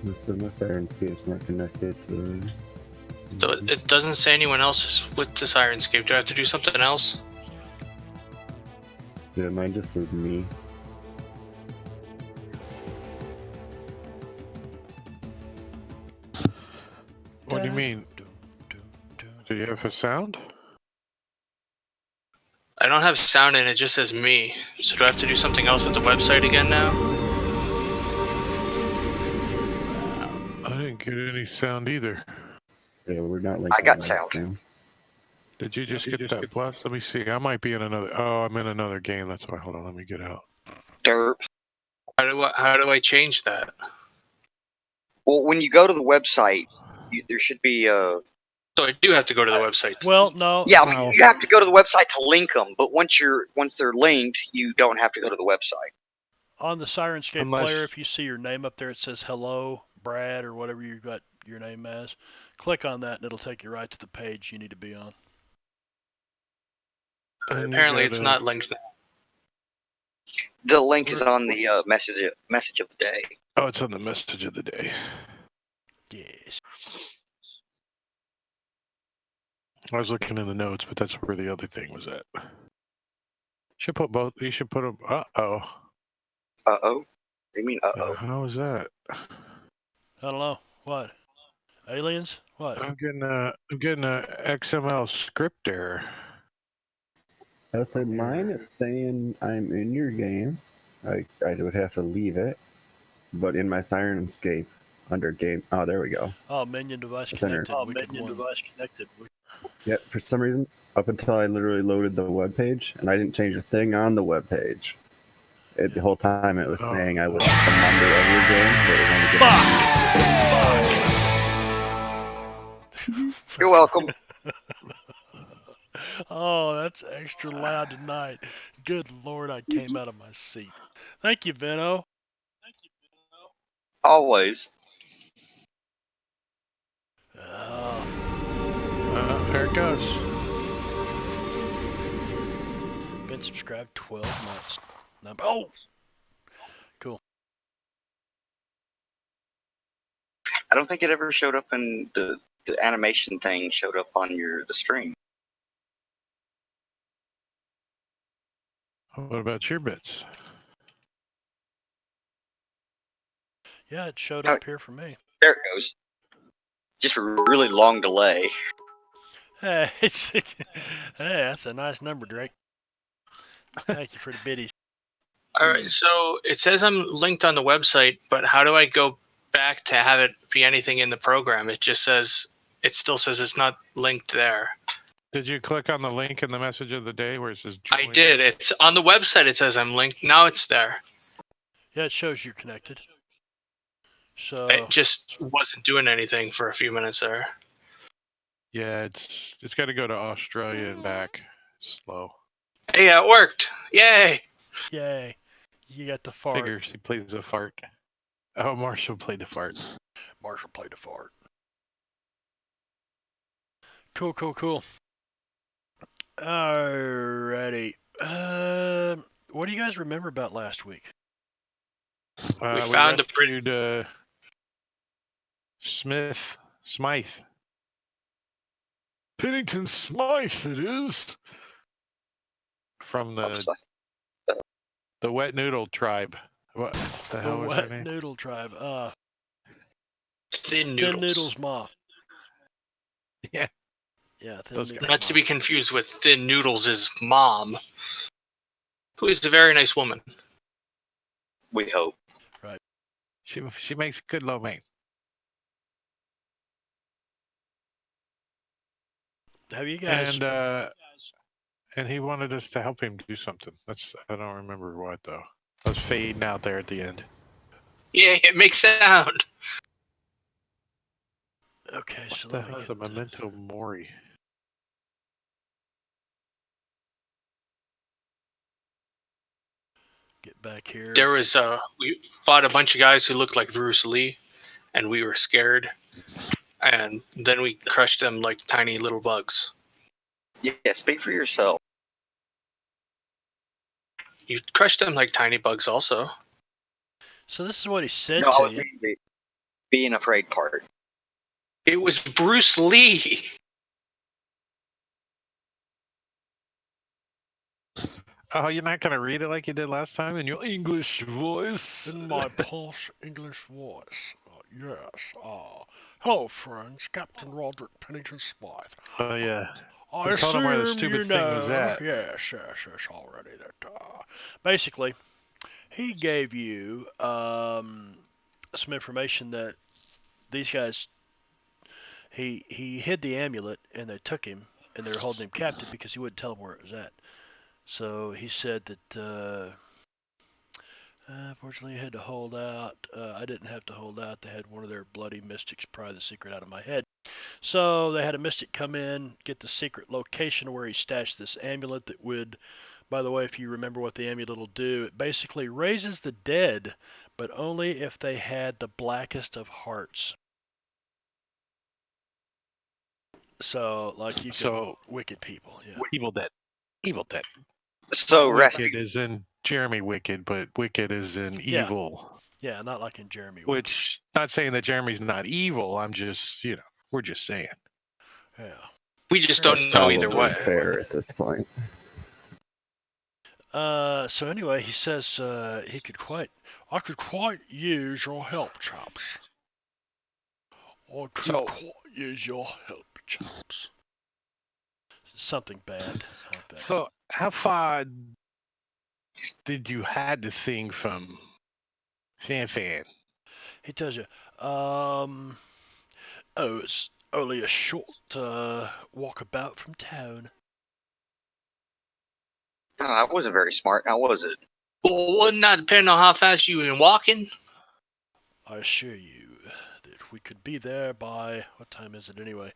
So my Sirenscape's not connected to... So it doesn't say anyone else with the Sirenscape. Do I have to do something else? Yeah, mine just says me. What do you mean? Do you have a sound? I don't have sound and it just says me. So do I have to do something else with the website again now? I didn't get any sound either. Yeah, we're not like... I got sound. Did you just get that blast? Let me see. I might be in another... Oh, I'm in another game. That's why. Hold on. Let me get out. Derp. How do I change that? Well, when you go to the website, there should be a... So I do have to go to the website. Well, no. Yeah, no. you have to go to the website to link them, but once they're linked, you don't have to go to the website. On the Sirenscape player, if you see your name up there, it says hello, Brad, or whatever you got your name as. Click on that and it'll take you right to the page you need to be on. Apparently it's not linked now. The link is on the message of the day. Oh, it's on the message of the day. Yes. I was looking in the notes, but that's where the other thing was at. Should put both. You should put them. Uh-oh. Uh-oh? What do you mean, uh-oh? How is that? I don't know. What? Aliens? What? I'm getting a XML script error. I said mine is saying I'm in your game. I would have to leave it. But in my Sirenscape, under game... Oh, there we go. Oh, minion device Center. connected. Oh, minion device connected. Yeah, for some reason, up until I literally loaded the web page, and I didn't change a thing on the web page. The whole time it was saying I was a member of your game, but it was only Fuck! You're welcome. Oh, that's extra loud tonight. Good Lord, I came out of my seat. Thank you, Veno. Always. There it goes. Been subscribed 12 months. Oh! Cool. I don't think it ever showed up in the animation thing showed up on the stream. What about your bits? Yeah, it showed up here for me. There it goes. Just a really long delay. Hey, hey, that's a nice number, Drake. Thank you for the biddies. Alright, so it says I'm linked on the website, but how do I go back to have it be anything in the program? It just says, it still says it's not linked there. Did you click on the link in the message of the day where it says join? I did. It's on the website. It says I'm linked. Now it's there. Yeah, it shows you're connected. So it just wasn't doing anything for a few minutes there. Yeah, it's got to go to Australia and back. Slow. Hey, it worked! Yay! Yay! You got the fart. Figures he plays the fart. Oh, Marshall played the fart. Marshall played the fart. Cool, cool, cool. Alrighty. What do you guys remember about last week? We found a pretty Smythe. Pennington Smythe, it is. From the Wet Noodle Tribe. What the hell was her name? Wet Noodle Tribe. Thin Noodles. Thin Noodles Ma. Yeah. Yeah, Thin Noodles. Not to be confused with Thin Noodles' mom, who is a very nice woman. We hope. Right. She makes good lo mein. Have you guys? And he wanted us to help him do something. I don't remember what though. I was fading out there at the end. Yeah, it makes sound. Okay, so What the hell is a memento mori? Get back here. There was we fought a bunch of guys who looked like Bruce Lee, and we were scared. And then we crushed them like tiny little bugs. Yeah, speak for yourself. You crushed them like tiny bugs also. So this is what he said No, to you. being afraid part. It was Bruce Lee. Oh, you're not gonna read it like you did last time in your English voice? In my posh English voice. Yes. Hello, friends. Captain Roderick Pennington Smythe. Oh yeah. I You told him where the assume stupid you thing was know. at. Yes, already. That basically, he gave you some information that these guys. He hid the amulet and they took him and they were holding him captive because he wouldn't tell them where it was at. So he said that. Fortunately, I had to hold out. I didn't have to hold out. They had one of their bloody mystics pry the secret out of my head. So they had a mystic come in, get the secret location where he stashed this amulet that would, by the way, if you remember what the amulet will do, it basically raises the dead, but only if they had the blackest of hearts. So, like you could, wicked people, yeah. Evil Dead. Evil Dead. So Wicked is in Jeremy Wicked, but Wicked is in Yeah. evil. Yeah, not like in Jeremy. Which, not saying that Jeremy's not evil. I'm just, we're just saying. Yeah. We just That's don't know either probably way. fair at this point. So anyway, he says I could quite use your help, chaps. I could quite use your help, chaps. Something bad like that. So, how far did you had the thing from San Fan? He tells you, it's only a short walkabout from town. Oh, that wasn't very smart, now was it? Well, wouldn't that depend on how fast you been walking? I assure you that we could be there by, what time is it anyway?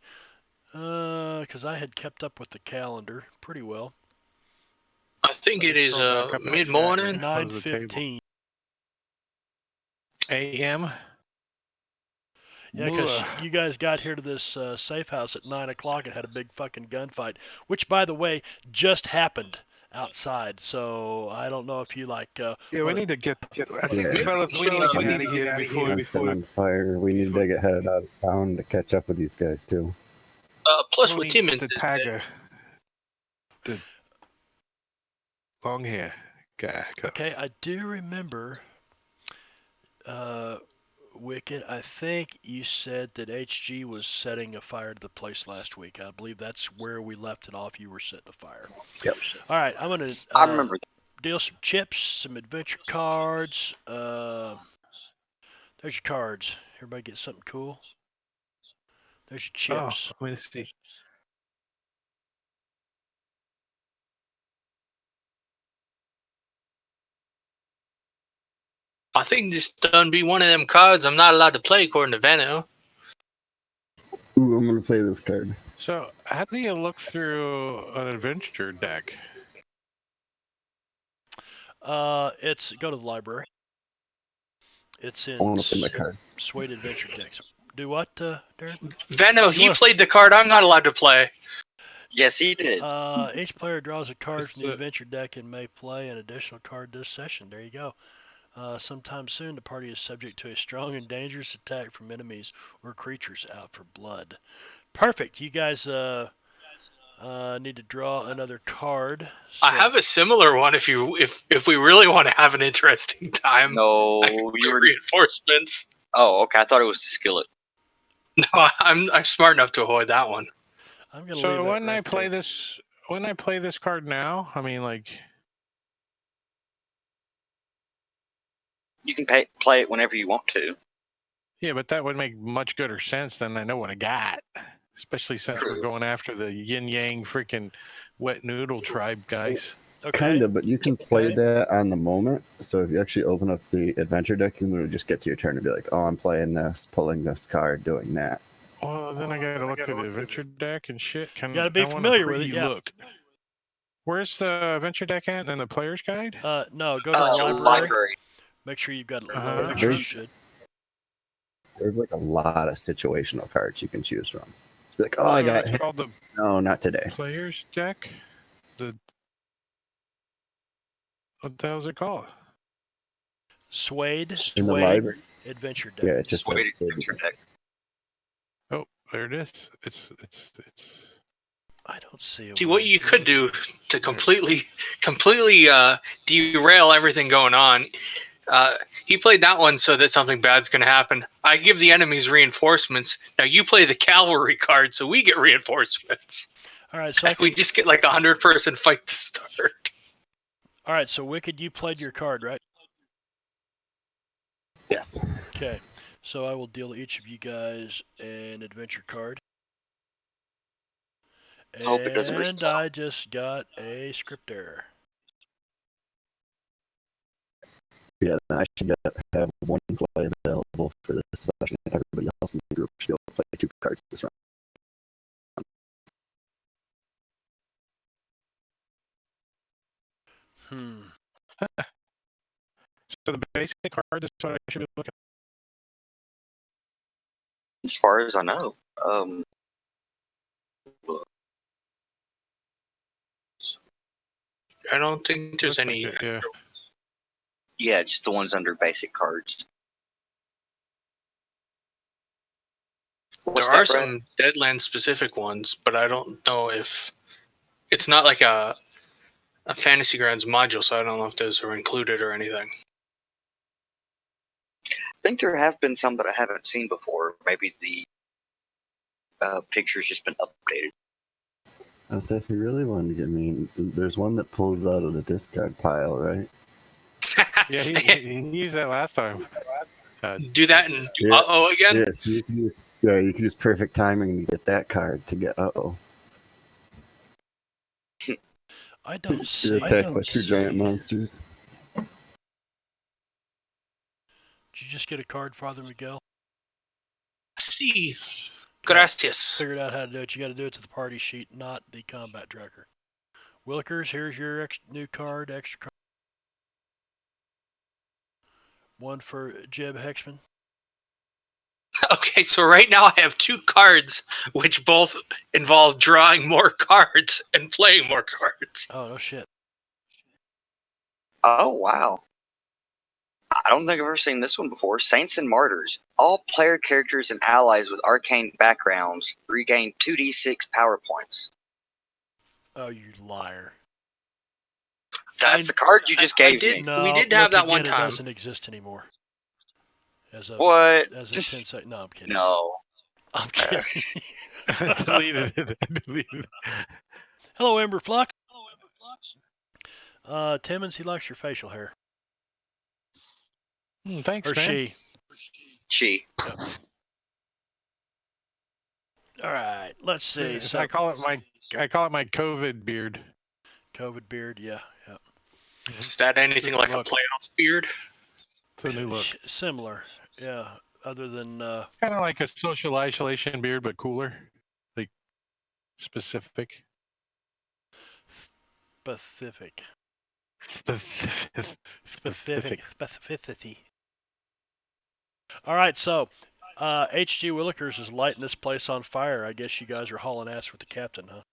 Because I had kept up with the calendar pretty well. I think it is mid-morning. 9:15. A.M. Yeah, because you guys got here to this safe house at 9 o'clock and had a big fucking gunfight, which, by the way, just happened outside. So I don't know if you like. Yeah, we need to get. I think Yeah. fellas, we need to get out of here before. I'm setting on fire. We need to get headed out of town to catch up with these guys too. Plus with Tim and the tiger, the long hair guy. Okay, I do remember. Wicked, I think you said that HG was setting a fire to the place last week. I believe that's where we left it off. You were setting a fire. Yep. All right, I'm going to I remember deal some chips, some adventure cards. There's your cards. Everybody get something cool. There's your chips. Oh, let me see. I think this done be one of them cards I'm not allowed to play according to Vano. Ooh, I'm gonna play this card. So, how do you look through an adventure deck? It's go to the library. It's in I want to play my card. Suede Adventure decks. Do what, Darren? Vano, he played the card I'm not allowed to play. Yes, he did. Each player draws a card from the adventure deck and may play an additional card this session. There you go. Sometime soon, the party is subject to a strong and dangerous attack from enemies or creatures out for blood. Perfect. You guys need to draw another card. So, I have a similar one if we really want to have an interesting time. No, you were reinforcements. Oh, okay. I thought it was the skillet. No, I'm smart enough to avoid that one. I'm gonna So leave when it I play this, when I play this card now, I mean, like, you can play it whenever you want to. yeah, but that would make much gooder sense than I know what I got. Especially since we're going after the yin yang freaking wet noodle tribe guys. Okay. Kind of, but you can play that on the moment. So if you actually open up the adventure deck, you can just get to your turn and be like, "Oh, I'm playing this, pulling this card, doing that." Well, then I gotta look through the adventure deck and shit. You gotta be familiar with it. Yeah. Look. Where's the adventure deck at and the player's guide? No, go to the library. Make sure you've got it loaded. There's like a lot of situational cards you can choose from. Be like, oh, I got it's called the no, not today. player's deck. What the hell is it called? Suede. In the library. Adventure deck. Yeah, it just Wait, says adventure deck. Oh, there it is. It's. I don't see it. See what you could do to completely derail everything going on. He played that one so that something bad's going to happen. I give the enemies reinforcements. Now you play the cavalry card, so we get reinforcements. All right, so We just get like 100-person fight to start. All right, so Wicked, you played your card, right? yes. Okay, so I will deal each of you guys an adventure card. Hope it doesn't And respawn. I just got a script error. Yeah, then I should have one play available for this session. Everybody else in the group should be able to play 2 cards this round. So the basic card is what I should be looking As far as I know. I don't think there's Looks any. like it, yeah. Yeah, just the ones under basic cards. What's There are that, Brad? some Deadlands specific ones, but I don't know if it's not like a Fantasy Grounds module, so I don't know if those are included or anything. I think there have been some that I haven't seen before. Maybe the picture's just been updated. I said, if you really wanted to get me, there's one that pulls out of the discard pile, right? Yeah, he used that last time. Do that and Yeah. uh-oh again? Yes, you can use perfect timing to get that card to get uh-oh. I don't see. You're attacked by 2 giant monsters. Did you just get a card, Father Miguel? See. Gracias. Figured out how to do it. You got to do it to the party sheet, not the combat tracker. Willikers, here's your new card, extra card. One for Jeb Hexman. Okay, so right now I have 2 cards, which both involve drawing more cards and playing more cards. Oh, no shit. Oh, wow. I don't think I've ever seen this one before. Saints and Martyrs. All player characters and allies with arcane backgrounds regain 2d6 power points. Oh, you liar. That's the card you just gave me. No, we did have look that one again, time. It doesn't exist anymore. As of What? 10 seconds. No, I'm kidding. No. I'm kidding. Deleted it. Deleted it. Hello, Ember Flux. Timmons, he likes your facial hair. Thanks, Or man. she. She. Yep. All right, let's see. So I call it my COVID beard. COVID beard, yeah. Is that anything like a Look. playoff beard? It's a new look. Similar, yeah. Other than Kind of like a social isolation beard, but cooler. Like specific. specific. Specificity. All right, so H.G. Willikers is lighting this place on fire. I guess you guys are hauling ass with the captain, huh?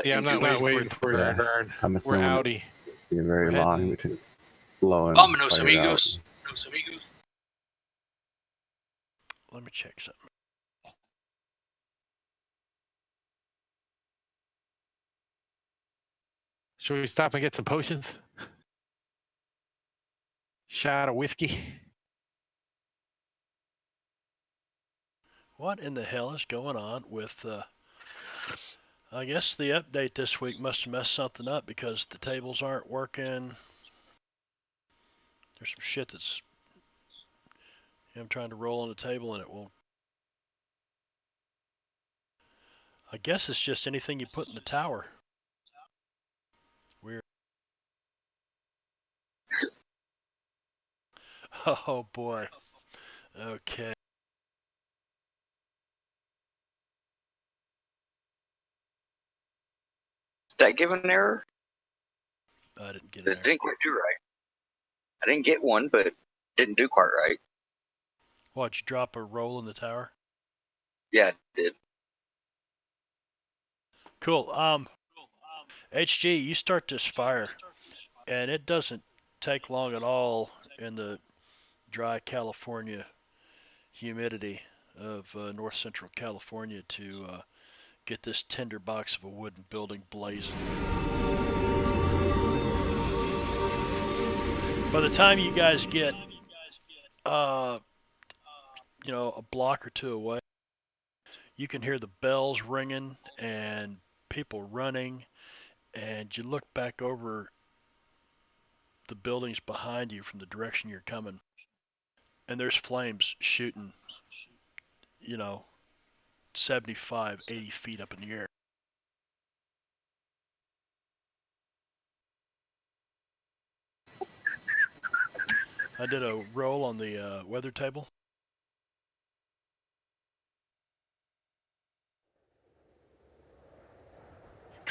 Yeah, I'm not waiting for Yeah. your turn. I'm We're assuming outie. it's be very We're long heading- between blowing. Vámonos, fire amigos. out. Vámonos, amigos. Let me check something. Should we stop and get some potions? Shot of whiskey. What in the hell is going on with I guess the update this week must have messed something up because the tables aren't working. There's some shit that's I'm trying to roll on the table and it won't. I guess it's just anything you put in the tower. Weird. Oh boy. Okay. Did that give an error? I didn't get It it. didn't quite do right. I didn't get one, but it didn't do quite right. What, you drop a roll in the tower? Yeah, it did. Cool. HG, you start this fire, and it doesn't take long at all in the dry California humidity of north central California to get this tinder box of a wooden building blazing. By the time you guys get, a block or two away, you can hear the bells ringing and people running, and you look back over the buildings behind you from the direction you're coming, and there's flames shooting, you know, 75, 80 feet up in the air. I did a roll on the weather table.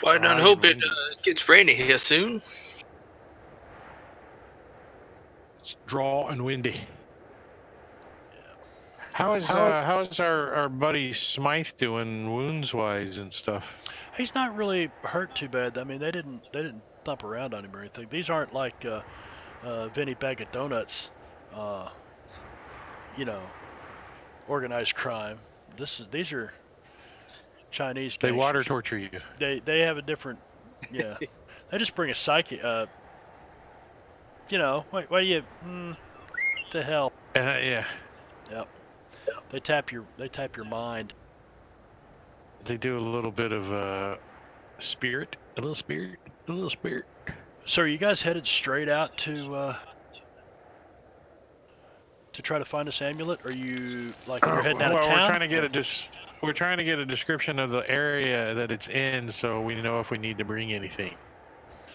Well, I don't Dry hope and it windy. gets rainy here soon. It's draw and windy. Yeah. How is our buddy Smythe doing wounds wise and stuff? He's not really hurt too bad. I mean, they didn't thump around on him or anything. These aren't like Vinny Bag of Donuts, uh, you know, organized crime. These are Chinese They water gangsters. torture you. They have a different, yeah. They just bring a psyche. Why do you? The hell. Yeah. Yep. They tap your mind. They do a little bit of spirit, a little spirit, a little spirit. So are you guys headed straight out to try to find this amulet? Or are you you're heading out of Well, town? we're trying to get a description of the area that it's in, so we know if we need to bring anything.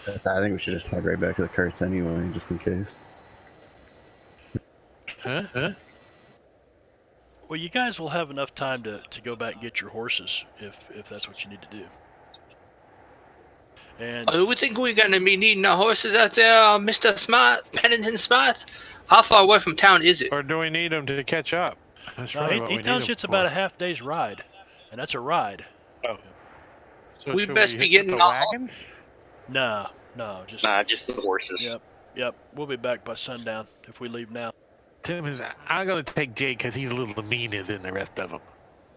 I think we should just head right back to the carts anyway, just in case. Huh? Well, you guys will have enough time to go back and get your horses if that's what you need to do. And I would think we're going to be needing our horses out there, Mr. Smart, Pennington Smart. How far away from town is it? Or do we need them to catch up? That's no, probably what he we tells need you them it's about for. a half day's ride, and that's a ride. So We should best we be hit with getting the our- wagons? No, just Nah, just the horses. Yep. We'll be back by sundown if we leave now. Tim is. I'm gonna take Jake because he's a little meaner than the rest of them.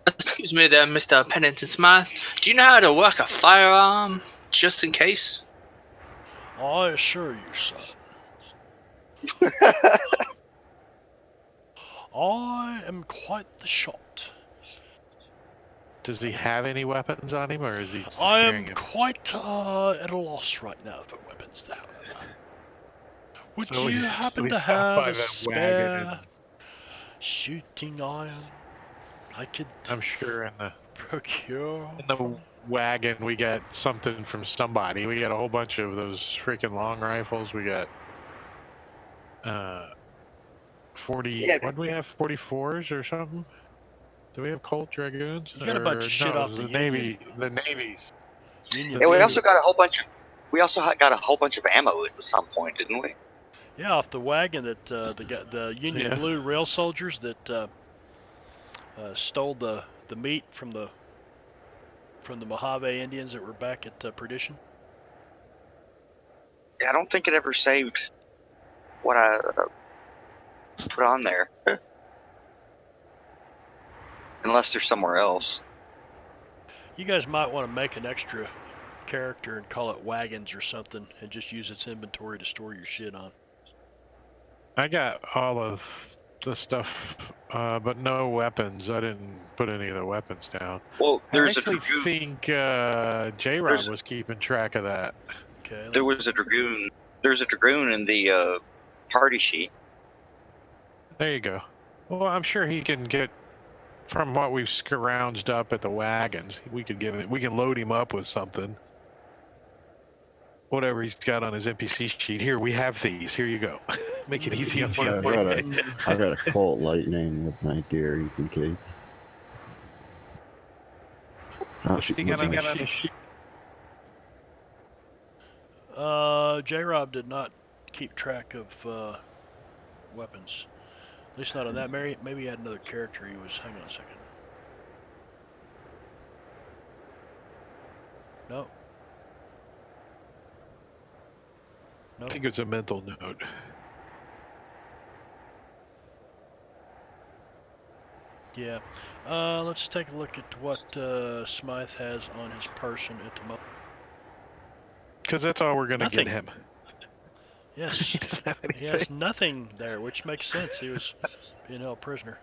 Excuse me there, Mr. Pennington Smart. Do you know how to work a firearm, just in case? I assure you, son. I am quite the shot. Does he have any weapons on him, or is he just I am carrying them? quite at a loss right now for weapons, however. Would So you we happen to stop by have a the wagon, spare shooting iron I could I'm sure in procure? the wagon we got something from somebody. We got a whole bunch of those freaking long rifles. We got 40. Yeah. What do we have? 44s or something? Do we have Colt Dragoons? You got a bunch of shit no, off it was the the Union. Navy. The Navies. Union. Yeah, we Navy. also got a whole bunch of. We also got a whole bunch of ammo at some point, didn't we? Yeah, off the wagon that the Union Yeah. Blue rail soldiers that stole the meat from the Mojave Indians that were back at Perdition. Yeah, I don't think it ever saved what I put on there, unless there's somewhere else. You guys might want to make an extra character and call it Wagons or something, and just use its inventory to store your shit on. I got all of the stuff, but no weapons. I didn't put any of the weapons down. Well, I there's a actually dragoon. think J-Rob was keeping track of that. Okay. There was a dragoon. There's a dragoon in the party sheet. There you go. Well, I'm sure he can get from what we've scrounged up at the wagons. We can give it. We can load him up with something. Whatever he's got on his NPC sheet. Here, we have these. Here you go. Make it easy on Yeah, you. I've got a Colt Lightning with my gear, in case. Oh, shoot, He got what's on my his sheet? sheet. J-Rob did not keep track of weapons. At least not on that. Maybe he had another character he was. Hang on a second. No. I think it's a mental note. Yeah. Let's take a look at what Smythe has on his person at the moment. Because that's all we're gonna get Nothing. him. Yes. He doesn't have He has anything. nothing there, which makes sense. He was being held prisoner.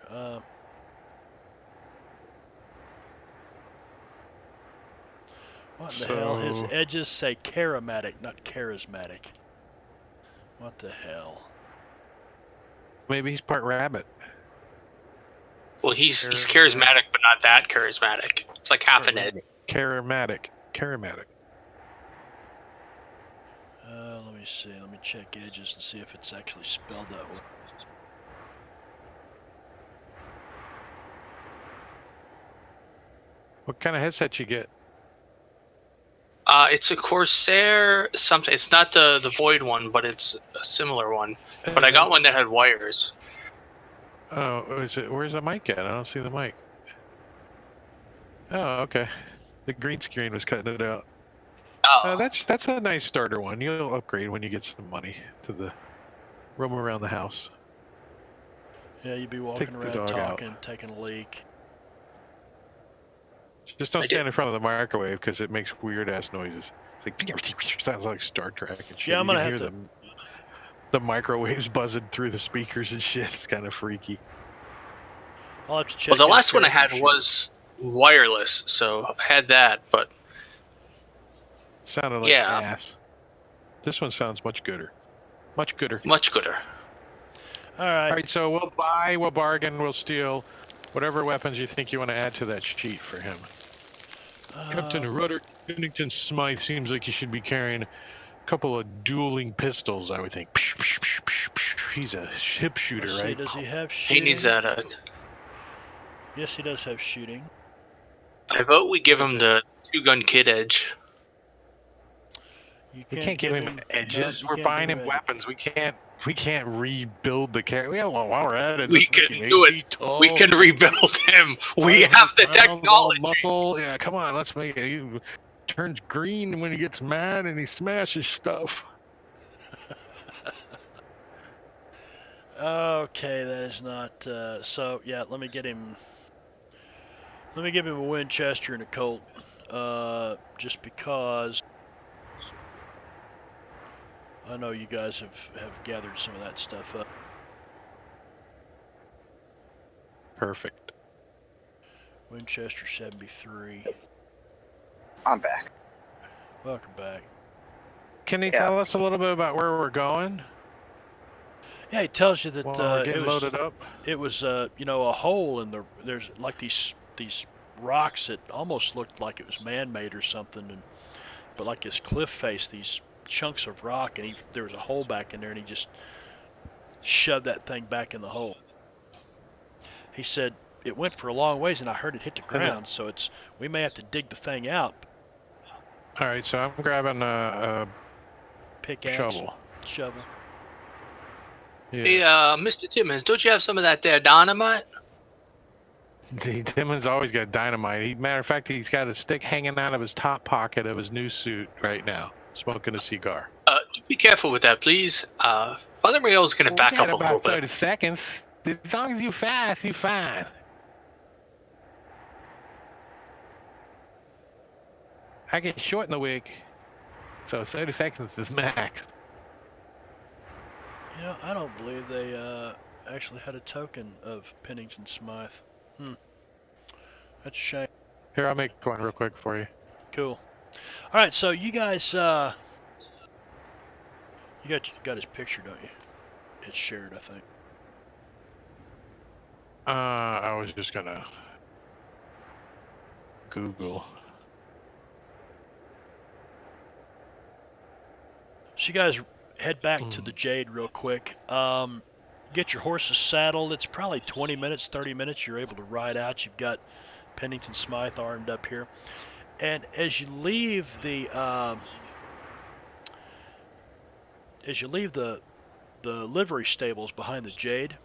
What in the hell? His So edges say charismatic, not charismatic. What the hell? maybe he's part rabbit. Well, he's charismatic, but not that charismatic. It's like half an edge. Charismatic. Let me see. Let me check edges and see if it's actually spelled that way. What kind of headset you get? It's a Corsair something. It's not the Void one, but it's a similar one. But I got one that had wires. Oh, is it? Where's the mic at? I don't see the mic. Oh, okay. The green screen was cutting it out. Oh, That's a nice starter one. You'll upgrade when you get some money to the roam around the house. Yeah, you'd be Take walking the around dog out. talking, taking a leak. Just don't I stand in front of the microwave because it makes weird ass noises. It's like sounds like Star Trek and shit. Yeah, I'm You gonna can have hear to. the microwaves buzzing through the speakers and shit. It's kind of freaky. I'll have to check. well, the his last one I character had sheet. was wireless, so I had that. But Sounded like yeah, ass. This one sounds much gooder. Much gooder. much gooder. All right. All right, so we'll buy, we'll bargain, we'll steal whatever weapons you think you want to add to that sheet for him. Captain Rudder Pennington Smythe seems like you should be carrying a couple of dueling pistols, I would think. He's a hip shooter, Let's see, right? does he have He shooting? needs that. Yes, he does have shooting. I vote we give What is him it? the 2-gun kid edge. You We can't can't give him no, edges. you We're can't buying give him edges. weapons. We can't rebuild the character. Yeah, well, while we're at it, We this can fucking do 8 it. feet tall, We can rebuild him. We 500 have the pounds, all technology. muscle. Yeah, come on, let's make it. He turns green when he gets mad and he smashes stuff. Okay, that is not. So yeah, let me get him. Let me give him a Winchester and a Colt. Just because I know you guys have gathered some of that stuff up. Perfect. Winchester 73. I'm back. Welcome back. Can he Yeah. tell us a little bit about where we're going Yeah, he tells you that while we're getting it was loaded up? you know, a hole in the. There's like these rocks that almost looked like it was man-made or something, but like this cliff face, these chunks of rock, and there was a hole back in there, and he just shoved that thing back in the hole. He said it went for a long ways, and I heard it hit the ground, so we may have to dig the thing out. All right, so I'm grabbing a Pickaxe, shovel. Yeah. Hey, Mr. Timmons, don't you have some of that there dynamite? Timmons always got dynamite. Matter of fact, he's got a stick hanging out of his top pocket of his new suit right now, smoking a cigar. Be careful with that, please. Father Mariel's going to back up a little About bit. 30 seconds. As long as you fast, you fine. I get short in the week, so 30 seconds is max. You know, I don't believe they actually had a token of Pennington Smythe. That's a shame. Here, I'll make one real quick for you. Cool. All right, so you guys, you got his picture, don't you? It's shared, I think. I was just gonna Google. So you guys head back to the Jade real quick. Get your horses saddled. It's probably 20 minutes, 30 minutes. You're able to ride out. You've got Pennington Smythe armed up here. And as you leave the livery stables behind the Jade,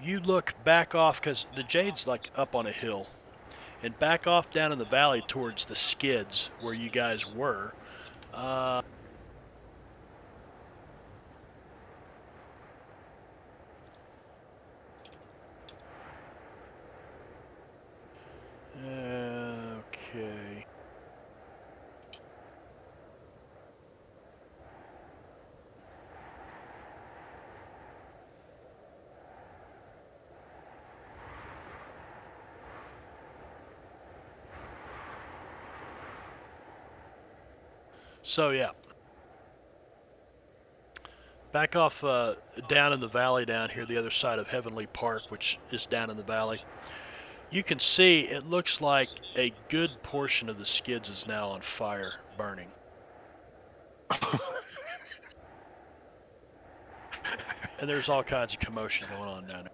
you look back off, because the Jade's like up on a hill, and back off down in the valley towards the skids where you guys were. So yeah, back off down in the valley down here, the other side of Heavenly Park, which is down in the valley. You can see it looks like a good portion of the skids is now on fire, burning. And there's all kinds of commotion going on down there.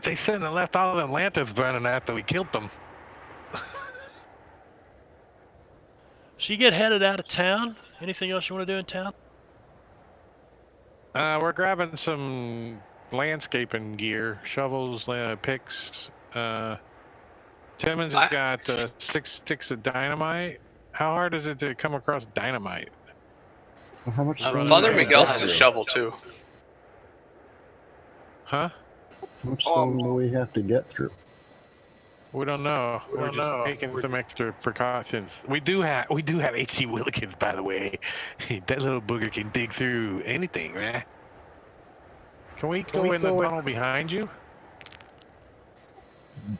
They shouldn't have left all the lanterns burning after we killed them. So you get headed out of town. Anything else you want to do in town? We're grabbing some landscaping gear, shovels, picks. Timmons has got 6 sticks of dynamite. How hard is it to come across dynamite? Well, how much stone Father do we Miguel get has a through? shovel too. Huh? How much stone do we have to get through? We don't know. We're just taking some extra precautions. We do have H.G. Willikins, by the way. That little booger can dig through anything, right? Can we go in the tunnel behind you?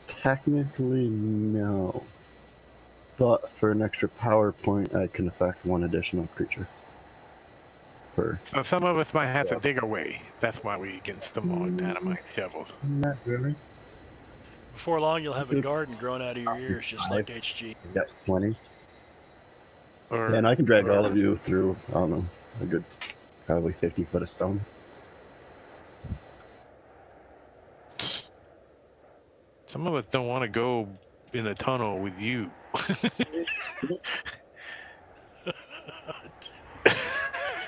Technically, no. But for an extra power point, I can affect one additional creature. So some of us might have to dig our way. That's why we get some more dynamite shovels. Not really. Before long, you'll have a garden growing out of your ears, just like HG. We got 20. Or, And I can drag all of you through, I don't know, a good probably 50 foot of stone. some of us don't want to go in the tunnel with you.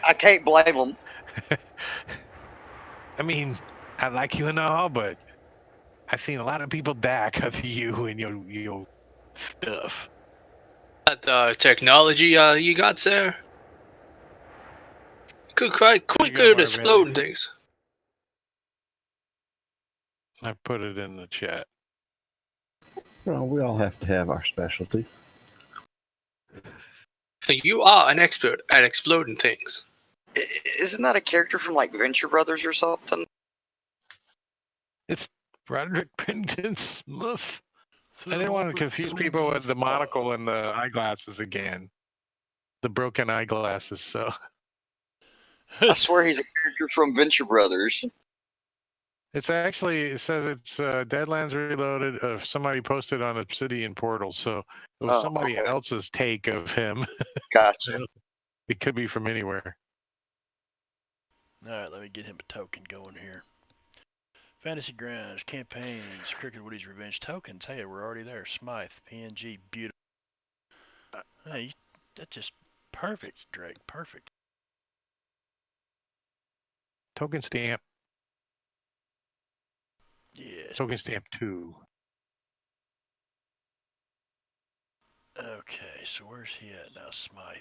I can't blame them. I mean, I like you and all, but I've seen a lot of people die because of you and your stuff. That technology you got there could quite quicker at exploding things. I put it in the chat. Well, we all have to have our specialty. You are an expert at exploding things. Isn't that a character from like Venture Brothers or something? It's Roderick Pennington Smith. I didn't want to confuse people with the monocle and the eyeglasses again. The broken eyeglasses, so. I swear he's a character from Venture Brothers. It's actually, it says it's Deadlands Reloaded. Somebody posted on Obsidian Portal, so it was somebody else's take of him. Gotcha. It could be from anywhere. Alright, let me get him a token going here. Fantasy Grounds, campaigns, Crooked Woody's Revenge tokens. Hey, we're already there. Smythe, PNG, beautiful. Hey, that's just perfect, Drake. Perfect. Token stamp. Yes. Token stamp 2. Okay, so where's he at now, Smythe?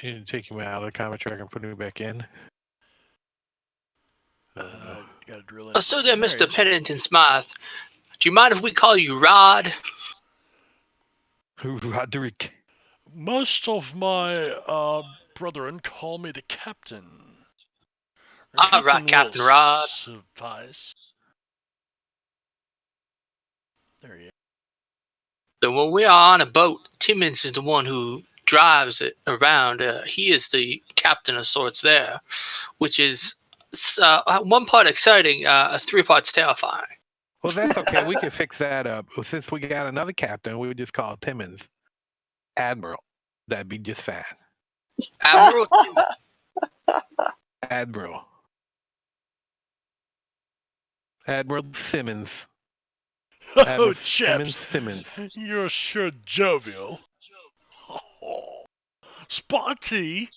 You need to take him out of the comic track and put him back in. Gotta drill in. So there, Mr. Pennington Smythe. Do you mind if we call you Rod? Roderick. Most of my brethren call me the captain. All right, Captain Rod. Suffice. There he is. So when we are on a boat, Timmons is the one who drives it around. He is the captain of sorts there, which is one part exciting, 3 parts terrifying. Well, that's okay. We can fix that up. Since we got another captain, we would just call Timmons Admiral. That'd be just fine. Admiral Admiral. Admiral Simmons. Oh, chaps, Simmons. you're sure jovial. Oh, Spotty.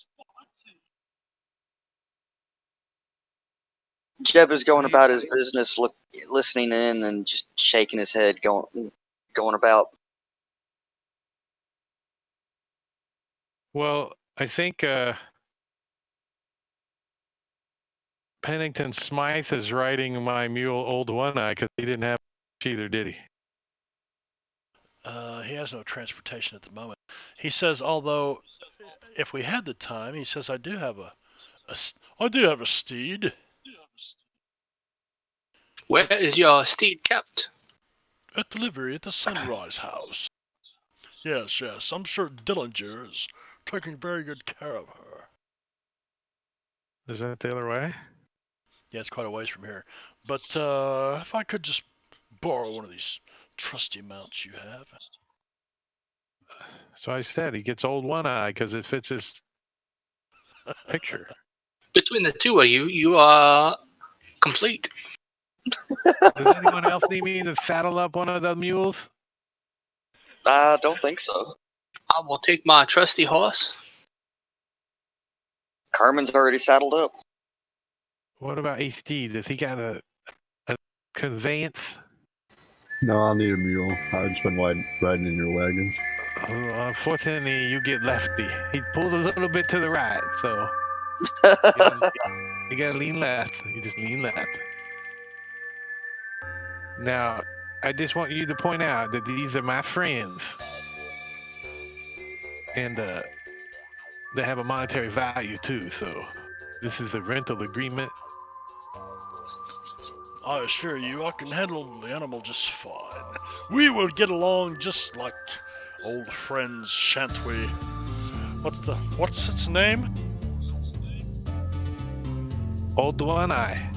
Jeb is going about his business, listening in and just shaking his head, going about. Well, I think Pennington Smythe is riding my mule Old One Eye because he didn't have either, did he? He has no transportation at the moment. He says, although if we had the time, he says, I do have a steed. Where is your steed kept? A delivery at the Sunrise House. Yes, I'm sure Dillinger is taking very good care of her. Is that the other way? Yeah, it's quite a ways from here. But if I could just borrow one of these trusty mounts you have. So I said he gets old one eye because it fits his picture. Between the two of you, you are complete. Does anyone else need me to saddle up one of the mules? I don't think so. I will take my trusty horse. Carmen's already saddled up. What about AC? Does he got a conveyance? No, I'll need a mule. I've just been riding in your wagons. Unfortunately, you get lefty. He pulls a little bit to the right, so you gotta lean left. You just lean left. Now, I just want you to point out that these are my friends, and they have a monetary value too. So, this is a rental agreement. I assure you, I can handle the animal just fine. We will get along just like old friends, shan't we? What's its name? Old One Eye.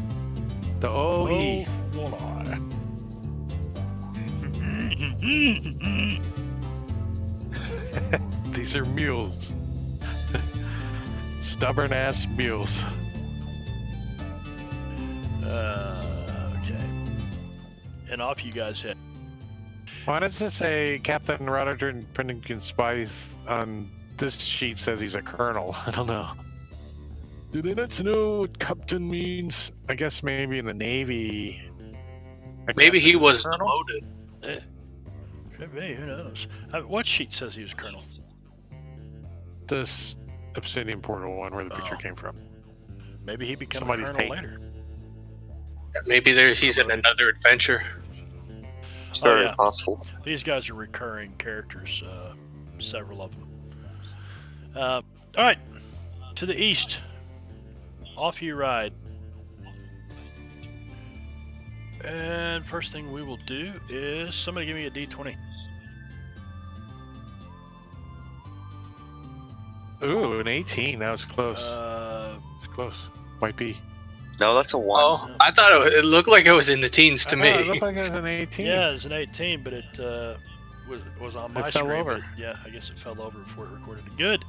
The OE. Oh, one eye. These are mules. Stubborn ass mules. Okay. And off you guys head. Why does it say Captain Roger Pennington Spice on this sheet says he's a colonel? I don't know. Do they not know what captain means? I guess maybe in the Navy. Maybe he was Colonel? demoted. Could be, who knows? What sheet says he was colonel? This Obsidian Portal one where the picture Oh. came from. Maybe he becomes Somebody's a colonel tape. later. Maybe he's in another adventure. It's Oh, very yeah. possible. These guys are recurring characters, several of them. All right, to the east. Off you ride. And first thing we will do is somebody give me a D20. Ooh, an 18. That was close. Uh, It's close. Might be. No, that's a 1. Oh, I thought it looked like it was in the teens to I thought it me. looked like it was an 18. yeah, it's an 18, but it was on my It fell screen. over. But yeah, I guess it fell over before it recorded it. Good.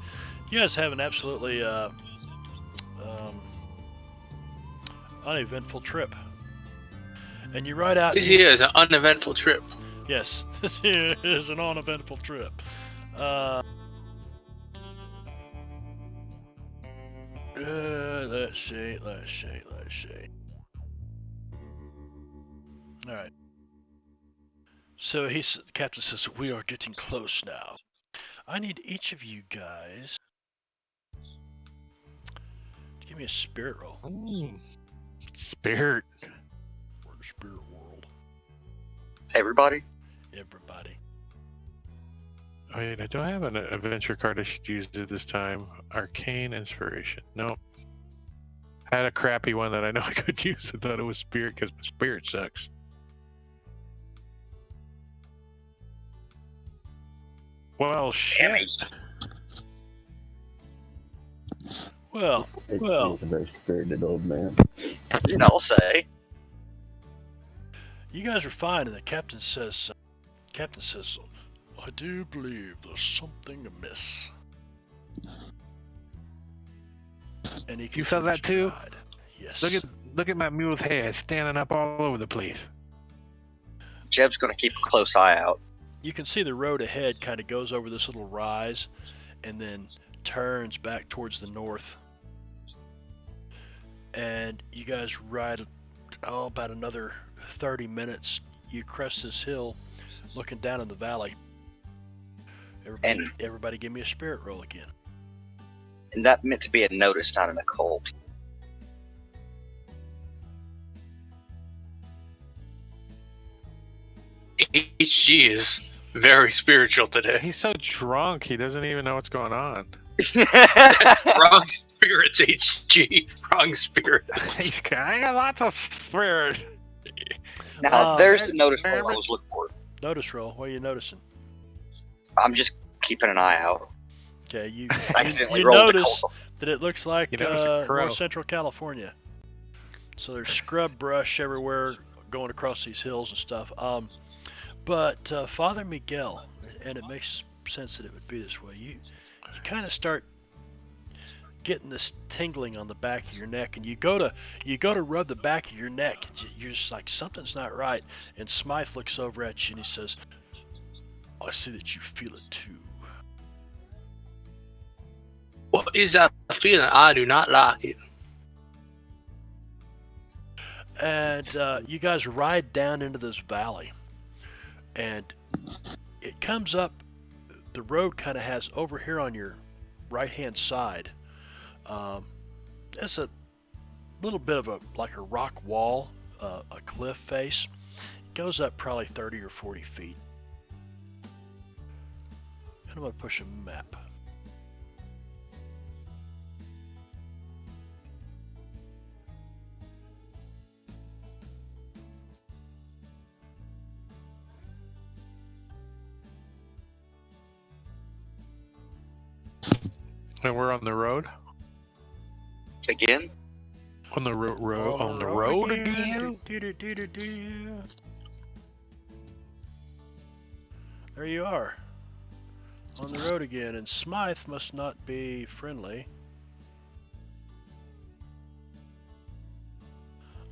You guys have an absolutely uneventful trip. And you ride out. This here is an uneventful trip. Yes, this is an uneventful trip. Let's see. All right. So the captain says, we are getting close now. I need each of you guys to give me a spirit roll. Spirit. We're in the spirit world. Everybody? Everybody. I mean, I don't have an adventure card I should use at this time. Arcane Inspiration. Nope. I had a crappy one that I know I could use. I thought it was Spirit because my Spirit sucks. Well, shit. Well, He's a very spirited old man. I'll say. you guys are fine, and the captain says, I do believe there's something amiss. And he You felt that continues too? to ride. Yes. Look at my mule's hair standing up all over the place. Jeb's going to keep a close eye out. You can see the road ahead kind of goes over this little rise and then turns back towards the north. And you guys ride about another 30 minutes. You crest this hill looking down in the valley. Everybody give me a spirit roll again. And that meant to be a notice, not an occult. HG is very spiritual today. He's so drunk, he doesn't even know what's going on. Wrong spirits, HG. Wrong spirits. I got lots of spirit. Now, there's the notice I was looking for. Notice roll. What are you noticing? I'm just keeping an eye out. Okay, you Accidentally you rolled the notice cold. that it looks like You notice a crow. North Central California. So there's scrub brush everywhere going across these hills and stuff. But Father Miguel, and it makes sense that it would be this way. You kind of start getting this tingling on the back of your neck, and you go to rub the back of your neck. You're just like, something's not right. And Smythe looks over at you and he says, I see that you feel it too. What is that feeling? I do not like it. And you guys ride down into this valley, and it comes up. The road kind of has over here on your right hand side. It's a little bit of a rock wall, a cliff face. It goes up probably 30 or 40 feet. And I'm going to push a map. And we're on the road. Again? On the road again. There you are. On the road again, and Smythe must not be friendly.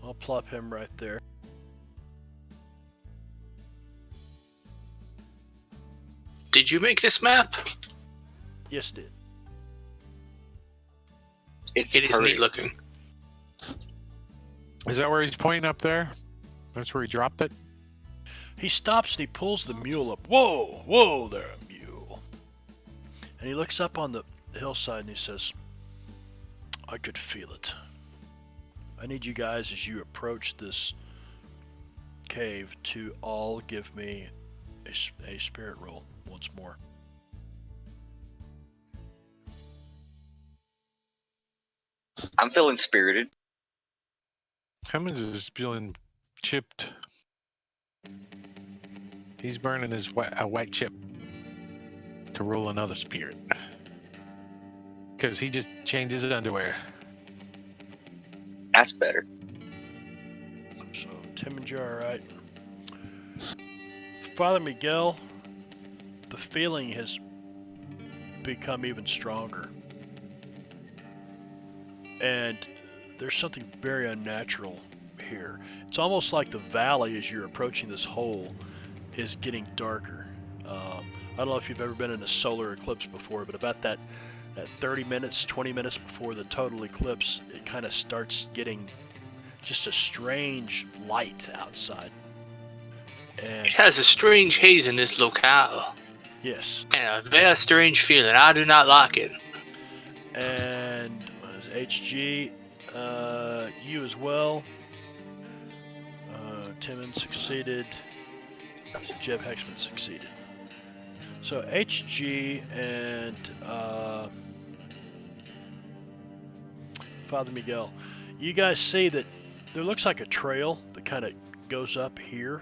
I'll plop him right there. Did you make this map? Yes, it did. It is neat looking. Is that where he's pointing up there? That's where he dropped it? He stops and he pulls the mule up. Whoa there, mule. And he looks up on the hillside and he says, I could feel it. I need you guys, as you approach this cave, to all give me a spirit roll once more. I'm feeling spirited. Cummins is feeling chipped. He's burning a white chip to roll another spirit. Because he just changed his underwear. That's better. So, Tim and Joe are right. Father Miguel, the feeling has become even stronger. And there's something very unnatural here. It's almost like the valley, as you're approaching this hole, is getting darker. I don't know if you've ever been in a solar eclipse before, but about that 30 minutes, 20 minutes before the total eclipse, it kind of starts getting just a strange light outside. And It has a strange haze in this locale. yes. And a very strange feeling. I do not like it. And HG, you as well. Timon succeeded. Jeb Hexman succeeded. So HG and Father Miguel, you guys see that there looks like a trail that kind of goes up here.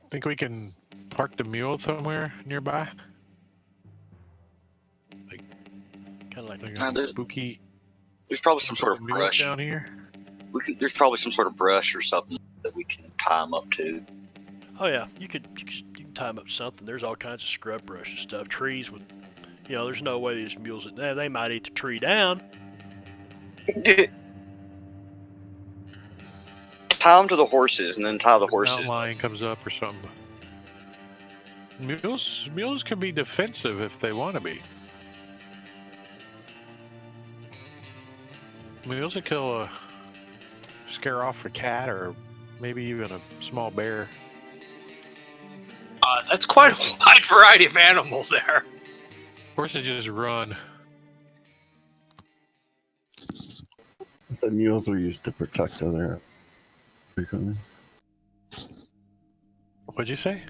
Think we can park the mule somewhere nearby? Kind of like Like a spooky There's probably some sort of mule brush. down here. There's probably some sort of brush or something that we can tie them up to. Oh yeah, you can tie them up to something. There's all kinds of scrub brush and stuff. Trees with, there's no way these mules, they might eat the tree down. Tie them to the horses and then tie the horses. Mountain lion comes up or something. Mules can be defensive if they want to be. Mules will kill scare off a cat or maybe even a small bear. That's quite a wide variety of animals there. Horses just run. So mules were used to protect other frequently. What'd you say?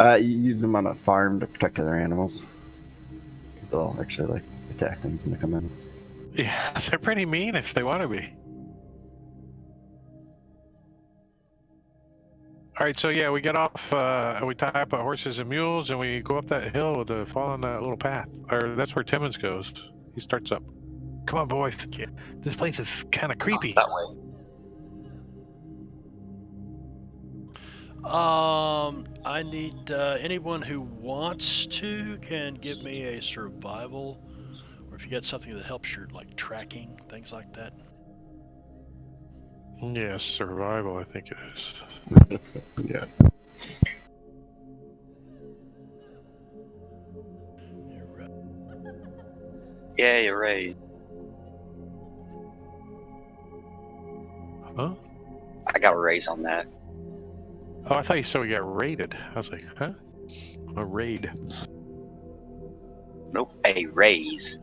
You use them on a farm to protect other animals. they'll actually like attack things when they come in. Yeah, they're pretty mean if they want to be. All right, so yeah, we get off, we tie up our horses and mules, and we go up that hill to fall on that little path. Or that's where Timmons goes. He starts up. Come on, boys. This place is kind of creepy. That way. I need anyone who wants to can give me a survival, or if you got something that helps your like tracking, things like that. Yeah, survival, I think it is. Yeah. Yeah, you're right. Huh? I got a raise on that. Oh, I thought you said we got raided. I was like, huh? A raid. Nope, a raise.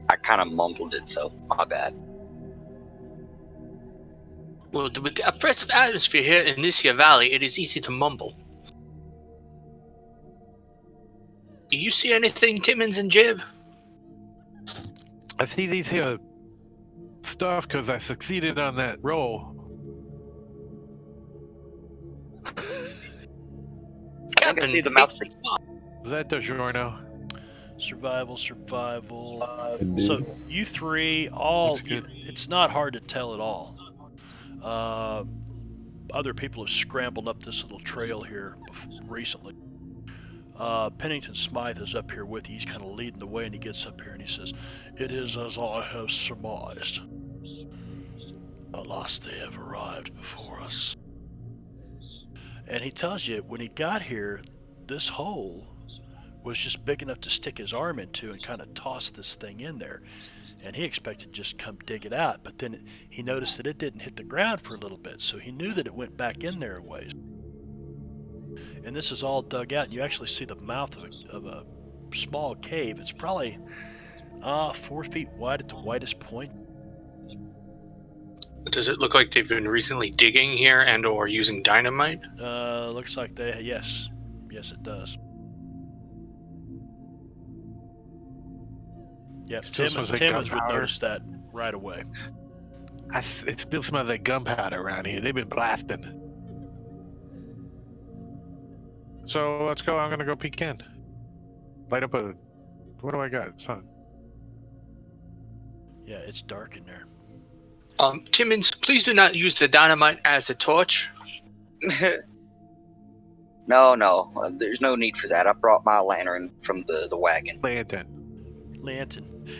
I kind of mumbled it, so my bad. Well, with the oppressive atmosphere here in this here valley, it is easy to mumble. Do you see anything, Timmons and Jib? I see these here stuff because I succeeded on that roll. I think I see the mouth of the Is that DiGiorno? Survival. So Indeed. you three all, Looks good. it's not hard to tell at all. Other people have scrambled up this little trail here recently. Pennington Smythe is up here with you. He's kind of leading the way, and he gets up here and he says, "It is as I have surmised. Alas, they have arrived before us." And he tells you when he got here, this hole was just big enough to stick his arm into and kind of toss this thing in there. And he expected to just come dig it out, but then he noticed that it didn't hit the ground for a little bit, so he knew that it went back in there a ways. And this is all dug out, and you actually see the mouth of a small cave. It's probably 4 feet wide at the widest point. Does it look like they've been recently digging here and or using dynamite? Looks like yes it does. Yep, Still smells like Timmons would gunpowder. notice that right away. It still smells like gunpowder around here. They've been blasting. So let's go. I'm gonna go peek in. Light up a. What do I got? Son. Yeah, it's dark in there. Timmons, please do not use the dynamite as a torch. No, there's no need for that. I brought my lantern from the wagon. Lantern.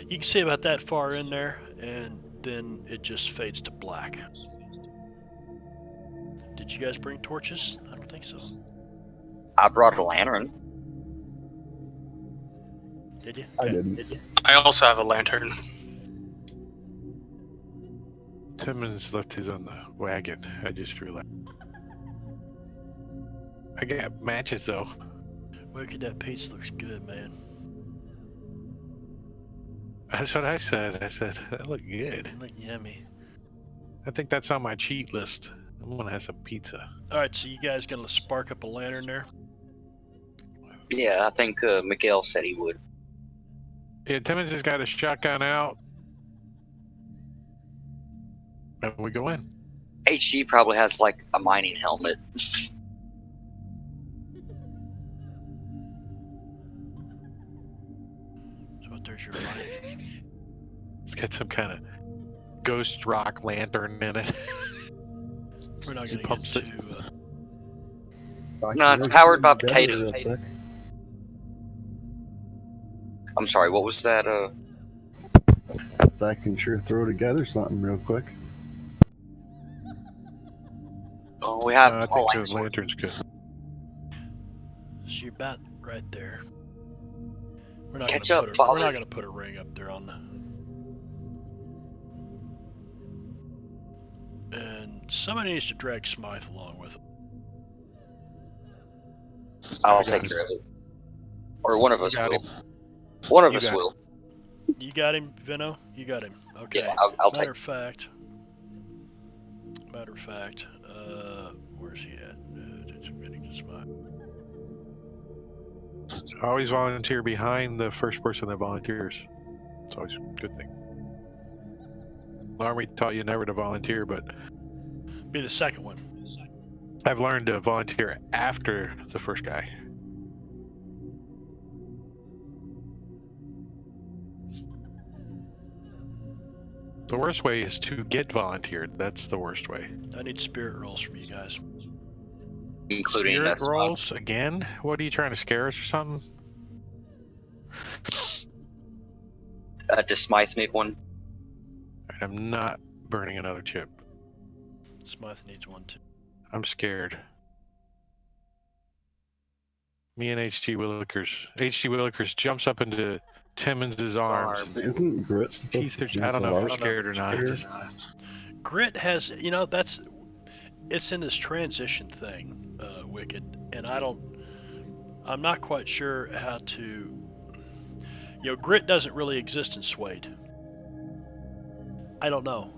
You can see about that far in there, and then it just fades to black. Did you guys bring torches? I don't think so. I brought a lantern. Did you? I Okay. didn't. I also have a lantern. Timmons left his on the wagon. I just realized. I got matches though. Wicked, that pizza looks good, man. That's what I said. I said that looked good. It look yummy. I think that's on my cheat list. I'm gonna have some pizza. Alright, so you guys gonna spark up a lantern there? Yeah, I think Miguel said he would. Yeah, Timmons has got a shotgun out. And we go in. HG probably has like a mining helmet. So there's your light. It's got some kind of ghost rock lantern in it. We're not He gonna pumps get it. to No, it's powered by potatoes. I'm sorry, what was that? So I can sure throw together something real quick. Oh, we have I all think lights the on. lantern's good. so you're about right there. We're not Catch gonna up, put Father. we're not gonna put a ring up there on the. And somebody needs to drag Smythe along with him. I'll I got take it. care of it. Or one of You us got will. him. One of You us got will. You got him, Vino? You got him. Okay. Yeah, I'll take Matter of fact, where's he at? Always volunteer behind the first person that volunteers. It's always a good thing. The Army taught you never to volunteer, but Be the second one. I've learned to volunteer after the first guy. The worst way is to get volunteered. That's the worst way. I need spirit rolls from you guys. including Spirit us. rolls again? What are you trying to scare us or something? Does Smythe need one? I'm not burning another chip. Smythe needs one too. I'm scared. Me and H.G. Willikers. H.G. Willikers jumps up into Timmons' arms. Isn't Grit supposed Teeth to are, I cancel don't know if out? we're scared or not. Scared? Grit has, it's in this transition thing, Wicked, and I'm not quite sure how to, Grit doesn't really exist in Suede. I don't know.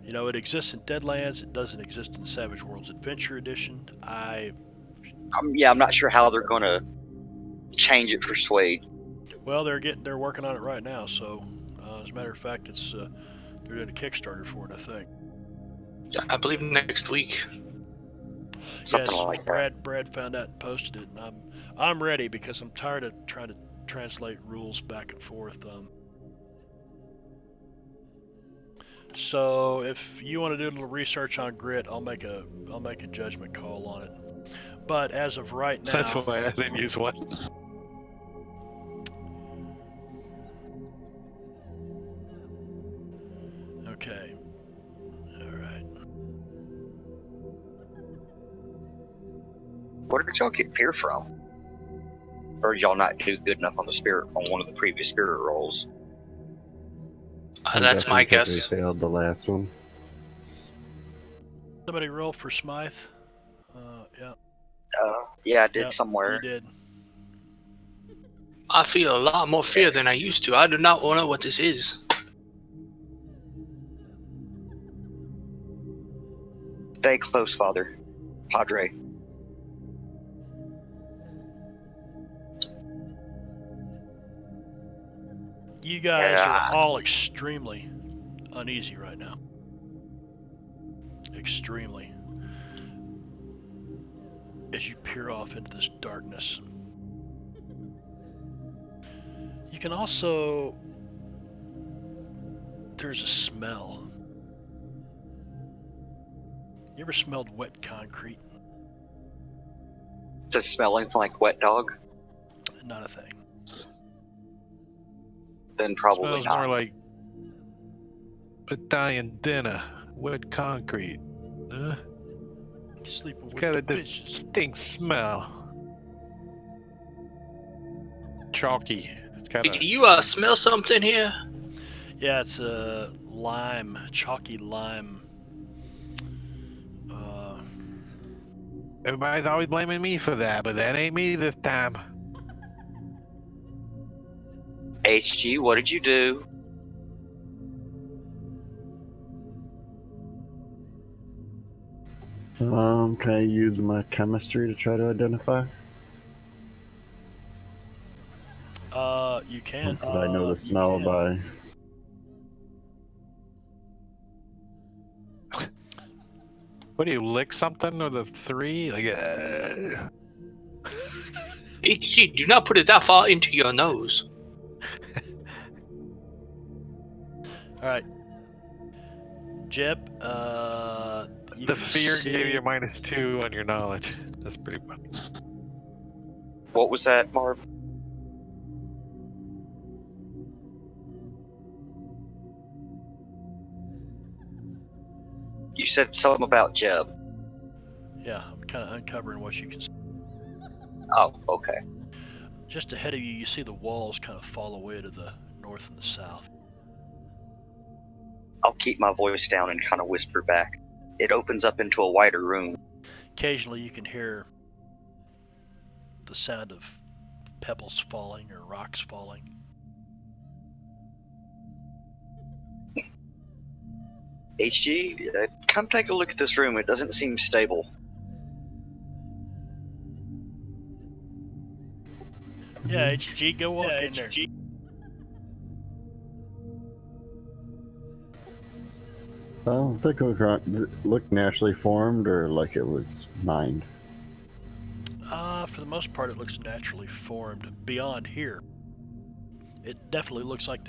It exists in Deadlands. It doesn't exist in Savage Worlds Adventure Edition. I'm not sure how they're going to change it for Suede. Well, they're working on it right now. So, as a matter of fact, they're doing a Kickstarter for it, I think. I believe next week. Something like that. Brad found out and posted it, and I'm ready because I'm tired of trying to translate rules back and forth. So if you want to do a little research on Grit, I'll make a judgment call on it. But as of right now, That's why I didn't use one. okay, all right. Where did y'all get fear from? Or did y'all not do good enough on one of the previous spirit rolls? That's my guessing 'cause guess. We failed the last one. Somebody roll for Smythe. Yeah. Yeah, I did Yep, somewhere. You did. I feel a lot more fear than I used to. I do not know what this is. Stay close, Father. Padre. You guys are all extremely uneasy right now. Extremely. As you peer off into this darkness. You can also... There's a smell. You ever smelled wet concrete? Does it smell anything like wet dog? Not a thing. Then probably Smells not. more like Italian dinner, wet concrete. Sleeping It's with got the a bitches. distinct smell. Chalky. It's got Do you smell something here? Yeah, it's a chalky lime. Everybody's always blaming me for that, but that ain't me this time. HG, what did you do? Can I use my chemistry to try to identify? You can. Did I know the smell by? What do you lick something with a 3? Like, HG, do not put it that far into your nose. Alright. Jeb, the fear gave you -2 on your knowledge. That's pretty fun. What was that, Marv? You said something about Jeb. Yeah, I'm kind of uncovering what you can see. Oh, okay. Just ahead of you, you see the walls kind of fall away to the north and the south. I'll keep my voice down and kind of whisper back. It opens up into a wider room. Occasionally you can hear the sound of pebbles falling or rocks falling. HG, come take a look at this room. It doesn't seem stable. Yeah, HG, go walk in there. Well, the Kokron looked naturally formed or like it was mined. For the most part, it looks naturally formed. Beyond here, it definitely looks like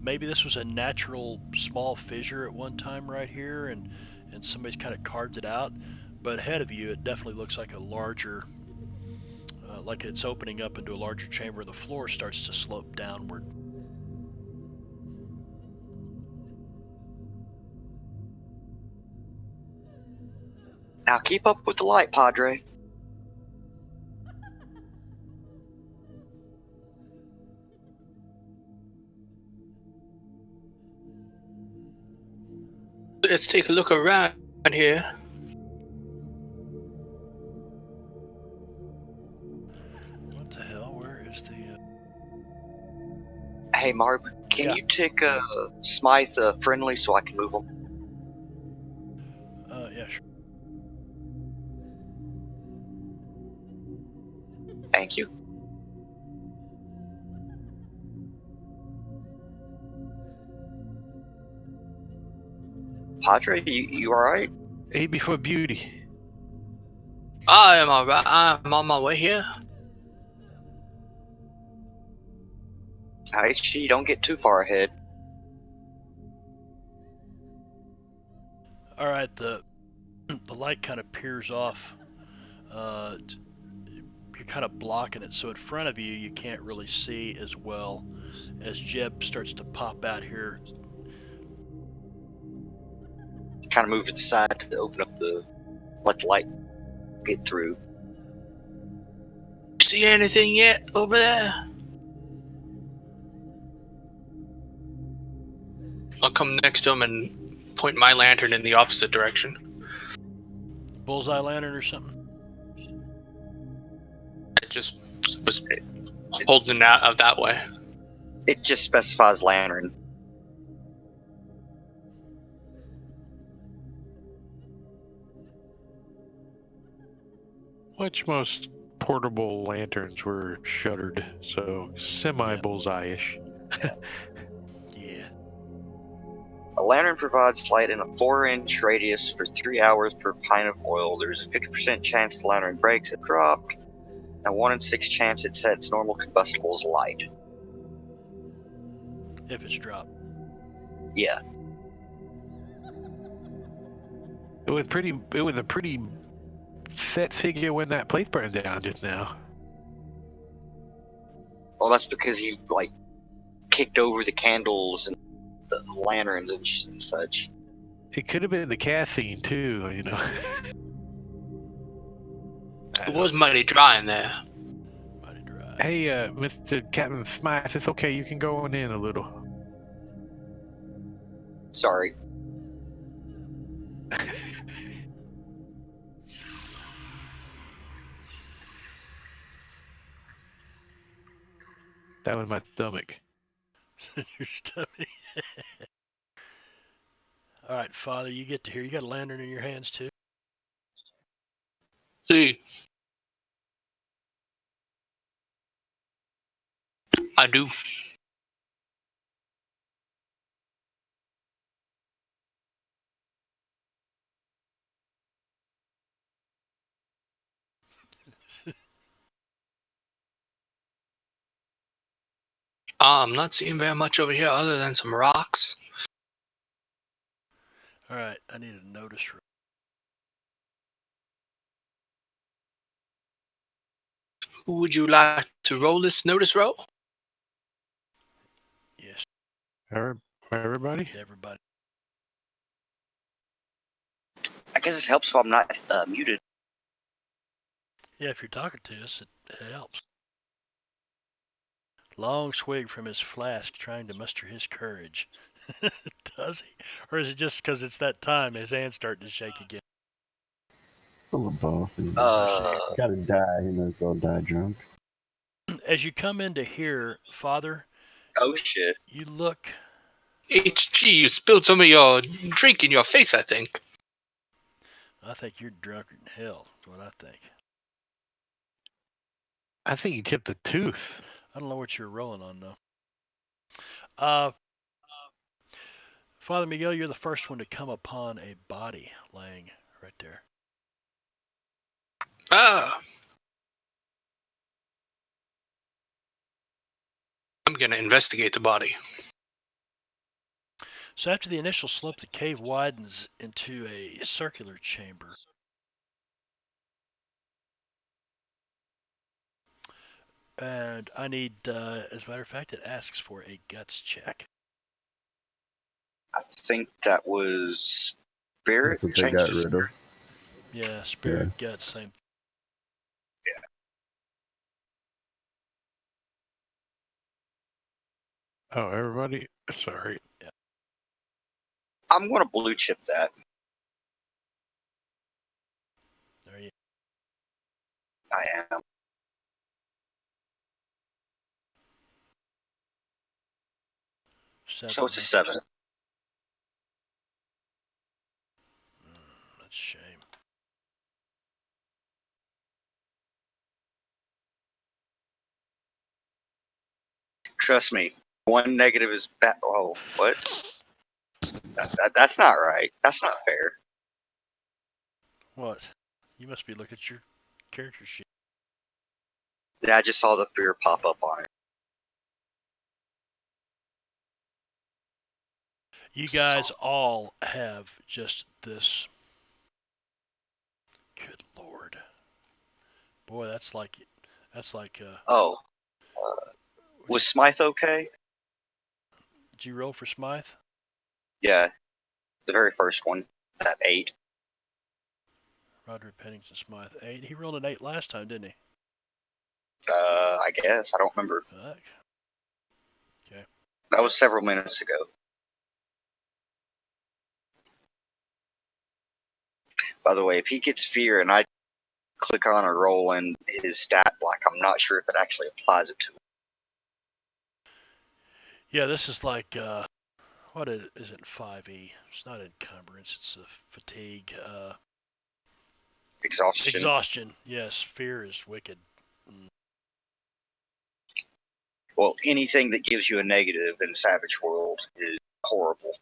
maybe this was a natural small fissure at one time right here, and somebody's kind of carved it out. But ahead of you, it definitely looks like a larger, like it's opening up into a larger chamber. The floor starts to slope downward. Now keep up with the light, Padre. Let's take a look around here. What the hell? Where is the? Hey, Marb, can Yeah. you tick Smythe friendly so I can move him? Yeah, sure. Thank you. Padre, you all right? A before beauty. I am alright. I'm on my way here. HG, don't get too far ahead. All right. The light kind of peers off. You're kind of blocking it, so in front of you, you can't really see as well as Jeb starts to pop out here. Kind of move to the side to open up let the light get through. See anything yet over there? I'll come next to him and point my lantern in the opposite direction. Bullseye lantern or something? I just was holding out that way. It just specifies lantern. Which most portable lanterns were shuttered, so semi-bullseye-ish. Yeah. A lantern provides light in a 4-inch radius for 3 hours per pint of oil. There's a 50% chance the lantern breaks if dropped, and a 1 in 6 chance it sets normal combustibles alight. If it's dropped. Yeah. It was a pretty set figure when that place burned down just now. Well, that's because he, kicked over the candles and the lanterns and such. It could have been the caffeine too, you know. It was muddy dry in there. Mighty dry. Hey, Mr. Captain Smythe, it's okay. You can go on in a little. Sorry. That was my stomach. Your stomach. All right, Father, you get to here. You got a lantern in your hands too. See, I do. I'm not seeing very much over here other than some rocks. All right, I need a notice. Who would you like to roll this notice roll? Yes, Everybody? everybody. I guess it helps if I'm not muted. Yeah, if you're talking to us, it helps. Long swig from his flask, trying to muster his courage. Does he? Or is it just because it's that time his hand's starting to shake again? A little both. Uh, Gotta die. He might as well die drunk. As you come into here, Father, oh shit. you look. HG, you spilled some of your drink in your face, I think. I think you're drunker than hell, is what I think. I think he tipped the tooth. I don't know what you're rolling on though. Father Miguel, you're the first one to come upon a body laying right there. Ah. I'm gonna investigate the body. So after the initial slope, the cave widens into a circular chamber. And I need, as a matter of fact, it asks for a guts check. I think that was Spirit That's what they changed got his rid of. Yeah, spirit, guts, same. Oh, everybody. Sorry. I'm going to blue chip that. There you. I am. Seven, So it's a huh? 7. That's a shame. Trust me, one negative is bad. Oh, what? That's not right. That's not fair. What? You must be looking at your character sheet. Yeah, I just saw the fear pop up on it. You guys all have just this. Good lord. Boy, that's like. Oh, was Smythe okay? Did you roll for Smythe? Yeah, the very first one. That 8. Roderick Pennington Smythe. 8. He rolled an 8 last time, didn't he? I guess. I don't remember. Fuck. Okay. That was several minutes ago. By the way, if he gets fear and I click on a roll in his stat block, I'm not sure if it actually applies it to him. Yeah, this is like, what is it, 5e? It's not encumbrance, it's a fatigue. Exhaustion. Exhaustion. Yes, fear is wicked. Well, anything that gives you a negative in Savage World is horrible.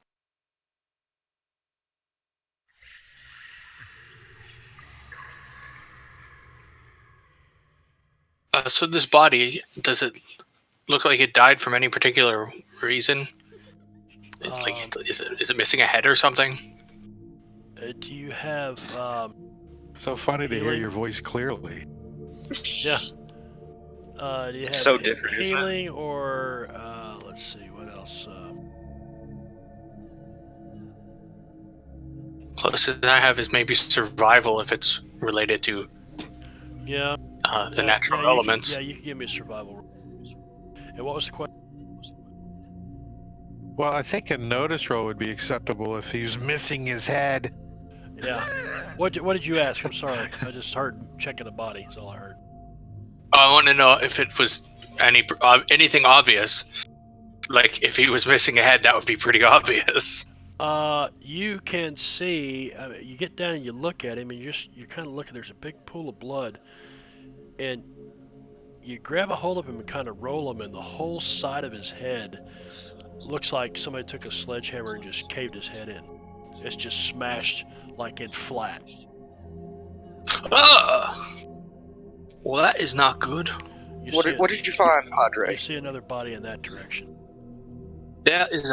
So this body, does it look like it died from any particular reason? It's like, is it missing a head or something? Do you have, So funny to hear Healing? your voice clearly. yeah. Do you have So different, isn't it? healing or, let's see, what else? Closest I have is maybe survival if it's related to Yeah. the natural you elements. you can give me a survival roll. And what was the question? Well, I think a notice roll would be acceptable if he's missing his head. Yeah. What did you ask? I'm sorry. I just heard checking the body. That's all I heard. I want to know if it was anything obvious. Like, if he was missing a head, that would be pretty obvious. You can see. I mean, you get down and you look at him, and you're kind of looking. There's a big pool of blood, and you grab a hold of him and kind of roll him, and the whole side of his head looks like somebody took a sledgehammer and just caved his head in. It's just smashed like in flat. Ah! Well, that is not good. What did you find, Padre? You see another body in that direction. There is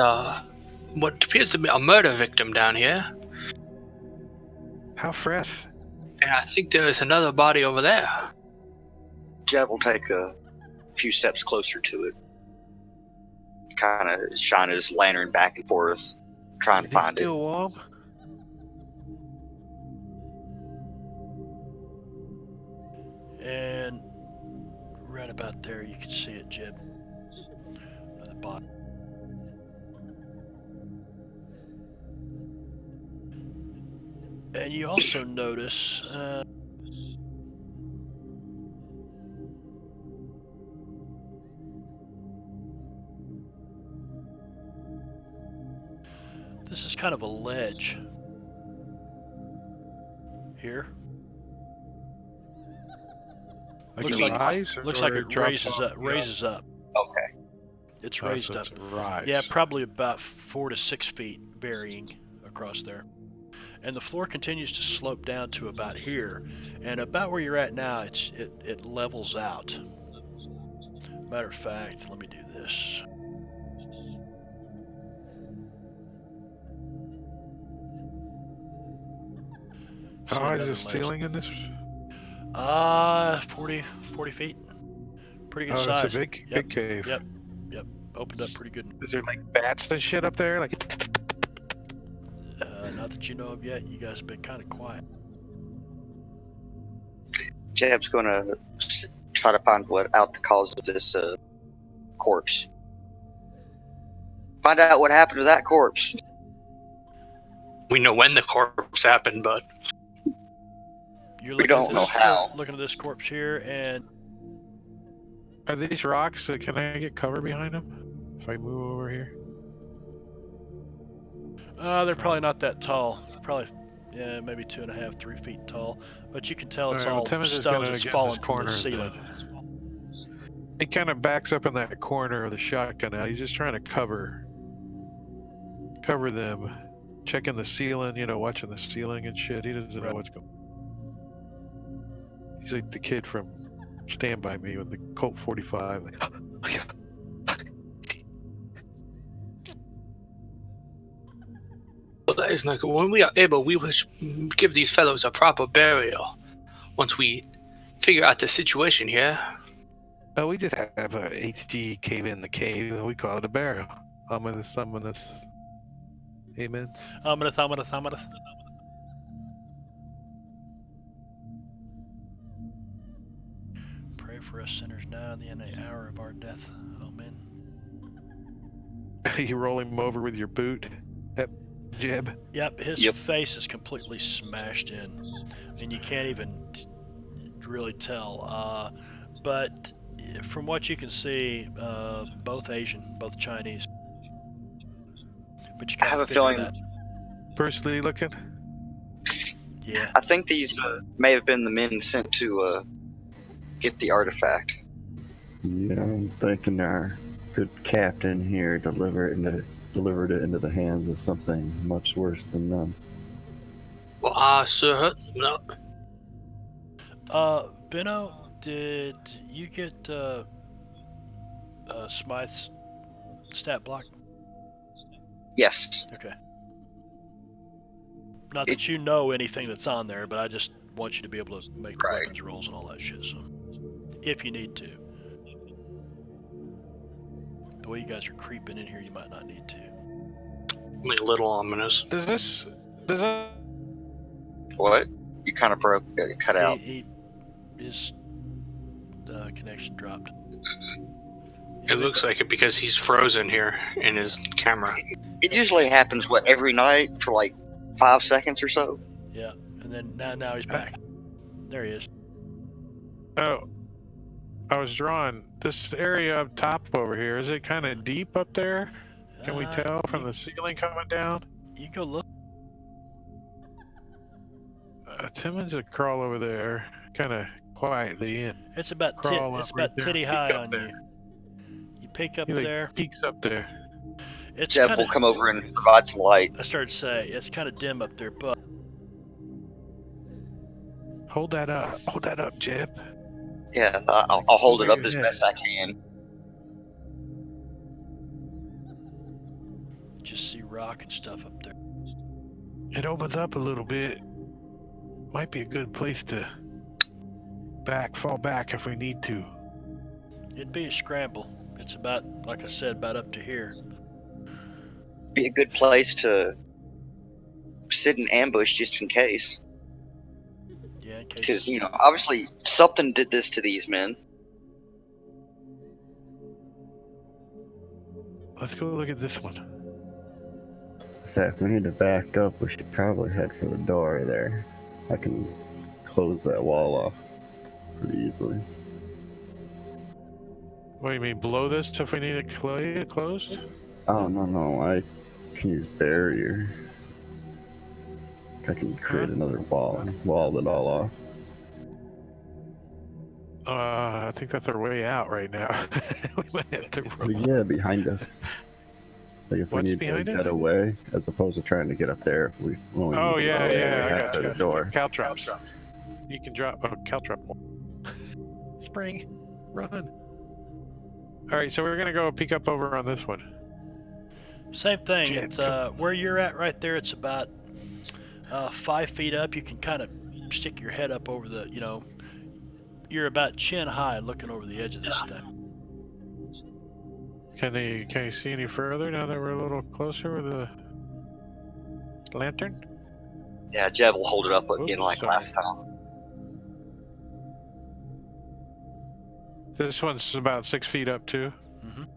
what appears to be a murder victim down here. How fresh. And I think there is another body over there. Jeb will take a few steps closer to it. Kind of shine his lantern back and forth, trying to Is he find it. still warm? And right about there, you can see it, Jeb. Another body. And you also notice this is kind of a ledge here. Like Looks a like- rise? Looks or like it drops raises off up. the Raises up. Okay. It's Oh, raised so up. it's a rise. Yeah, probably about 4 to 6 feet, varying across there. And the floor continues to slope down to about here, and about where you're at now, it levels out. Matter of fact, let me do this. How See high is another the ceiling in this? 40 feet. Pretty good Oh, size. it's a big Yep, cave. Yep. Opened up pretty good. Is there like bats and shit up there? Like, Not that you know of yet. You guys have been kind of quiet. Jeb's gonna try to find what out the cause of this corpse. Find out what happened to that corpse. We know when the corpse happened, but You're We looking don't at know this, how. looking at this corpse here, and are these rocks? Can I get cover behind them? If I move over here? they're probably not that tall. Probably, yeah, maybe 2.5, 3 feet tall. But you can tell it's Alright, well, all Timmons is stones gonna that's get in fallen this from the corner ceiling. He kind of backs up in that corner of the shotgun now. He's just trying to cover them. Checking the ceiling, watching the ceiling and shit. He doesn't know Right. what's going on. He's like the kid from Stand By Me with the Colt 45. Like, that is not good. When we are able, we will give these fellows a proper burial. Once we figure out the situation here. oh, we just have a HG cave in the cave, and we call it a burial. Ominous. Amen. Ominous. Pray for us sinners now and in the hour of our death. Amen. You roll him over with your boot. Yep. Jeb. Yep, his Yep. face is completely smashed in, and you can't even really tell. But from what you can see, both Asian, both Chinese. But you I have a feeling. that. Bruce Lee looking. Yeah. I think these may have been the men sent to get the artifact. Yeah, I'm thinking our good captain here delivered it into the hands of something much worse than them. Well, sir, no. Benno, did you get Smythe's stat block? Yes. Okay. Not that you know anything that's on there, but I just want you to be able to make the Right. weapons rolls and all that shit. So, if you need to, the way you guys are creeping in here, you might not need to. Only a little ominous. Does that What? You kind of broke, cut out. His connection dropped. It looks like it because he's frozen here in his camera. It usually happens, every night for like 5 seconds or so? Yeah, and then now he's back. There he is. Oh, I was drawing this area up top over here. Is it kind of deep up there? Can we tell from the ceiling coming down? You go look. Timmons would crawl over there, kind of quietly in. It's about Crawl it's up right about there. titty Peek high up on there. you. You peek up He like there. peeks up there. It's Jeb kind will of. come over and provide some light. I started to say it's kind of dim up there, but Hold that up. Hold that up, Jeb. Yeah, I'll hold it Over up as your best I can. just see rock and stuff up there. It opens up a little bit. Might be a good place to fall back if we need to. It'd be a scramble. It's about, like I said, about up to here. Be a good place to sit in ambush just in case. Yeah, in case. Because, obviously something did this to these men. Let's go look at this one. So if we need to back up, we should probably head for the door there. I can close that wall off pretty easily. What do you mean, blow this if we need it closed? Oh, no, I can use barrier. I can create another wall it all off. I think that's our way out right now. We might have to roll. Yeah, behind us. Like if What's we need behind to us? get away, as opposed to trying to get up there. When we Oh need to yeah, get away, yeah, we I head got for you. the door. Caltrops. You can drop. Oh, caltrop. Spring, run. All right, so we're gonna go peek up over on this one. Same thing. Jeb, It's where you're at right there. It's about 5 feet up. You can kind of stick your head up over the, you're about chin high looking over the edge of this thing. Can you see any further now that we're a little closer with the lantern? Yeah, Jeb will hold it up again Oops, like sorry. last time. This one's about 6 feet up too. Mhm.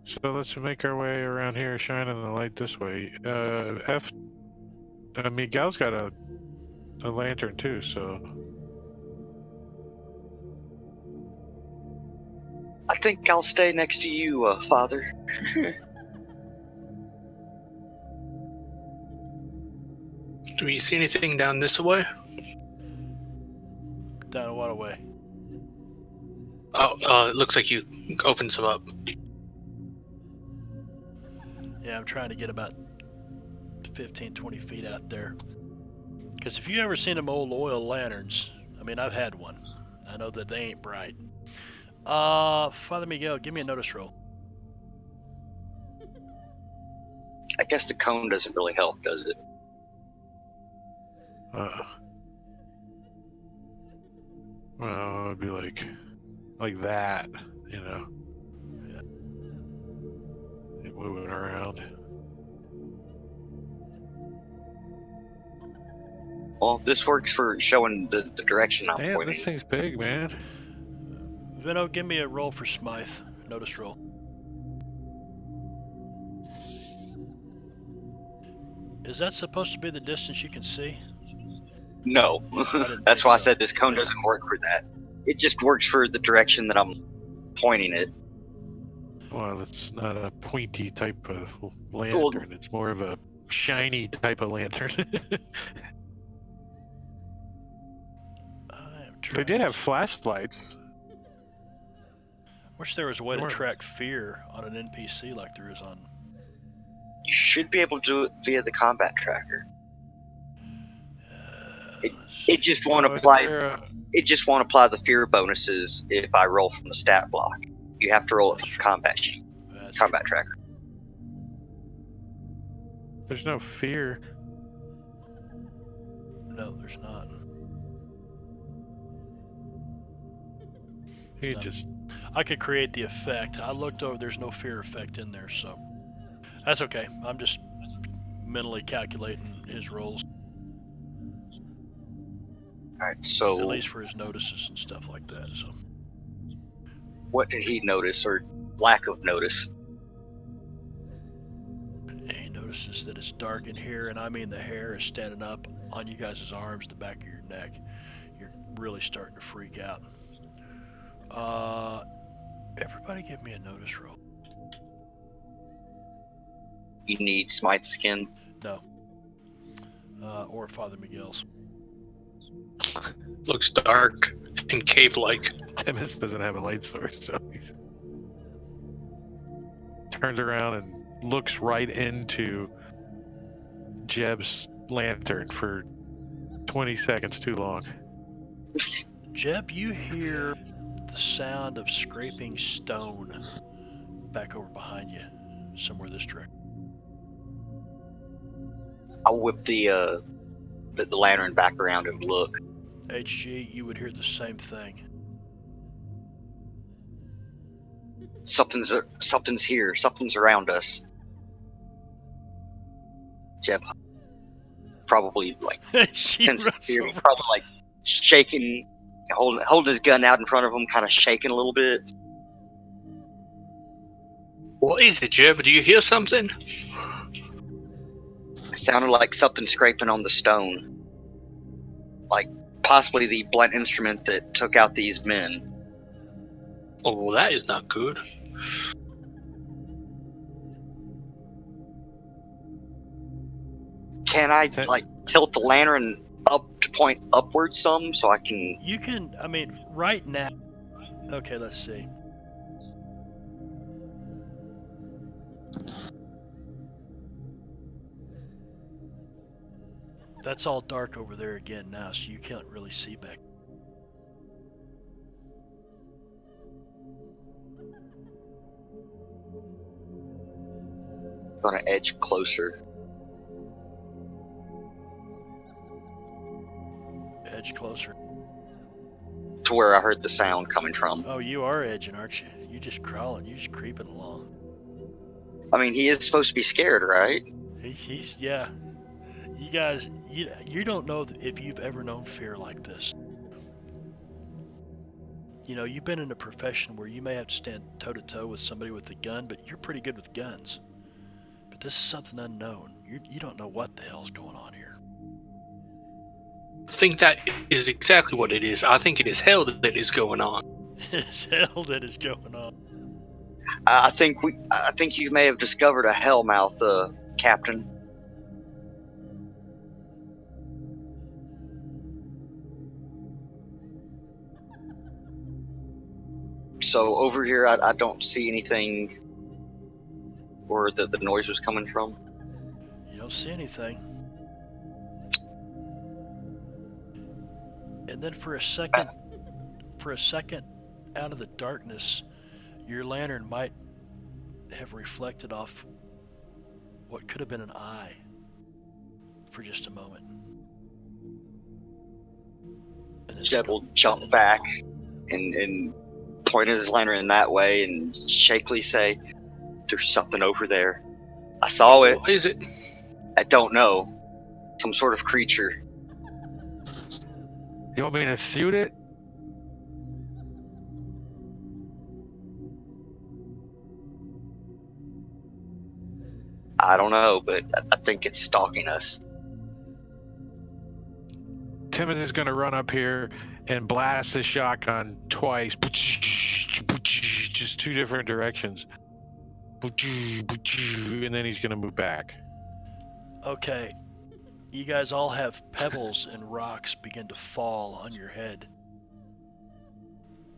So let's make our way around here, shining the light this way. Miguel's got a lantern too, so I think I'll stay next to you, Father. Do you see anything down this way? Down what away? Oh, it looks like you opened some up. Yeah, I'm trying to get about 15, 20 feet out there. Because if you ever seen them old oil lanterns, I mean, I've had one. I know that they ain't bright. Father Miguel, give me a notice roll. I guess the cone doesn't really help, does it? well, it'd be like that, Yeah. moving around. Well, this works for showing the direction I'm Damn, pointing. this thing's big, man. Vino, give me a roll for Smythe. Notice roll. Is that supposed to be the distance you can see? No, didn't that's think why I so. said this cone doesn't work for that. It just works for the direction that I'm pointing it. Well, it's not a pointy type of lantern. It's more of a shiny type of lantern. They did have flashlights. Wish there was a way to Or- track fear on an NPC like there is on. You should be able to do it via the combat tracker. It just won't Oh, is apply. there a- It just won't apply the fear bonuses if I roll from the stat block. You have to roll it from the combat sheet, That's combat tracker. There's no fear. No, there's not. You No. just I could create the effect. I looked over, there's no fear effect in there, so that's okay. I'm just mentally calculating his rolls, Alright, at so least for his notices and stuff like that. So what did he notice, or lack of notice? he notices that it's dark in here, and I mean the hair is standing up on you guys' arms, the back of your neck. You're really starting to freak out. Everybody give me a notice roll. You need Smite Skin. No. Or Father Miguel's. Looks dark and cave-like. Timus doesn't have a light source, so he turns around and looks right into Jeb's lantern for 20 seconds too long. Jeb, you hear the sound of scraping stone back over behind you, somewhere this direction. I'll whip the lantern back around and look. HG, you would hear the same thing. Something's here. Something's around us. Jeb probably like She tense runs fear, over. probably like shaking, holding his gun out in front of him, kind of shaking a little bit. What is it, Jeb? Do you hear something? It sounded like something scraping on the stone, like possibly the blunt instrument that took out these men. Oh, that is not good. Can I like tilt the lantern up to point upward some so I can... You can, I mean, right now. Okay, let's see. That's all dark over there again now, so you can't really see back. Gonna edge closer. Edge closer. To where I heard the sound coming from. Oh, you are edging, aren't you? You just crawling, you just creeping along. I mean, he is supposed to be scared, right? He's yeah. You guys, you don't know if you've ever known fear like this. You know, you've been in a profession where you may have to stand toe to toe with somebody with a gun, but you're pretty good with guns. But this is something unknown. You don't know what the hell's going on here. I think that is exactly what it is. I think it is hell that is going on. It's hell that is going on. I think you may have discovered a hellmouth, Captain. So over here, I don't see anything where the noise was coming from. You don't see anything. And then for a second, out of the darkness, your lantern might have reflected off what could have been an eye for just a moment. And Jed will jump back and point his lantern that way and shakily say, "There's something over there. I saw it. What is it? I don't know. Some sort of creature." You want me to shoot it? I don't know, but I think it's stalking us. Timothy's gonna run up here and blast his shotgun twice. Just two different directions. And then he's gonna move back. Okay, you guys all have pebbles and rocks begin to fall on your head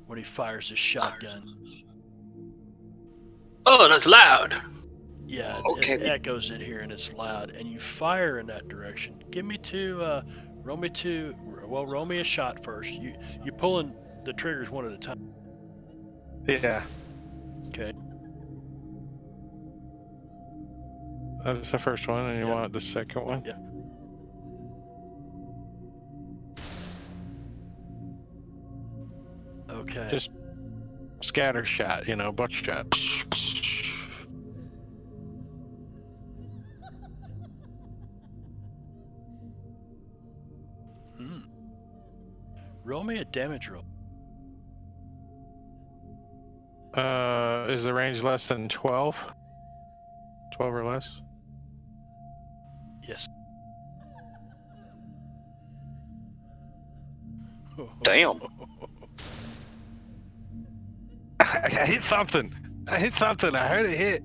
when he fires his shotgun. Oh, that's loud. Yeah, Okay. it echoes in here and it's loud, and you fire in that direction. Roll me a shot first. You're pulling the triggers one at a time. Yeah, Okay. that's the first one, and you Yeah. want the second one? Yeah. Okay. Just scatter shot, buckshot. Roll me a damage roll. Is the range less than 12? 12 or less? Yes. Damn. I hit something. I heard it hit.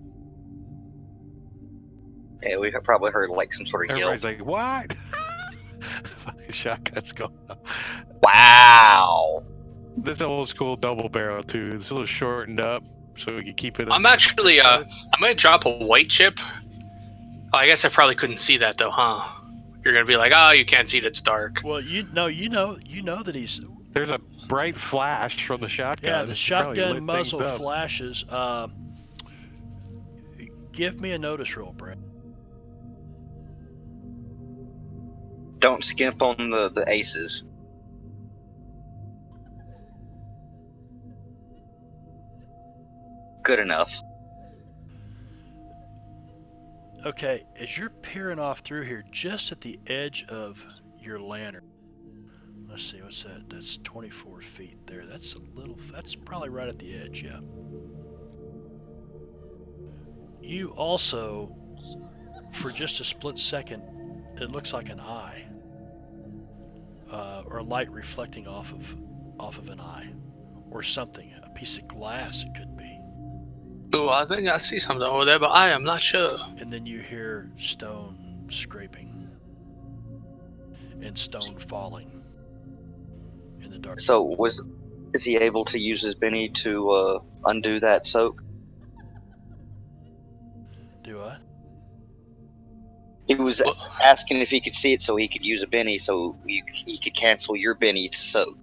Yeah, we probably heard like some sort of yell. Everybody's like, what? Fucking shotgun's going off. Wow. This old school double barrel too. It's a little shortened up so we can keep it. I'm actually, I'm gonna drop a white chip. Oh, I guess I probably couldn't see that though, huh? You're gonna be like, oh, you can't see it, it's dark. Well, you know that he's. There's a bright flash from the shotgun. Yeah, the It's probably lit shotgun muzzle things up. flashes. Give me a notice roll, Brad. Don't skimp on the aces. Good enough. Okay, as you're peering off through here, just at the edge of your lantern. Let's see, what's that? That's 24 feet there. That's probably right at the edge, yeah. You also, for just a split second, it looks like an eye. Or light reflecting off of an eye. Or something. A piece of glass it could be. Oh, I think I see something over there, but I am not sure. And then you hear stone scraping. and stone falling in the dark. So is he able to use his Benny to undo that soak? Do I? He was Well, asking if he could see it so he could use a Benny so he could cancel your Benny to soak.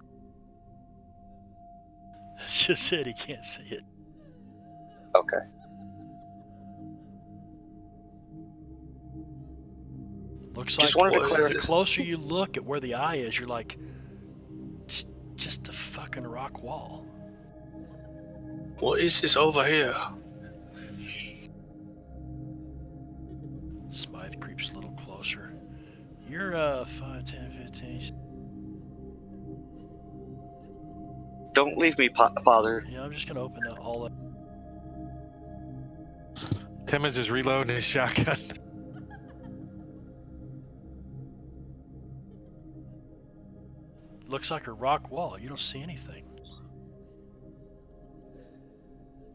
It's just said he can't see it. Okay. Looks Just like wanted to What is the clarify. it? closer you look at where the eye is, you're like, it's just a fucking rock wall. What is this over here? Smythe creeps a little closer. You're 5, 10, 15. Don't leave me, Father. Yeah, I'm just gonna open up all that. Timmons is reloading his shotgun. Looks like a rock wall. You don't see anything.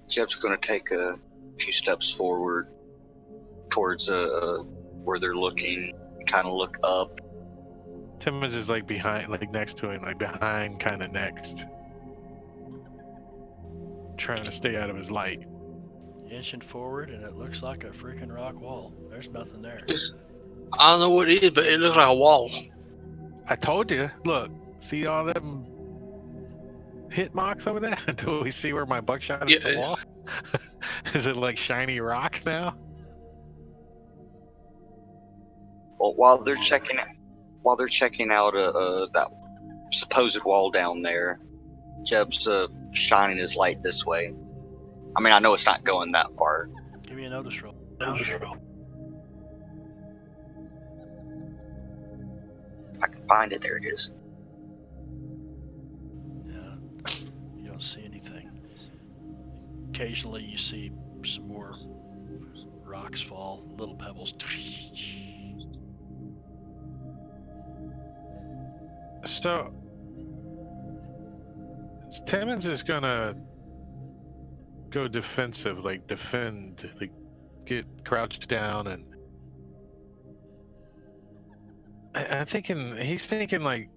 Jeb's going to take a few steps forward towards where they're looking, kind of look up. Timmons is like behind, like next to him, like behind, kind of next. Trying to stay out of his light. Inching forward, and it looks like a freaking rock wall. There's nothing there. I don't know what it is, but it looks like a wall. I told you. Look, see all them hit marks over there? Until we see where my buckshot is in the wall. Is it like shiny rock now? Well, while they're checking out that supposed wall down there, Jeb's shining his light this way. I mean, I know it's not going that far. Give me a notice roll. If I can find it, there it is. Yeah, you don't see anything. Occasionally, you see some more rocks fall, little pebbles. So, Timmons is gonna go defensive, like defend, like get crouched down, and he's thinking like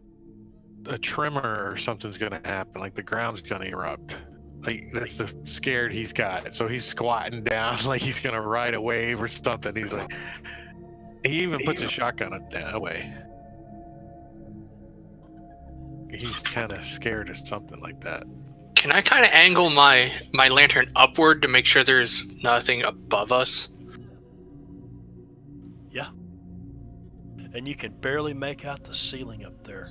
a tremor or something's gonna happen, like the ground's gonna erupt. Like that's the scared he's got. So he's squatting down like he's gonna ride a wave or something. He's like, he even puts his shotgun away. He's kind of scared of something like that. Can I kind of angle my lantern upward to make sure there's nothing above us? Yeah. And you can barely make out the ceiling up there.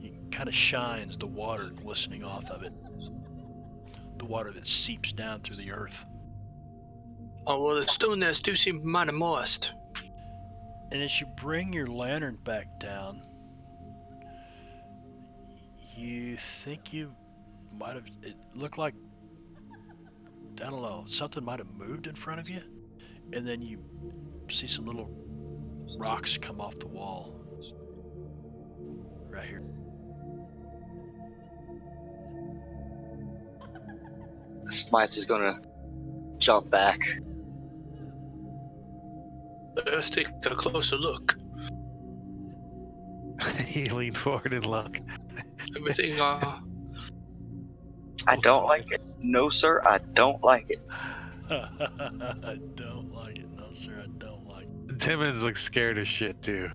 It kind of shines, the water glistening off of it. The water that seeps down through the earth. Oh, well, the stone there do seem mighty moist. And as you bring your lantern back down, you think you might have, it looked like, I don't know, something might have moved in front of you, and then you see some little rocks come off the wall right here. Smythe is going to jump back. Let's take a closer look. He leaned forward and looked. Everything, I don't like it. No, sir, I don't like it. I don't like it. No, sir, I don't like it. Timmons looks scared as shit too.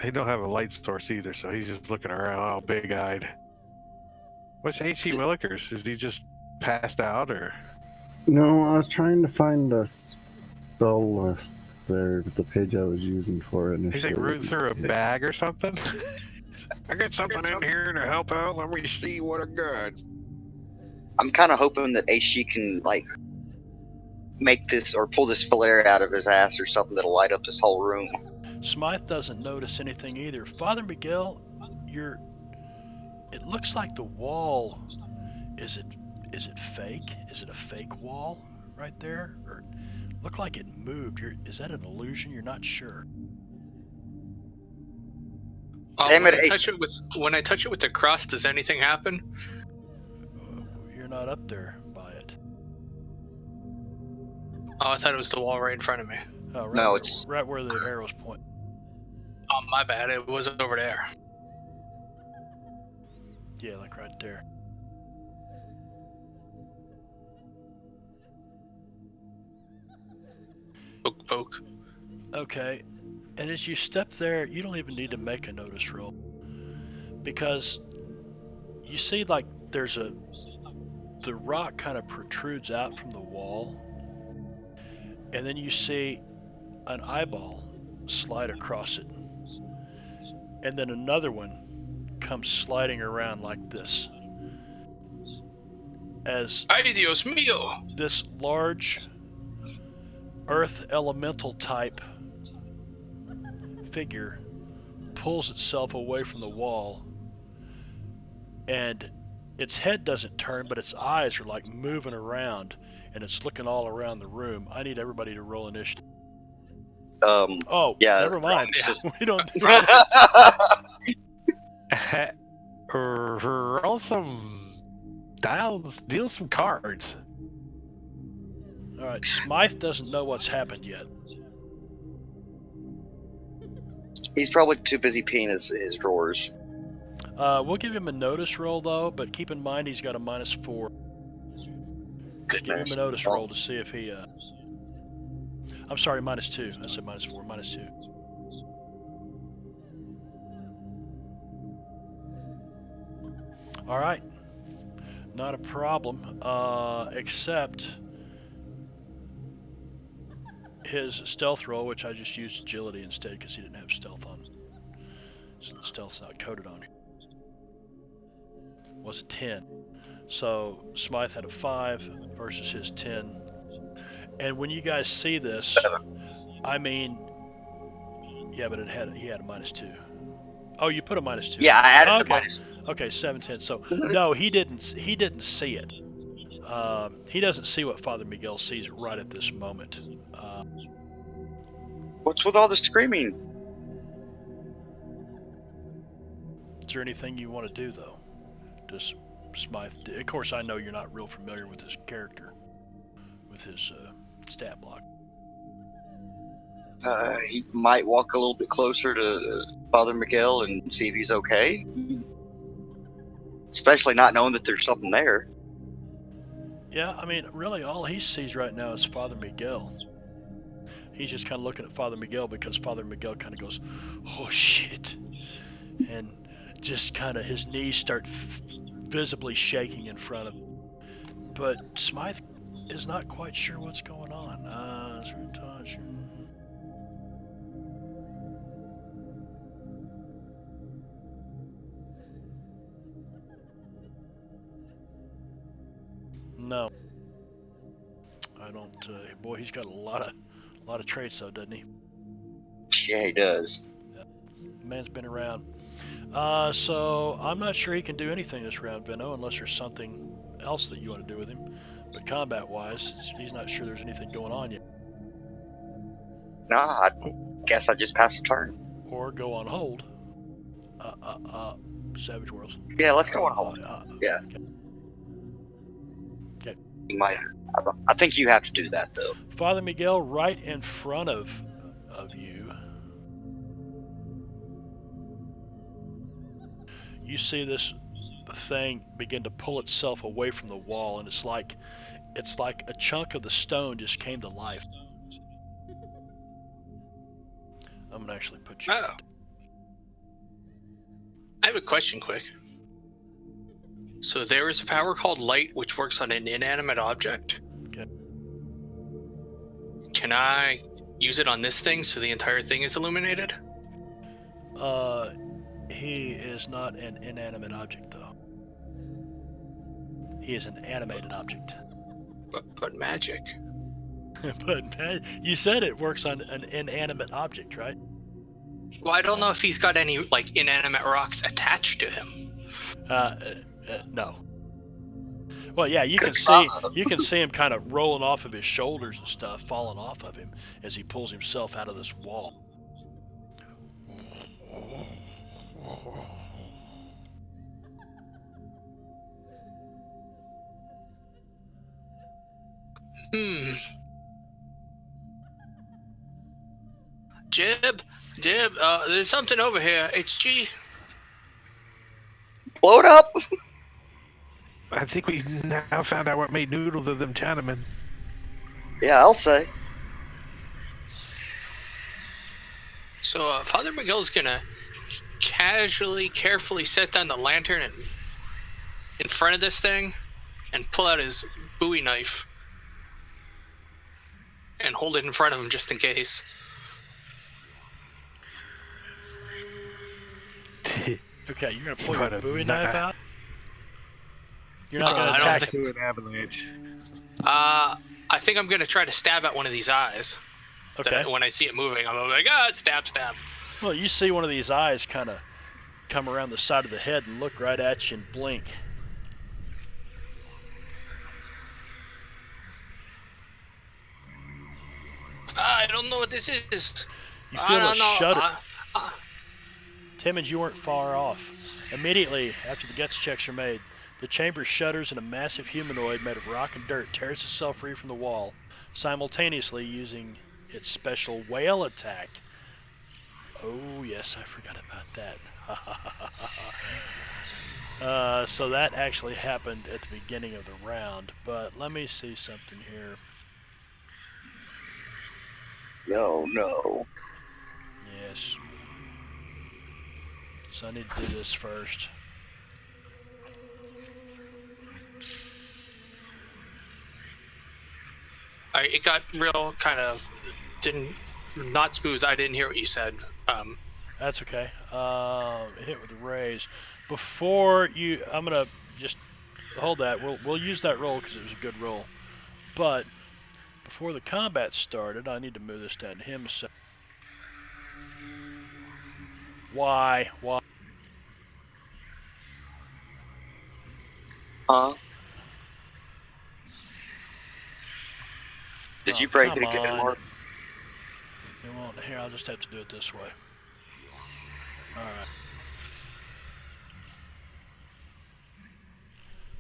He don't have a light source either, so he's just looking around all big-eyed. What's H.C. Willikers? Is he just passed out, or? No, I was trying to find the spell list there, the page I was using for it. He's like rooting through a bag or something? I got something in here to help out. Let me see what I got. I'm kind of hoping that HG can, like, make this or pull this flare out of his ass or something that'll light up this whole room. Smythe doesn't notice anything either. Father Miguel, it looks like the wall, is it fake? Is it a fake wall right there? Or look like it moved. Is that an illusion? You're not sure. Damn it, when I touch it with the crust, does anything happen? You're not up there by it. Oh, I thought it was the wall right in front of me. Oh, right No, where, it's- right where the arrows point. Oh, my bad. It was over there. Yeah, like right there. Poke, poke. Okay, and as you step there, you don't even need to make a notice roll. Because you see, like, the rock kind of protrudes out from the wall, and then you see an eyeball slide across it, and then another one comes sliding around like this, as Ay, Dios mío! this large earth elemental type figure pulls itself away from the wall, and its head doesn't turn, but its eyes are like moving around, and it's looking all around the room. I need everybody to roll initiative. Oh, yeah, never mind. yeah. We don't. Roll some dials, deal some cards. All right, Smythe doesn't know what's happened yet. He's probably too busy peeing his drawers. We'll give him a notice roll though, but keep in mind he's got a -4. Just give him a notice roll to see if he. I'm sorry, -2. I said -4, -2. All right, not a problem. Except his stealth roll, which I just used agility instead because he didn't have stealth on. So stealth's not coded on here. Was a 10. So Smythe had a 5 versus his 10. And when you guys see this, I mean, yeah, but he had a -2. Oh, you put a -2. Yeah, I added okay. the Okay, 7, 10. So no, he didn't see it. He doesn't see what Father Miguel sees right at this moment. What's with all the screaming? Is there anything you want to do though? Does Smythe? Of course, I know you're not real familiar with his character, with his stat block. He might walk a little bit closer to Father Miguel and see if he's okay. Especially not knowing that there's something there. Yeah, I mean, really, all he sees right now is Father Miguel. He's just kind of looking at Father Miguel because Father Miguel kind of goes, "Oh shit," and just kind of his knees start visibly shaking in front of him. But Smythe is not quite sure what's going on. No, I don't. Boy, he's got a lot of traits, though, doesn't he? Yeah, he does. The man's been around. So I'm not sure he can do anything this round, Benno, unless there's something else that you want to do with him. But combat-wise, he's not sure there's anything going on yet. Nah, I guess I just passed the turn. Or go on hold. Savage Worlds. Yeah, let's go on hold. Yeah. Okay. You might. I think you have to do that though. Father Miguel, right in front of you. You see this thing begin to pull itself away from the wall, and it's like a chunk of the stone just came to life. I'm gonna actually put you. Oh. I have a question quick. So there is a power called light which works on an inanimate object. Okay. Can I use it on this thing so the entire thing is illuminated? He is not an inanimate object, though. He is an animated object. But magic. But you said it works on an inanimate object, right? Well, I don't know if he's got any like inanimate rocks attached to him. No. Well, yeah, you can see him kind of rolling off of his shoulders and stuff, falling off of him as he pulls himself out of this wall. Jib, there's something over here. HG. Blow it up. I think we now found out what made noodles of them Chinamen. Yeah, I'll say. So Father Miguel's gonna casually, carefully set down the lantern in front of this thing and pull out his Bowie knife and hold it in front of him just in case. Okay, you're gonna pull What your a Bowie nut. knife out? You're not gonna I don't attack think- him. Do an avalanche. I think I'm gonna try to stab at one of these eyes. Okay. When I see it moving, I'm like, stab. Well, you see one of these eyes kind of come around the side of the head and look right at you and blink. I don't know what this is. You feel a shudder. I- Timmons, you weren't far off. Immediately after the guts checks are made, the chamber shudders and a massive humanoid made of rock and dirt tears itself free from the wall, simultaneously using its special whale attack. Oh yes, I forgot about that. So that actually happened at the beginning of the round, but let me see something here. No. Yes. So I need to do this first. it got real kind of not smooth. I didn't hear what you said. That's okay. Hit with the raise. Before you, I'm gonna just hold that. We'll use that roll because it was a good roll. But before the combat started, I need to move this down to him. So why? Huh? Did you break it come again, on. Mark? It won't. Here, I'll just have to do it this way. All right.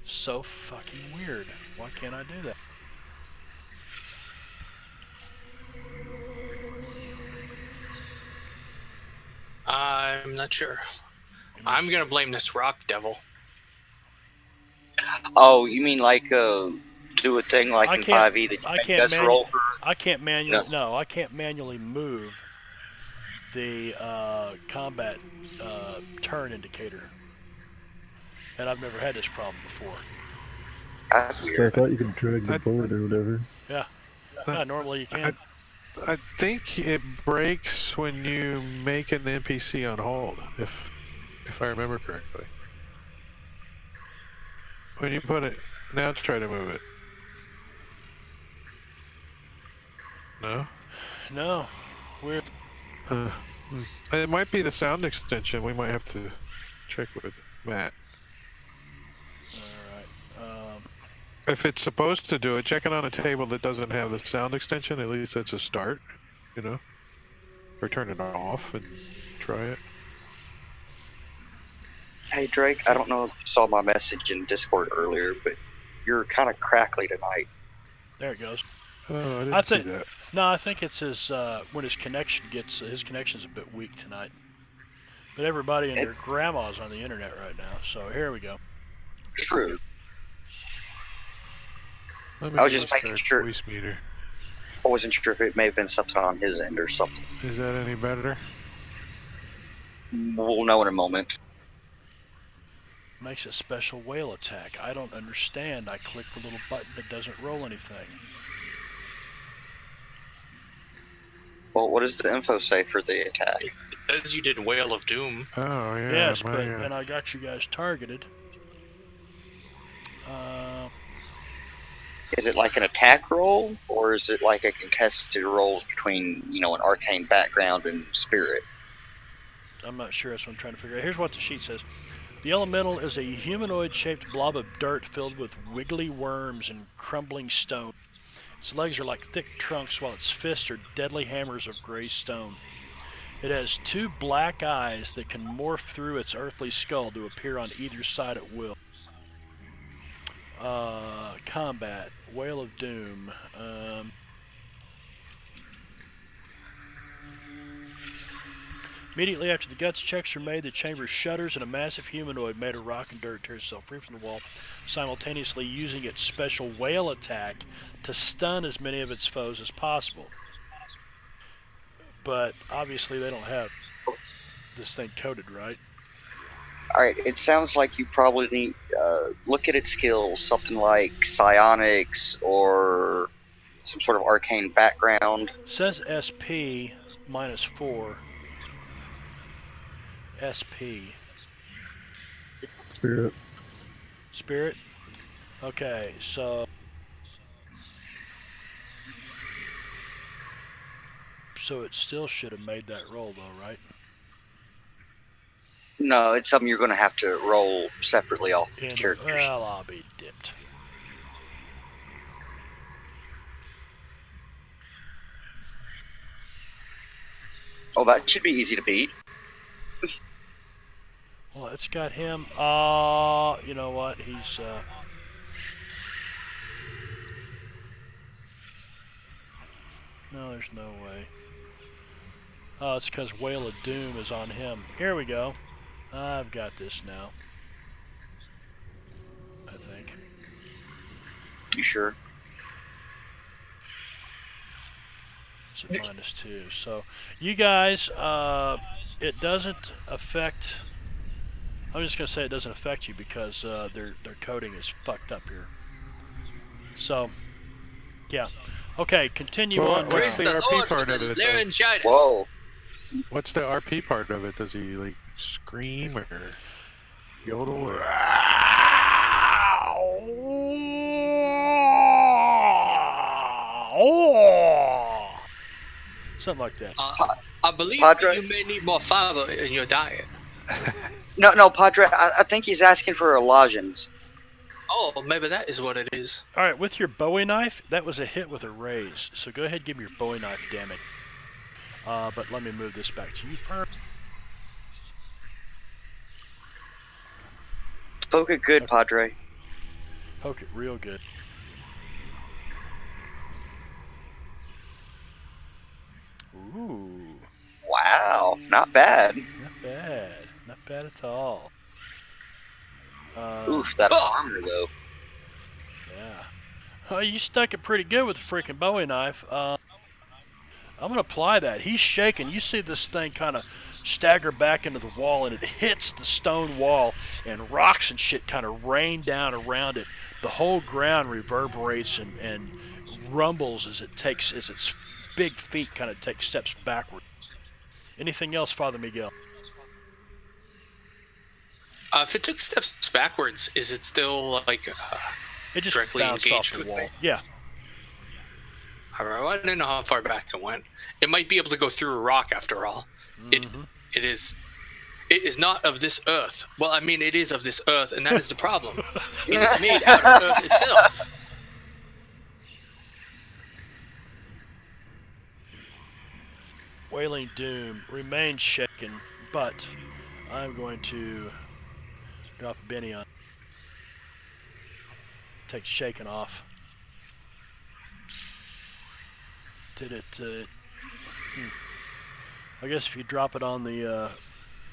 So fucking weird. Why can't I do that? I'm not sure. I'm gonna blame this rock devil. Oh, you mean like do a thing like I in can't- 5e that you I make can't us roll for? I can't manually. No, I can't manually move the combat turn indicator, and I've never had this problem before. That's So I weird. thought you could drag the boat or whatever. Yeah, normally you can. I think it breaks when you make an NPC on hold, if I remember correctly. When you put it, now try to move it. No? No, weird. It might be the sound extension. We might have to check with Matt. All right. If it's supposed to do it, check it on a table that doesn't have the sound extension. At least it's a start, you know? Or turn it off and try it. Hey Drake, I don't know if you saw my message in Discord earlier, but you're kind of crackly tonight. There it goes. Oh, I didn't I see think- that. No, I think it's his when his connection's a bit weak tonight. But everybody and their It's- grandma's on the internet right now. So here we go. True. Let me I was just making start sure. voice meter. I wasn't sure if it may have been something on his end or something. Is that any better? We'll know in a moment. Makes a special whale attack. I don't understand. I click the little button that doesn't roll anything. Well, what does the info say for the attack? It says you did Whale of Doom. Oh, yeah. Yes, my, but and I got you guys targeted. Is it like an attack roll, or is it like a contested roll between, an arcane background and spirit? I'm not sure. That's what I'm trying to figure out. Here's what the sheet says. The elemental is a humanoid-shaped blob of dirt filled with wiggly worms and crumbling stone. Its legs are like thick trunks, while its fists are deadly hammers of gray stone. It has two black eyes that can morph through its earthly skull to appear on either side at will. Combat. Whale of Doom. Immediately after the guts checks are made, the chamber shudders and a massive humanoid made of rock and dirt tears itself free from the wall, simultaneously using its special whale attack to stun as many of its foes as possible. But obviously they don't have this thing coded, right? Alright, it sounds like you probably need look at its skills, something like psionics or some sort of arcane background. It says SP -4. SP. Spirit. Spirit? Okay, so it still should have made that roll though, right? No, it's something you're going to have to roll separately off characters. Well, I'll be dipped. Oh, that should be easy to beat. Well, it's got him. You know what? He's no, there's no way. Oh, it's because Whale of Doom is on him. Here we go. I've got this now. I think. You sure? It's a -2. So, you guys, it doesn't affect. I'm just gonna say it doesn't affect you because their coding is fucked up here. So, yeah. Okay, continue Well, on. what's Praise the the RP Lord for part the of it? Though? laryngitis. Whoa. What's the RP part of it? Does he like scream or yodel? Or... Something like that. I believe Padre? you may need more fiber in your diet. No, Padre, I think he's asking for a lozenge. Oh, maybe that is what it is. All right, with your Bowie knife, that was a hit with a raise. So go ahead and give me your Bowie knife damage. But let me move this back to you first. Poke it good, Padre. Poke it real good. Ooh, Wow, not bad. not bad. Not bad at all. Oof, that armor though. Yeah. Oh, you stuck it pretty good with the freaking Bowie knife. I'm gonna apply that. He's shaking. You see this thing kind of stagger back into the wall, and it hits the stone wall, and rocks and shit kind of rain down around it. The whole ground reverberates and rumbles as its big feet kind of take steps backward. Anything else, Father Miguel? If it took steps backwards, is it still like It just directly bounced off engaged the with wall. me? Yeah. Alright, well, I didn't know how far back it went. It might be able to go through a rock after all. Mm-hmm. It is not of this earth. Well, I mean, it is of this earth, and that is the problem. It is made out of earth itself. Wailing Doom remains shaken, but I'm going to drop a Benny on. Take shaken off. Did it? I guess if you drop it on the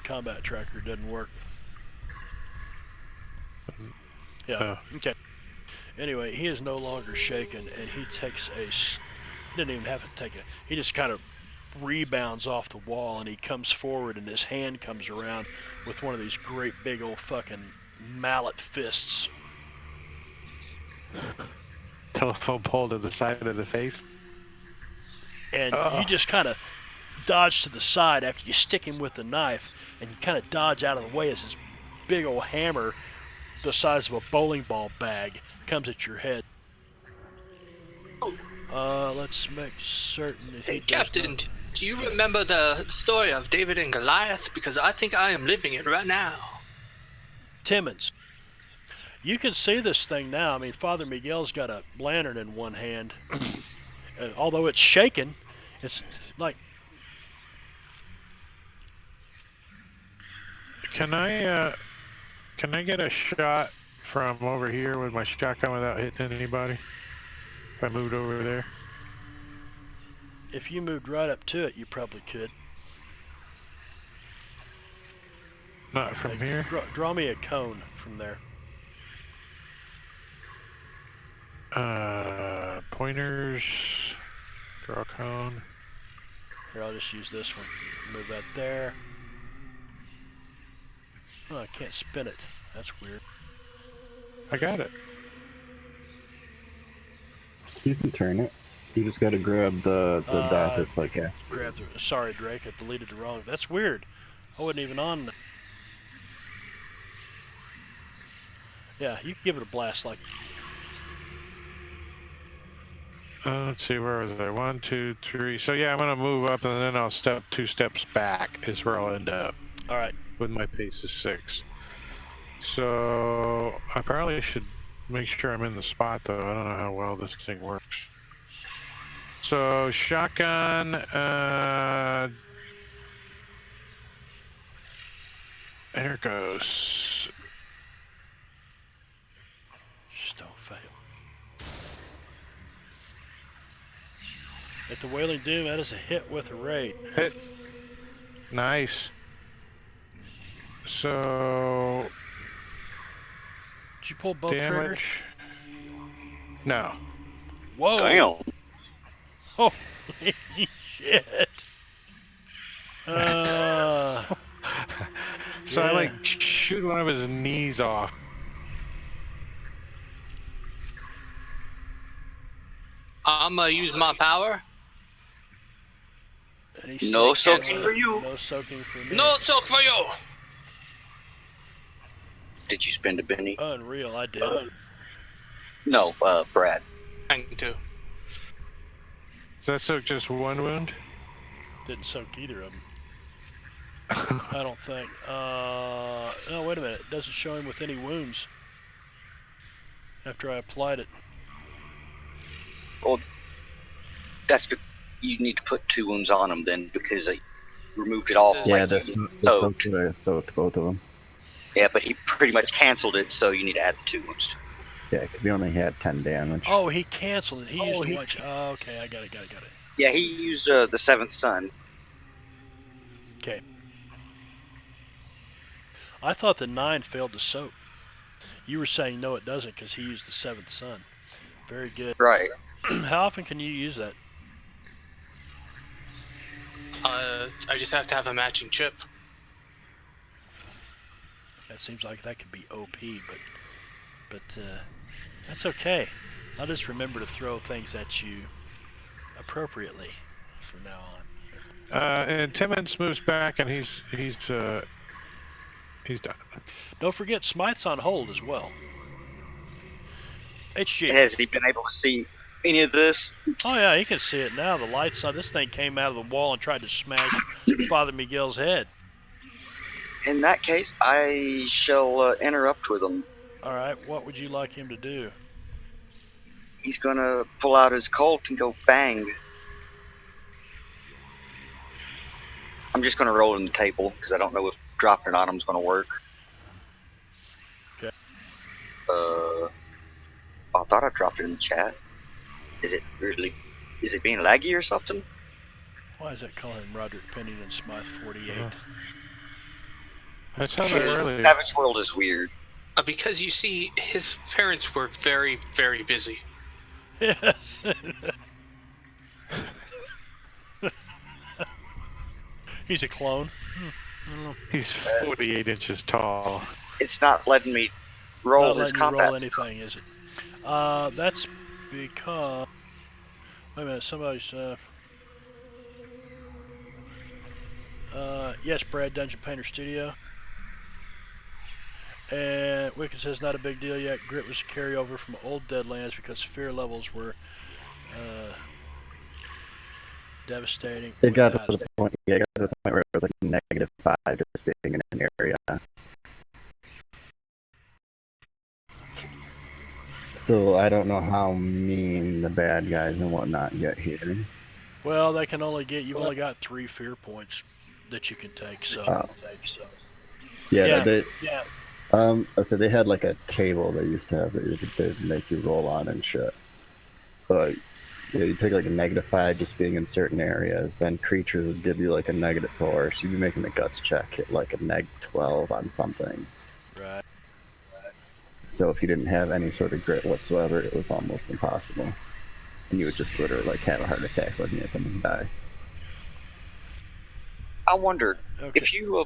combat tracker, it doesn't work. Yeah. Okay. Anyway, he is no longer shaken, and he takes he didn't even have to take he just kind of rebounds off the wall, and he comes forward, and his hand comes around with one of these great big old fucking mallet fists. Telephone pole to the side of the face. And you just kind of dodge to the side after you stick him with the knife, and you kind of dodge out of the way as this big old hammer the size of a bowling ball bag comes at your head. Let's make certain that Hey, Captain, do you remember the story of David and Goliath? Because I think I am living it right now. Timmons, you can see this thing now. I mean, Father Miguel's got a lantern in one hand. Although it's shaken, it's like... Can I get a shot from over here with my shotgun without hitting anybody? If I moved over there? If you moved right up to it, you probably could. Not from here. Draw me a cone from there. Pointers. Draw a cone. Here, I'll just use this one. Move that there. Oh, I can't spin it. That's weird. I got it. You can turn it. You just gotta grab the dot that's like yeah. Grab the. Sorry, Drake. I deleted the wrong. That's weird. I wasn't even on. Yeah, you can give it a blast like. Let's see, where was I? 1, 2, 3. So yeah, I'm gonna move up, and then I'll step 2 steps back. Is where I'll end up. All right. With my pace is 6. So I probably should make sure I'm in the spot, though. I don't know how well this thing works. So shotgun. There it goes. Just don't fail. At the Wailing Doom, that is a hit with a raid. Hit. Nice. So Did you pull both triggers? damage. No. Whoa! Damn. Holy shit! So I Yeah. like shoot one of his knees off. I'm gonna use my power. And he No said, soaking for you. No soaking for me. No soak for you. Did you spend a Benny? Unreal, I did. No, Brad. Thank you. Does that soak just one wound? Didn't soak either of them. I don't think. No, wait a minute. It doesn't show him with any wounds after I applied it. That's you need to put 2 wounds on him then because they removed it all. Yeah, like, that's soaked both of them. yeah, but he pretty much canceled it, so you need to add the 2 wounds. Yeah, because he only had 10 damage. Oh, he canceled it. He used a bunch. Oh, okay, I got it. Yeah, he used the 7th Sun. Okay. I thought the 9 failed to soak. You were saying no, it doesn't because he used the 7th Sun. Very good. Right. How often can you use that? I just have to have a matching chip. That seems like that could be OP, but that's okay. I'll just remember to throw things at you appropriately from now on. And Timmons moves back, and he's done. Don't forget, Smite's on hold as well. HG. Has he been able to see any of this? Oh yeah, he can see it now. The lights on. This thing came out of the wall and tried to smash Father Miguel's head. In that case, I shall interrupt with him. All right, what would you like him to do? He's gonna pull out his Colt and go bang. I'm just gonna roll it in the table because I don't know if dropping it on him is gonna work. Okay. I thought I dropped it in the chat. Is it really? Is it being laggy or something? Why is that calling him Roderick Pennington Smythe 48? I sounded earlier. Savage World is weird. Because you see, his parents were very, very busy. Yes. He's a clone. I don't know. He's 48 inches tall. It's not letting me roll Not his letting you combat. roll anything, is it? That's because. Wait a minute, somebody's. Yes, Brad, Dungeon Painter Studio. And Wicked says not a big deal yet. Grit was a carryover from old Deadlands because fear levels were devastating. It got to the point. Yeah, it got to the point where it was like -5 just being in an area. So I don't know how mean the bad guys and whatnot get here. Well, they can only get. You've only got 3 fear points that you can take. So. Yeah. Yeah. So they had like a table they used to have that they'd make you roll on and shit. But Yeah, you take like a -5 just being in certain areas. Then creatures would give you like a -4. So you'd be making a guts check hit like a -12 on some things. Right. So if you didn't have any sort of grit whatsoever, it was almost impossible. And you would just literally like have a heart attack looking at them and die. I wonder Okay. if you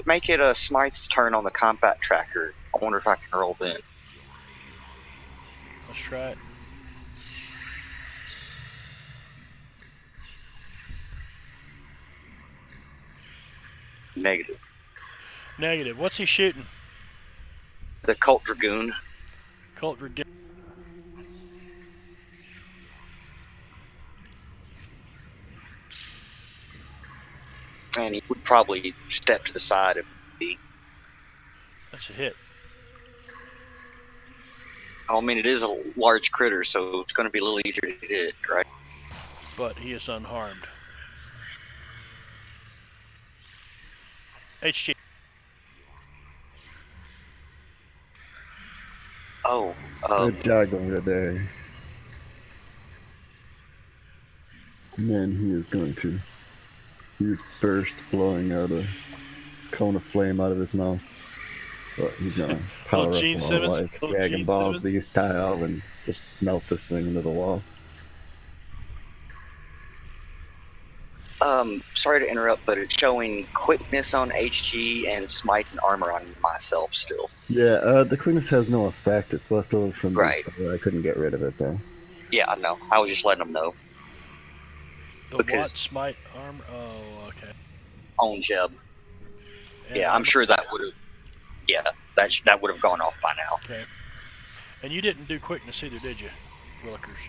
make it a Smite's turn on the combat tracker. I wonder if I can roll then. Let's try it. Negative. Negative. What's he shooting? The Cult Dragoon. Colt Dragoon. And he would probably step to the side if he. That's a hit. I mean, it is a large critter, so it's going to be a little easier to hit, right? But he is unharmed. HG. Oh, Good job over there. And then he is going to use burst, blowing out a cone of flame out of his mouth. But he's gonna power up Gene the wall Simmons? like Little Dragon Gene Ball Simmons? Z style and just melt this thing into the wall. sorry to interrupt, but it's showing quickness on HG and smite and armor on myself still. Yeah, the quickness has no effect. It's left over from Right. before. I couldn't get rid of it though. Yeah, I know. I was just letting them know. The Because- what? Smite armor? Oh, okay. On Jeb. And Yeah, I'm armor- sure that would have. Yeah, that would have gone off by now. Okay. And you didn't do quickness either, did you, Willikers?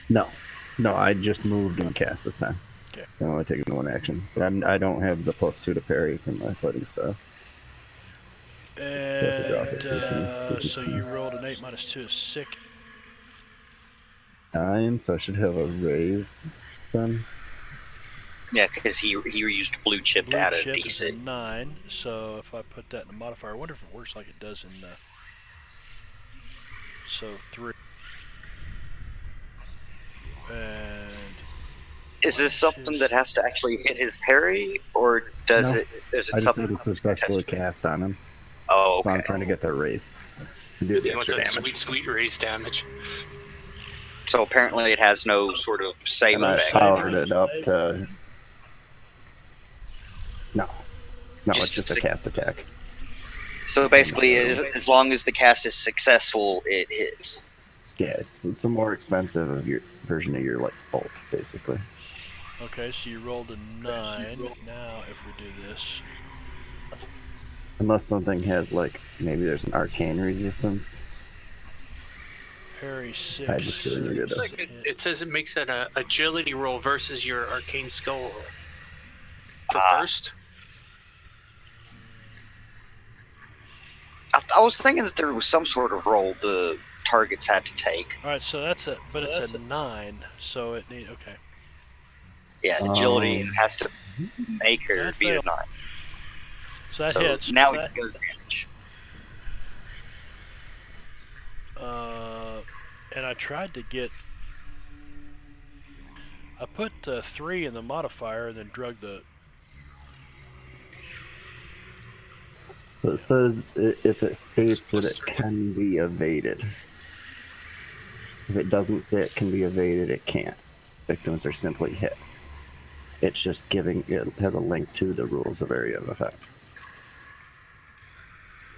No, I just moved and cast this time. Okay. I'm only taking one action, but I don't have the +2 to parry from my fighting stuff. And so you rolled an 8 minus 2 is 6. 9, so I should have a raise then. Yeah, because he used blue chip Blue to add a chip is a decent. 9, so if I put that in the modifier, I wonder if it works like it does in so 3. And Is this something that has to actually hit his parry, or does No. it? Is it I just something? did a successfully cast on him, Oh, so I'm okay. trying to get the raise. Do the He wants extra that damage. sweet raise damage. So apparently it has no sort of save And I effect. powered it up to. No, it's just a cast attack. So basically, as long as the cast is successful, it hits. Yeah, it's a more expensive of your version of your like bolt, basically. okay, so you rolled a 9. Now, if we do this, Unless something has like maybe there's an arcane resistance. parry 6. I just really needed Like it says it makes it a agility roll versus your arcane skill roll. For burst? I was thinking that there was some sort of roll the targets had to take. All right, so that's but it's a 9, so it need okay. Yeah, agility Um, has to make her That be a failed. 9. So that So hits. now he goes damage. And I tried to get. I put 3 in the modifier and then drug the. It says if it states that it can be evaded. If it doesn't say it can be evaded, it can't. Victims are simply hit. It's just giving it has a link to the rules of area of effect.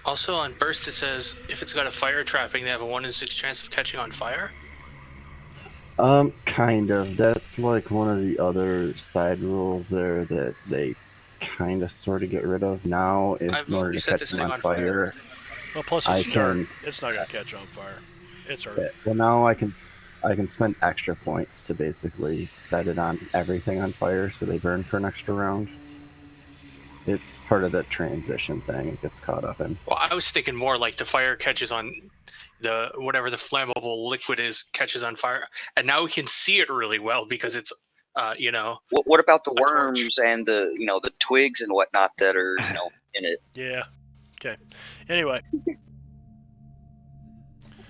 Also on burst it says if it's got a fire trapping, they have a 1 in 6 chance of catching on fire. Kind of. That's like one of the other side rules there that they kind of sort of get rid of now. I've In order only to set catch this them thing on on fire. Well, plus I it's dark. can- It's not gonna catch on fire. It's earth. Well, now I can spend extra points to basically set it on everything on fire so they burn for an extra round. It's part of that transition thing it gets caught up in. Well, I was thinking more like the fire catches on the whatever the flammable liquid is catches on fire, and now we can see it really well because it's What about the A torch. worms and the twigs and whatnot that are in it? Yeah. Okay. Anyway.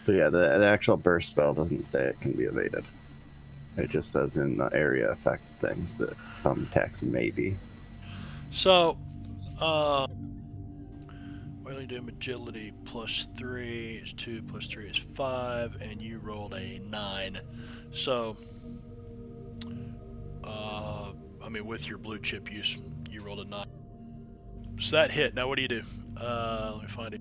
But yeah, the actual burst spell doesn't say it can be evaded. It just says in the area effect things that some attacks may be. So, Wailing Doom agility +3 is 2, +3 is 5, and you rolled a 9. So, I mean, with your blue chip use, you rolled a 9. So that hit. Now, what do you do? Let me find it.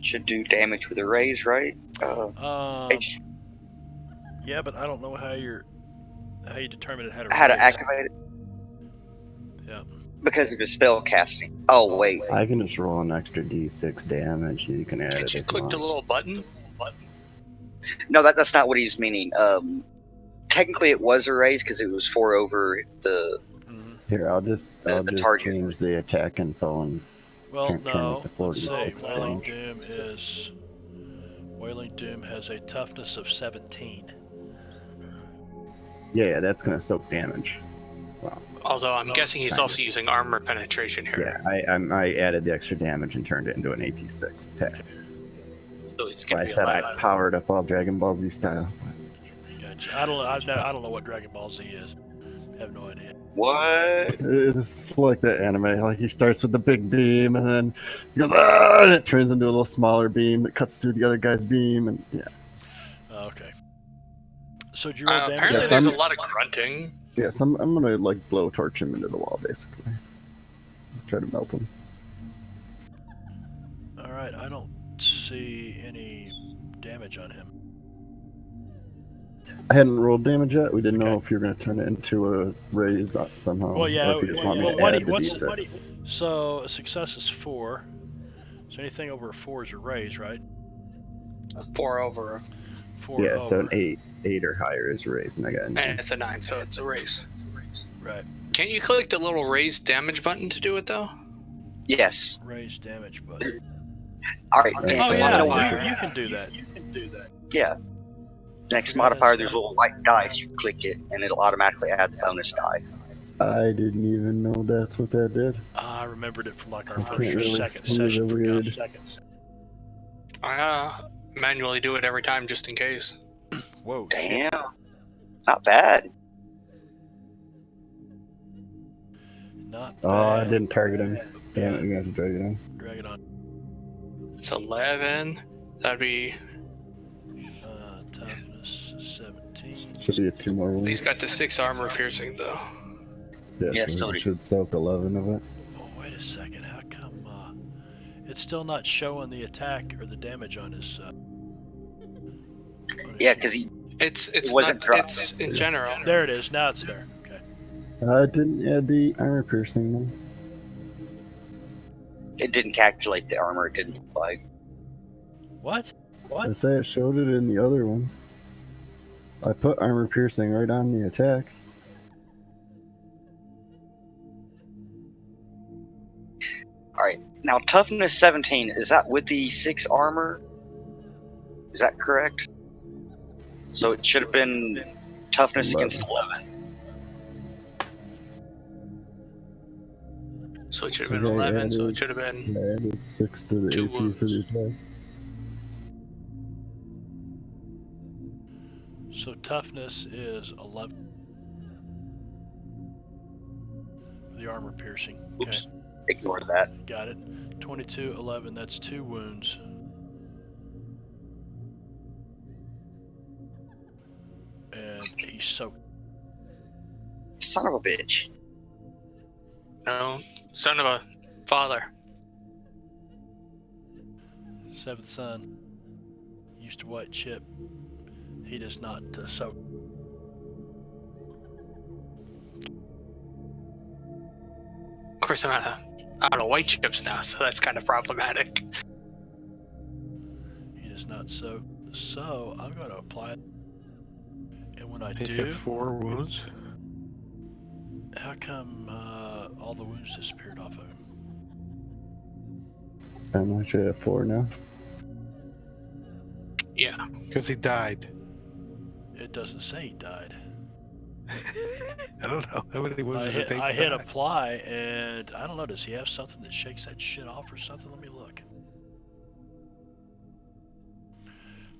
Should do damage with a raise, right? H- Yeah, but I don't know how you determine it had a how to raise. activate it? Yeah. Because of his spell casting. Oh, wait. I can just roll an extra d6 damage. You can add Can't it you if click the want. little button? No, that's not what he's meaning. Technically, it was a raise because it was 4 over the. Mm-hmm. Here, I'll just target. change the attack info and Well, turn it no. to Let's see. 46 Wailing damage. Doom has a toughness of 17. Yeah, that's gonna soak damage. Although I'm guessing he's kind also using armor penetration here. Yeah, I added the extra damage and turned it into an AP6 attack. So it's So gonna I be said I 11. powered up all Dragon Ball Z style. Gotcha. I don't know what Dragon Ball Z is. I have no idea. What? It's like that anime. Like he starts with the big beam and then he goes, ah, and it turns into a little smaller beam that cuts through the other guy's beam. And yeah, Okay. So did you roll damage? Apparently Yes, there's a I'm- lot of grunting. yes, I'm gonna like blowtorch him into the wall basically. Try to melt him. All right. I don't see any damage on him. I hadn't rolled damage yet. We didn't know Okay. if you were gonna turn it into a raise somehow. Well, yeah, Or if you just want me well, to what add do- the what's- d6. So a success is 4. So anything over a 4 is a raise, right? 4 over, 4 Yeah, over. so an 8 or higher is a raise, and I got a 9. and it's a 9, so it's a raise. Right. Can't you click the little raise damage button to do it though? Yes. Raise damage button. All right. Right, Oh so yeah, modifier. you can do that. Yeah. Next Forgot modifier, it's there's a not- little white dice. You click it, and it'll automatically add the bonus die. I didn't even know that's what that did. I remembered it from like our I first can't or really second see session. the For weird- God's sakes. I manually do it every time just in case. Whoa, shit. Damn. Not bad. Not Oh, I bad. didn't target him. Damn it, you guys drag it in. Drag it on. It's 11. That'd be. Toughness 17. Should be a 2 more ones. He's got the 6 armor piercing though. Yeah, so so it did- should soak 11 of it. Oh, wait a second. How come it's still not showing the attack or the damage on his? Yeah, because he. It's wasn't not. dropped. It's in general. There it is. Now it's there. Okay. I didn't add the armor piercing though. It didn't calculate the armor. It didn't look like. What? I say it showed it in the other ones. I put armor piercing right on the attack. All right. Now toughness 17. Is that with the 6 armor? Is that correct? So it should have been toughness 11. against 11. So it should have been Okay, 11. So added- it should have been. I added 6 to the 2 AP for the wounds. attack. So toughness is 11. The armor piercing. Okay. Oops. Ignore that. Got it. 22, 11. That's 2 wounds. And he's soaked. Son of a bitch. No, son of a father. 7th son. Used to white chip. He does not soak. Of course, I'm out of white chips now, so that's kind of problematic. He does not soak. So I'm going to apply it. And when I He's do, got 4 wounds. how come all the wounds disappeared off of him? I'm actually at 4 now. Yeah. Because he died. It doesn't say he died. I don't know. How many moves does it take I to hit die? apply, and I don't know. Does he have something that shakes that shit off or something? Let me look.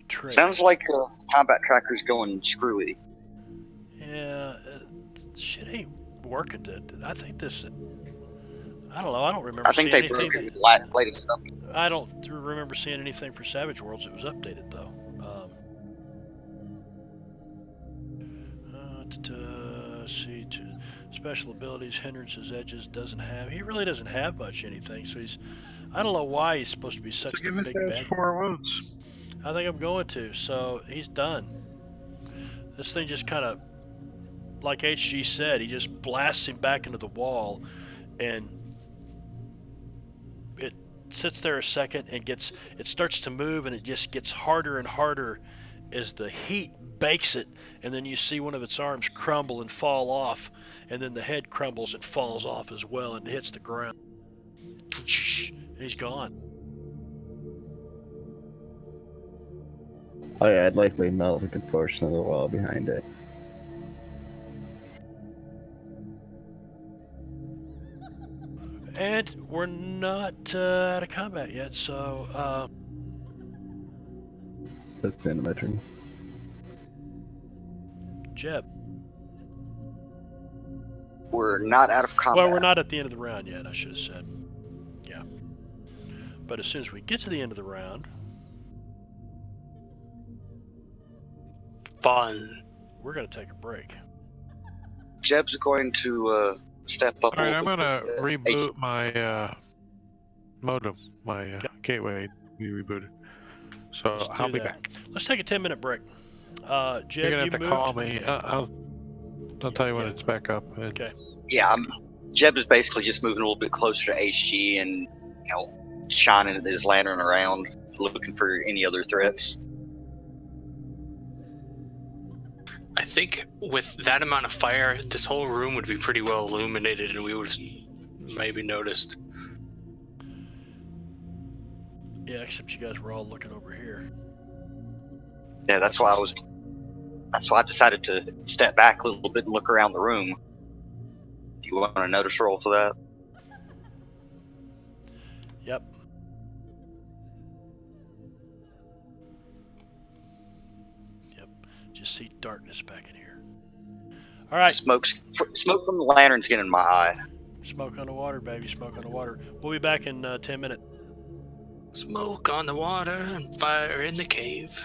Traits. Sounds like combat tracker's going screwy. Yeah, shit ain't working. I think this. I don't know. I don't remember I think seeing they anything. broke it with latest stuff. I don't remember seeing anything for Savage Worlds. It was updated though. See, special abilities, hindrances, edges. Doesn't have. He really doesn't have much anything. So he's. I don't know why he's supposed to be such So a give his big ass bad. 4 wounds. I think I'm going to. So he's done. This thing just kind of, like HG said, he just blasts him back into the wall, and it sits there a second and it starts to move, and it just gets harder and harder as the heat bakes it, and then you see one of its arms crumble and fall off, and then the head crumbles and falls off as well and hits the ground. And he's gone. Oh yeah, I'd likely melt a good portion of the wall behind it. And we're not out of combat yet, so That's the end of my turn. Jeb. We're not out of combat. Well, we're not at the end of the round yet, I should have said. Yeah. But as soon as we get to the end of the round, Fun. we're going to take a break. Jeb's going to step up. All right, I'm a little gonna bit. reboot my modem, my gateway. We rebooted, so Let's I'll do be that. back. Let's take a 10-minute break. Jeb, You're gonna have to moved? call me. I'll tell you when yeah. it's back up. Okay. Yeah, Jeb is basically just moving a little bit closer to HG and shining his lantern around, looking for any other threats. I think with that amount of fire, this whole room would be pretty well illuminated, and we would have maybe noticed. Yeah, except you guys were all looking over here. Yeah, that's why I decided to step back a little bit and look around the room. You want a notice roll for that? Yep. Yep. Just see darkness back in here. All right. Smoke from the lantern's getting in my eye. Smoke on the water, baby. Smoke on the water. We'll be back in 10 minutes. Smoke on the water and fire in the cave.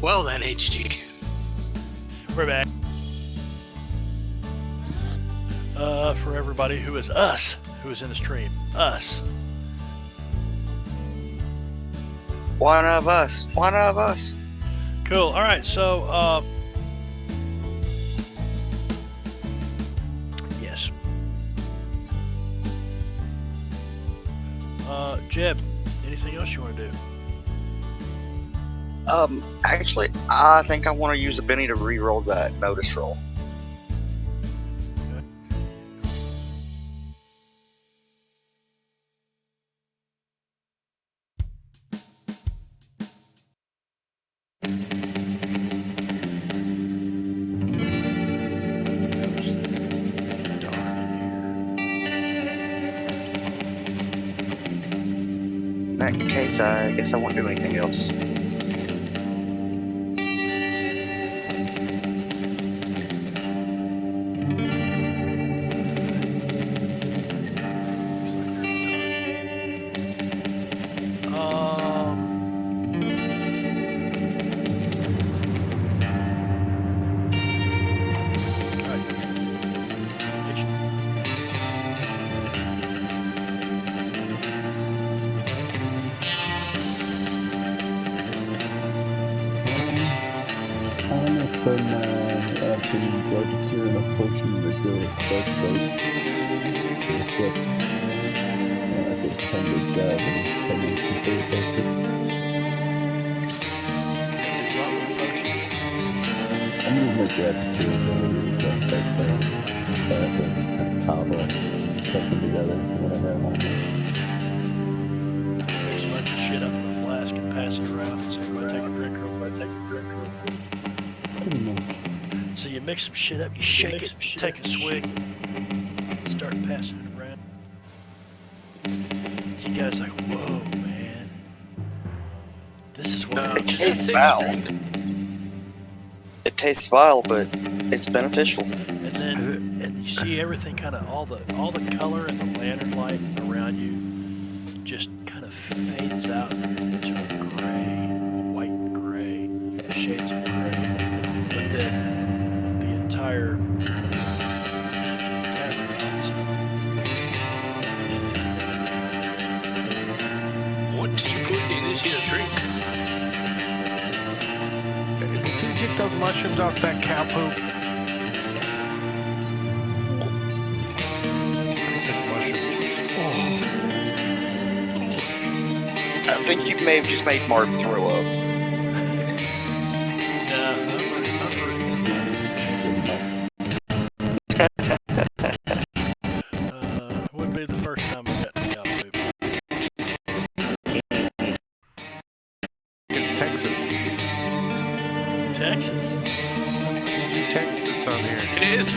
Well then, HG. We're back. For everybody who is us, who is in the stream, us. One of us. One of us. Cool. All right. So, yes. Jeb, anything else you want to do? Actually, I think I want to use a Benny to re-roll that notice roll. In that case, I guess I won't do anything else. the shit up in a flask and pass it around and say, everybody take a drink real quick. So you mix some shit up, you shake it, you take a swig, start passing it around. You guys are like, whoa, man. This is what It tastes foul. It tastes vile, but it's beneficial. And then, and you see everything kind of, all the color and the lantern light around you just kind of fades out into a gray, white and gray, shades of gray. But then the entire cavern lights up. What did you put in this here drink? Did you get those mushrooms off that cow poop? Sick mushrooms. I think you may have just made Mark throw up. Wouldn't be the first time I got in cow poop. It's Texas. Texas? Texas on here. It is.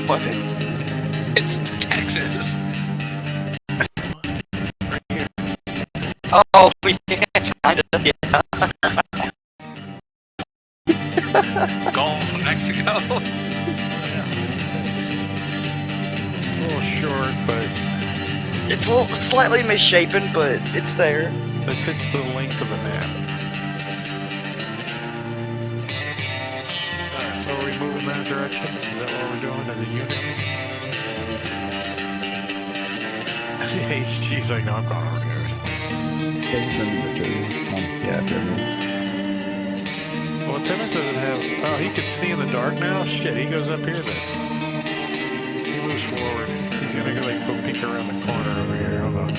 What? It's Texas. Oh, yeah, kind of, yeah. Gulf of Mexico. It's a little short, but It's a little slightly misshapen, but it's there. it fits the length of a map. Alright, so are we moving that direction? Is that what we're doing as a unit? HG's like, no, I'm going over there. Yeah, Well, Timmons doesn't have... Oh, he can see in the dark now? Shit, he goes up here then. He moves forward. He's gonna go, like, go peek around the corner over here. Hold on.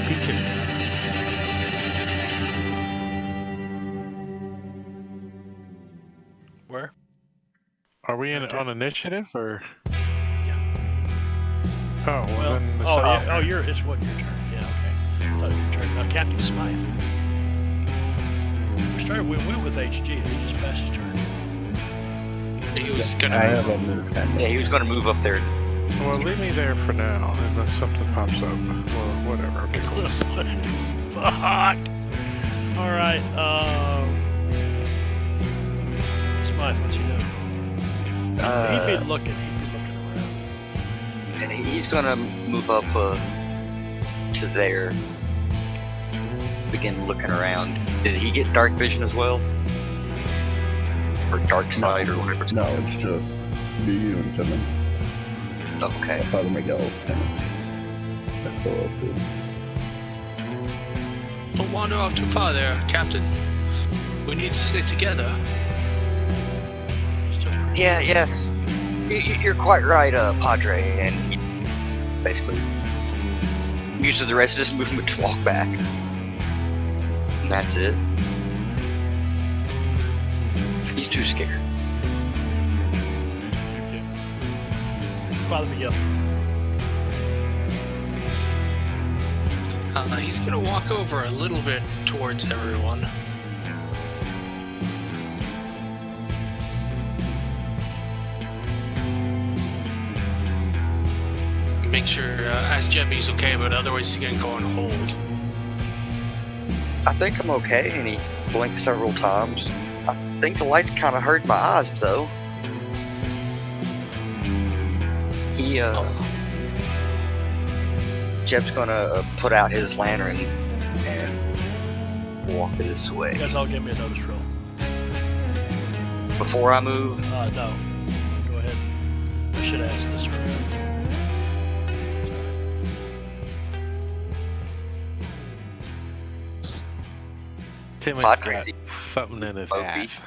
Peeking. Where? Are we on initiative, or...? Yeah. Oh, well then... it's Oh, not- yeah. Oh, it's what, your turn? Yeah, okay. I thought it was your turn. Now, Captain Smythe. We went with HG. He just passed his turn. He was I gonna. have a move 10. Yeah, he was going to move up there. Well, leave me there for now, unless something pops up. Well, whatever. Okay, cool. Fuck! Alright, Smythe, what's he doing? He'd be looking around. He's going to move up to there. Begin looking around. Did he get dark vision as well? Or dark side, or whatever it's No, called? it's just me, you, and Timmons. Okay. Father Miguel's kind of. That's all too. Don't wander off too far there, Captain. We need to stick together. Yeah, yes. You're quite right, Padre. And he basically uses the rest of his movement to walk back. And that's it. He's too scared. Father Miguel. He's gonna walk over a little bit towards everyone. Make sure, ask Jeb he's okay, but otherwise he's gonna go on hold. I think I'm okay, and he blinked several times. I think the lights kind of hurt my eyes, though. He, Jeb's gonna put out his lantern and walk this way. You guys all give me a notice roll. Before I move, No. Go ahead. I should ask this earlier. Timmons Pod got crazy. something in his Opie. ass.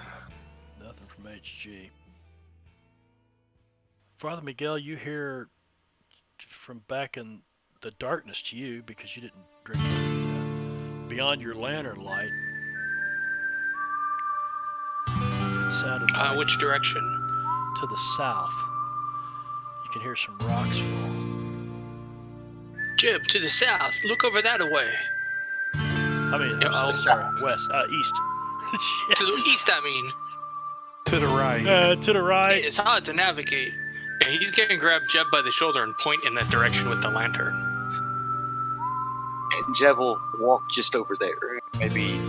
Nothing from HG. Father Miguel, you hear from back in the darkness to you because you didn't drink beyond your lantern light. It sounded like Which direction? to the south. You can hear some rocks fall. Jib, to the south. Look over that way. I mean, Yeah, I'm sorry, west, east. Shit. To the east, I mean. To the right. To the right. It's hard to navigate. And he's going to grab Jeb by the shoulder and point in that direction with the lantern. And Jeb will walk just over there. Maybe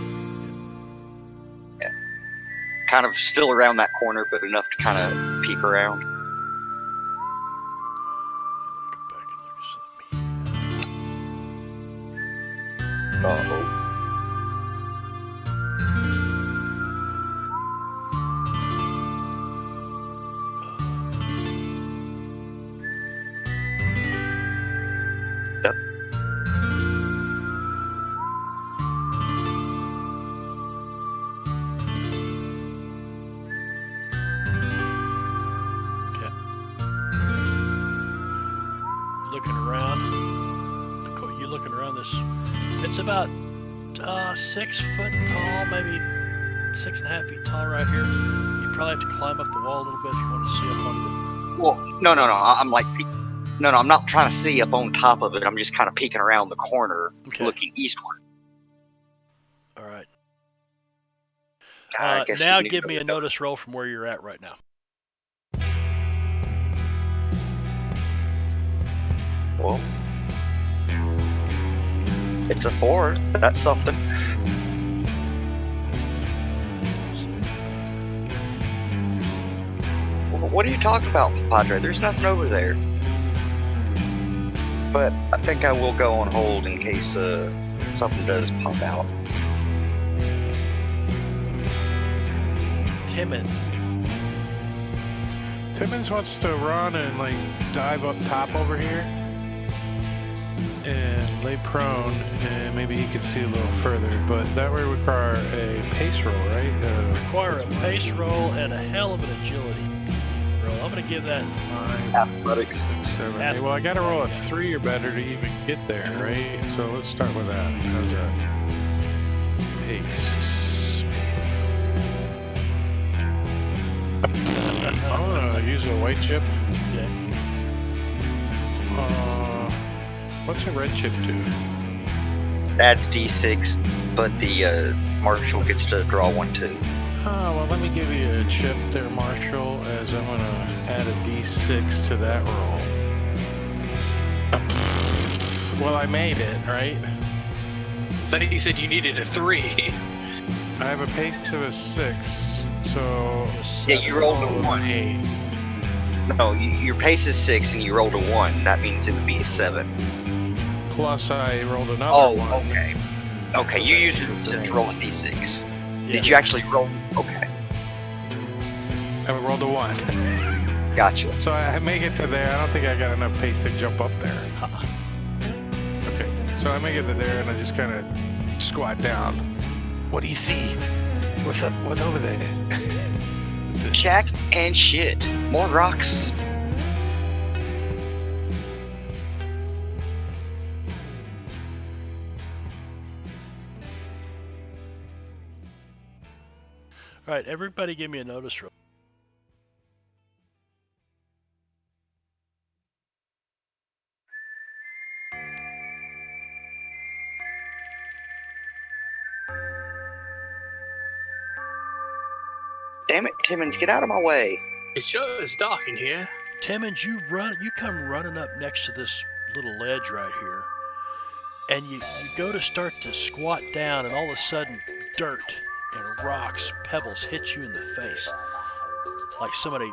kind of still around that corner, but enough to kind of peek around. Go back and look at something. Uh-oh. Yep. Looking around. You looking around this? It's about 6 foot tall, maybe 6.5 feet tall right here. You probably have to climb up the wall a little bit if you want to see up on the. Well, no. I'm like, no. I'm not trying to see up on top of it. I'm just kind of peeking around the corner, Okay. looking eastward. All right. I guess Now you need give to me go a notice roll from where you're at right now. Well, it's a 4. That's something. Well, what are you talking about, Padre? There's nothing over there. But I think I will go on hold in case something does pop out. Timmons wants to run and like dive up top over here and lay prone, and maybe he could see a little further, but that would require a pace roll, right? Require a pace roll and a hell of an agility roll. I'm going to give that 5, Athletic. 7, 8. Well, I got to roll a 3 or better to even get there, right? So let's start with that. How's that? Pace. I'm gonna use a white chip. Okay. What's a red chip do? Adds D6, but the Marshal gets to draw 1 too. Oh, well, let me give you a chip there, Marshall, as I'm gonna add a D6 to that roll. Well, I made it, right? Then he said you needed a 3. I have a pace of a 6, so... Yeah, you rolled a 1. 8. No, your pace is 6 and you rolled a 1. That means it would be a 7. Plus I rolled another one. Oh, okay. Okay, you used it to roll a D6. Yeah. Did you actually roll? Okay, I rolled a 1. gotcha. So I make it to there. I don't think I got enough pace to jump up there. Okay, so I make it to there and I just kind of squat down. What do you see? What's up? What's over there? Jack and shit. More rocks. All right, everybody give me a notice roll. Damn it, Timmons, get out of my way. It sure is dark in here. Timmons, you come running up next to this little ledge right here, and you go to start to squat down, and all of a sudden, dirt and rocks, pebbles hit you in the face, like somebody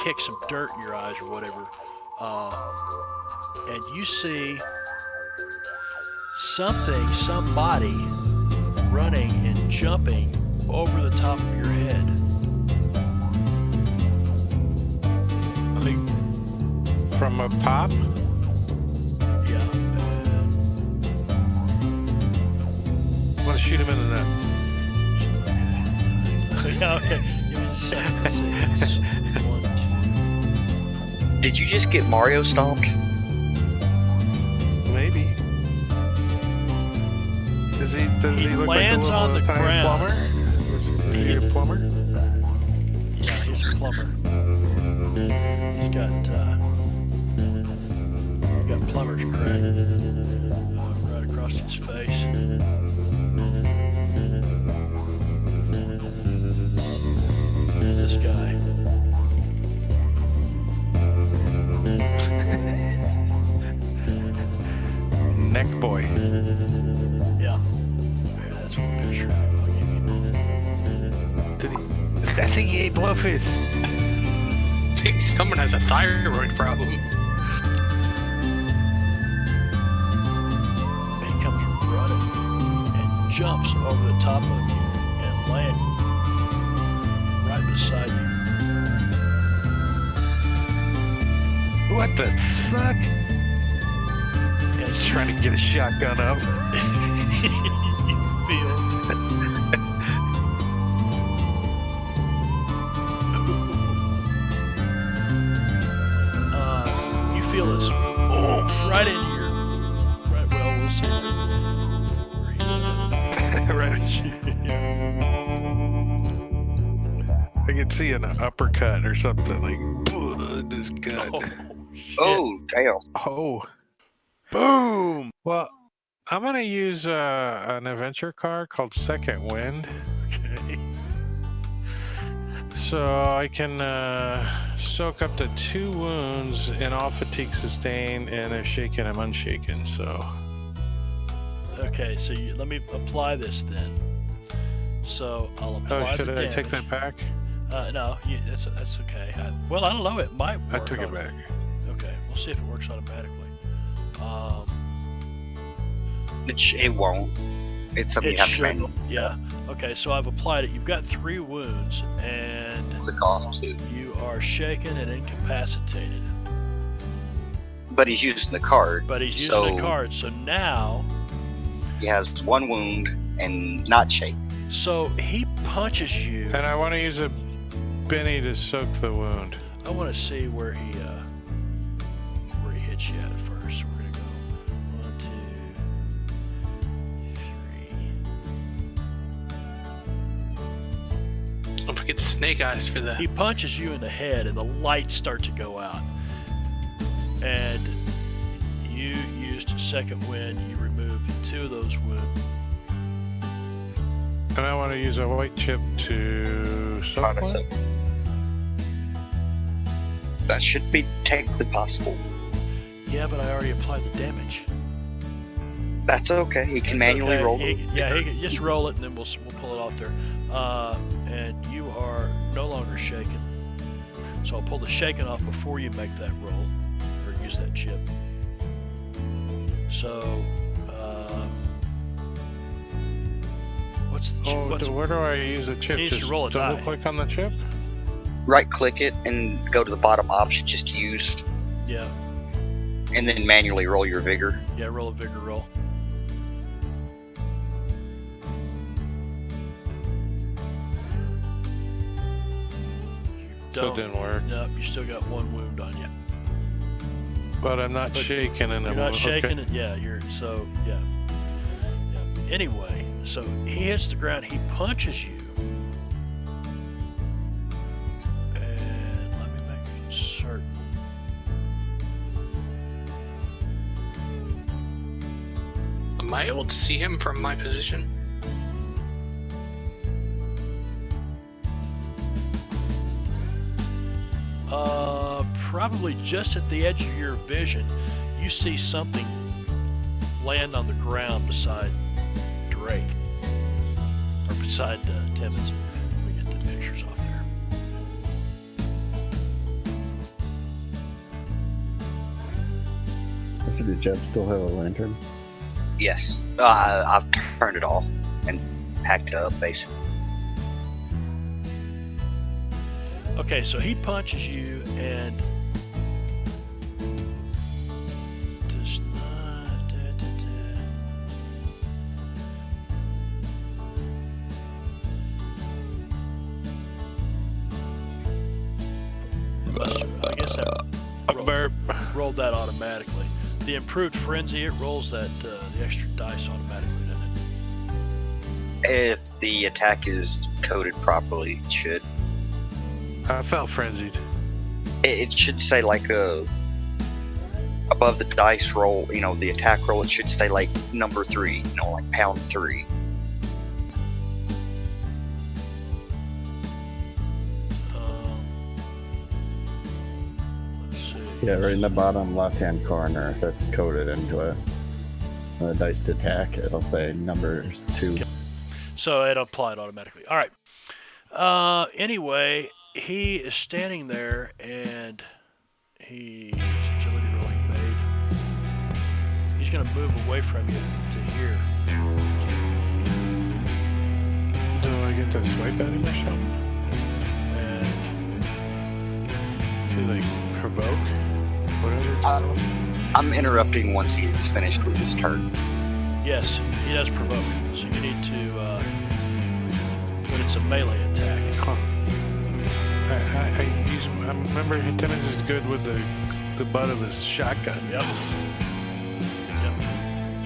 kicked some dirt in your eyes or whatever, and you see somebody running and jumping over the top of your head. Like, from up top? Yeah. I want to shoot him in the net. Yeah, okay. Give me a second. Let's see. It's 1, 2. Did you just get Mario stomped? Maybe. Does he look lands like a on little the tiny ground. plumber? Is he a plumber? Yeah, he's a plumber. got plumber's crack right across his face. This guy. Neck boy. Yeah. Here, that's one picture I'll give you. Did he? I think he ate blowfish. I think someone has a thyroid problem. He comes running and jumps over the top of you and lands right beside you. What the fuck? And He's trying to get a shotgun up. you feel you feel this right into your right. Well, we'll see where he's at. Right at you. I can see an uppercut or something like this gut. Oh, shit. Oh, damn. Oh. Boom! Well, I'm gonna use an adventure card called Second Wind, Okay. so I can soak up to 2 wounds and all fatigue sustained, and if shaken, I'm unshaken. So Okay, so let me apply this then. So I'll apply should the I damage. take that back? No, that's okay. Well, I don't know. It might work. I took it back. Okay, we'll see if it works automatically. It won't. It's something you have to manually Yeah. Okay, so I've applied it. You've got 3 wounds, and click off too. you are shaken and incapacitated. But he's using the card. But he's using a card, so now. He has 1 wound and not shaken. So he punches you. And I want to use a Benny to soak the wound. I want to see where he hits you at first. We're gonna go 1, 2, 3. Don't forget the snake eyes for that. He punches you in the head, and the lights start to go out. And you used a second wind. You removed 2 of those wounds. And I want to use a white chip to soak one. That should be technically possible. Yeah, but I already applied the damage. That's okay. He can That's manually okay. roll He it. can just roll it, and then we'll pull it off there. And you are no longer shaken. So I'll pull the shaken off before you make that roll, or use that chip. So, what's the chip? Where do I use a chip? Needs to Just roll a die. double click on the chip? Right click it and go to the bottom option, just use, Yeah, and then manually roll your vigor. yeah, roll a vigor roll. So it didn't work. No, you still got 1 wound on you. But I'm not shaking, and You're I'm not okay. shaking it. Yeah, yeah. Anyway, so he hits the ground. He punches you, and let me make certain. Am I able to see him from my position? Probably just at the edge of your vision, you see something land on the ground beside Drake, or beside Timmons. Let me get the pictures off there. So did Jeb still have a lantern? Yes. I've turned it off and packed it up, basically. Okay, so he punches you and does not. I guess that rolled that automatically. The improved frenzy, it rolls that the extra dice automatically, doesn't it? If the attack is coded properly, it should. I felt frenzied. It should say like above the dice roll, the attack roll. It should say like number 3, like pound 3. Let's see. Yeah, right in the bottom left-hand corner, if it's coded into a dice to attack, it'll say numbers 2. So it applied automatically. All right. Anyway, he is standing there, and he's agility rolling made. He's going to move away from you to here. Do I get to swipe at him or something? And To like provoke? Whatever it's called? I'm interrupting once he's finished with his turn. yes, he does provoke. So you need to, but it's a melee attack. Huh. I remember Timmons is good with the butt of his shotgun. Yep. Yep.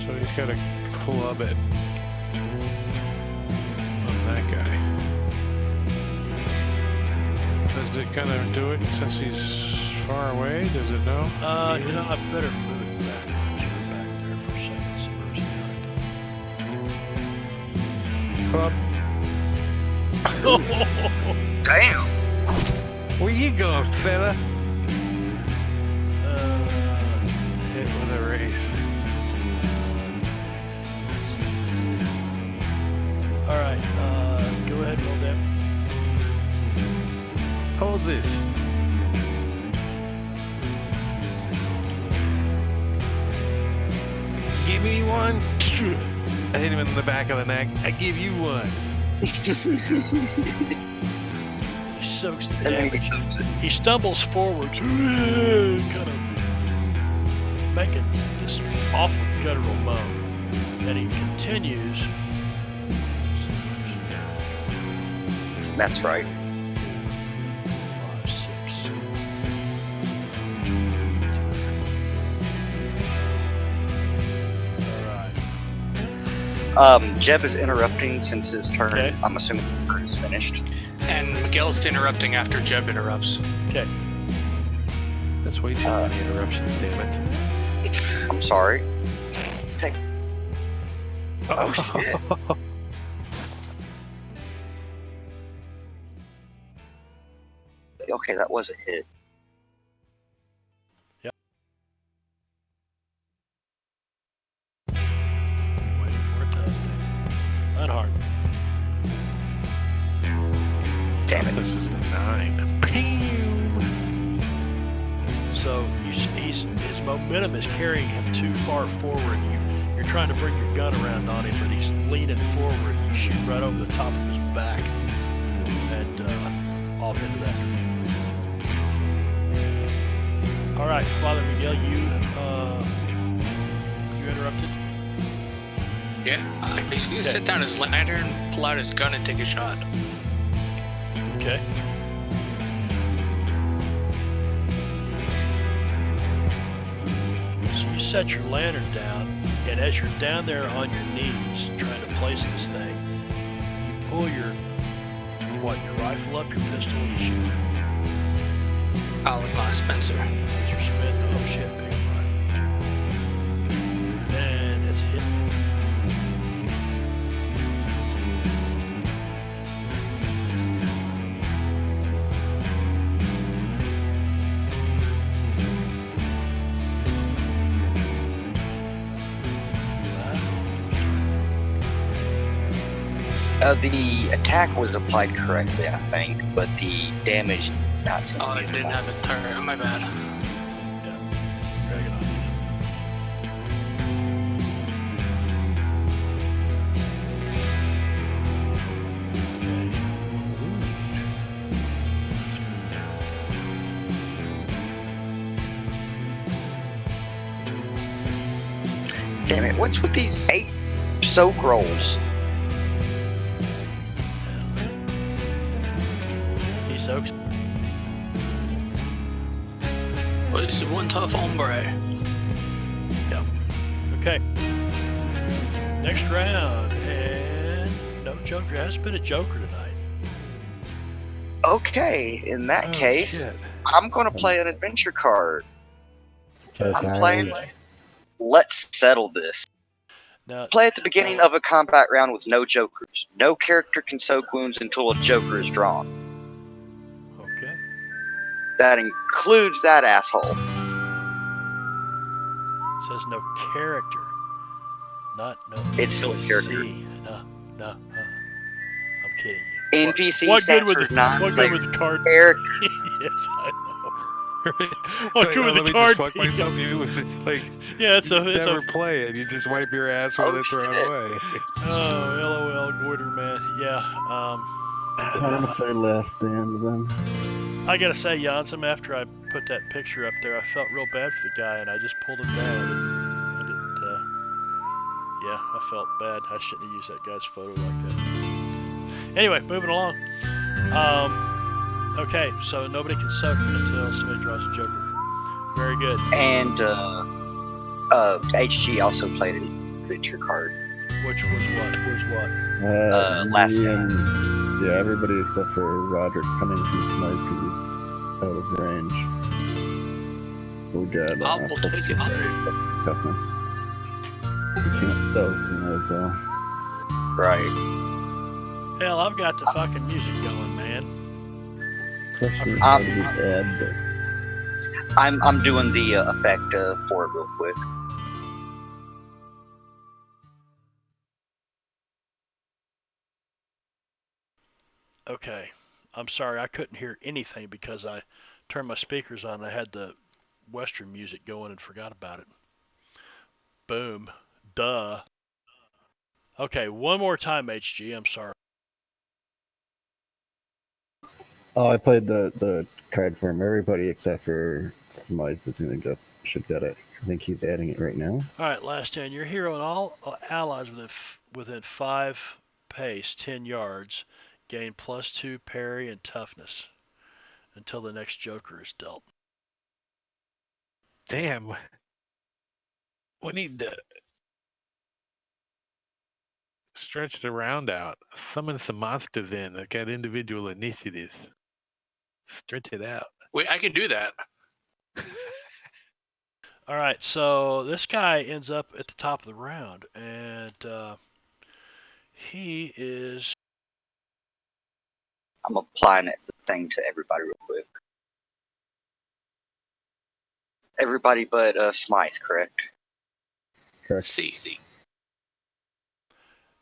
So he's got to club it on that guy. Does it kind of do it since he's far away? Does it know? I better move it back. Put it back there for a second. See where it's Club. Damn! Where you going, fella? Hit with a race. All right. Go ahead and roll that. Hold this. Give me one. I hit him in the back of the neck. I give you one. He soaks the And then he damage. moves it. He stumbles forward, kind of making this awful guttural moan. And he continues. That's right. 5, 6. All right. Jeb is interrupting since his turn. Okay. I'm assuming his turn is finished. And Miguel's interrupting after Jeb interrupts. Okay. That's way too many interruptions, damn it. I'm sorry. Hey. Oh, shit. Okay, that was a hit. Waiting for it to unhard. Damn it. This is a 9. So his momentum is carrying him too far forward. You're trying to bring your gun around on him, but he's leaning forward. You shoot right over the top of his back and off into that. All right, Father Miguel, you interrupted. Yeah, he's gonna Okay. sit down his lantern, pull out his gun, and take a shot. Okay. So you set your lantern down, and as you're down there on your knees trying to place this thing, you pull your rifle up, your pistol, you shoot. I'll Spencer. Use your spin. Oh shit, pick up right. And it's hit. The attack was applied correctly, I think, but the damage not seem to Oh, be I didn't applied. have a turn. My bad. Drag it off. Okay. Damn it, what's with these 8 soak rolls? He soaks. Well, this is one tough hombre. Okay. Next round, and no Joker. There hasn't been a Joker tonight. Okay, in that Oh, case, shit. I'm going to play an adventure card. Yes, I'm I playing. was- Let's settle this. Now, Play at the beginning of a combat round with no jokers. No character can soak wounds until a joker is drawn. okay. That includes that asshole. Says no character. Not no. It's still a character. NPC. No. I'm kidding you. NPC What good stands with for the non-player card? character. Yes, I know. Right? What Like, good with let the me card? just fuck myself. You like Yeah, it's you a never play it. You just wipe your ass with Oh, it thrown shit. away. oh, LOL, Goiter man. Yeah. I'm gonna play Last Stand then. I gotta say, Jansson, after I put that picture up there, I felt real bad for the guy, and I just pulled him down. Yeah, I felt bad. I shouldn't have used that guy's photo like that. Anyway, moving along. Okay, so nobody can soak until somebody draws a joker. Very good. And HG also played an adventure card. Which was what? Last me Stand. and yeah, everybody except for Roderick coming from Smythe because he's out of range. We got We'll take it. toughness. You can't soak, you might as well. Right. Hell, I've got the fucking music going, man. Question is I how forgot. do we add this? I'm doing the effect for it real quick. Okay. I'm sorry, I couldn't hear anything because I turned my speakers on and I had the Western music going and forgot about it. Boom. Duh. Okay, one more time, HG. I'm sorry. Oh, I played the card for him. Everybody except for Smythe should get it. I think he's adding it right now. All right, last stand. Your hero and all allies within 5 pace, 10 yards, gain +2 parry and toughness until the next joker is dealt. Damn. We need to stretch the round out. Summon some monsters in that got individual initiatives. Stretch it out. Wait, I can do that. All right, so this guy ends up at the top of the round, and he is. I'm applying the thing to everybody real quick. Everybody but Smythe, correct? Correct. See.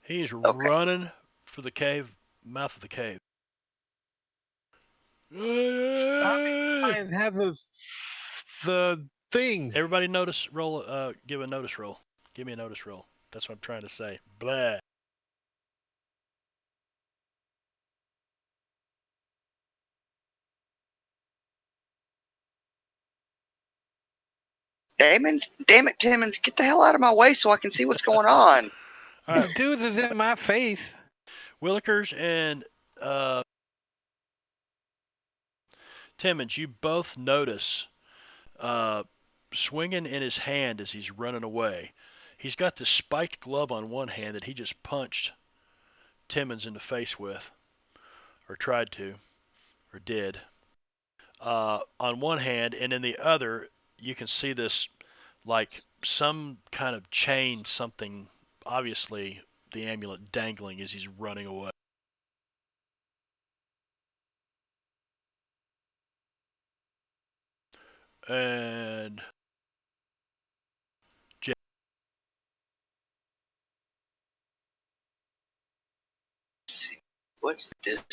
He's Okay. running for the cave, mouth of the cave. I have the thing. Everybody notice roll. Give a notice roll. Give me a notice roll. That's what I'm trying to say. Blah. Damn it, Timmons, get the hell out of my way so I can see what's going on. All right, Dude is in my face. Willikers and Timmons, you both notice swinging in his hand as he's running away. He's got this spiked glove on one hand that he just punched Timmons in the face with, or tried to, or did. On one hand, and in the other, you can see this like some kind of chain, something, obviously the amulet dangling as he's running away. And What's this?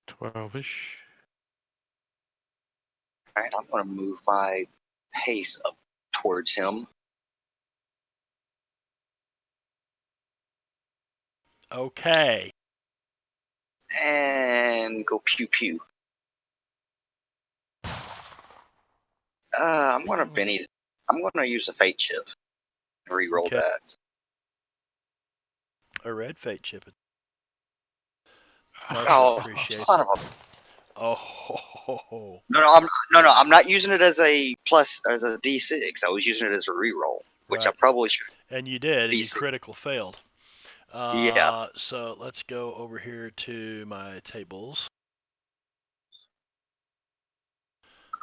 12-ish. Alright, I'm going to move my pace up towards him. okay. And go pew pew. I'm going to Benny. I'm going to use a fate chip. Reroll Okay. that. A red fate chip. Oh, Appreciates son it. of a. Oh, No, I'm not using it as a plus, as a D6. I was using it as a reroll, which I right. probably should. And you did, and you Decent. critical failed. Yeah. So let's go over here to my tables.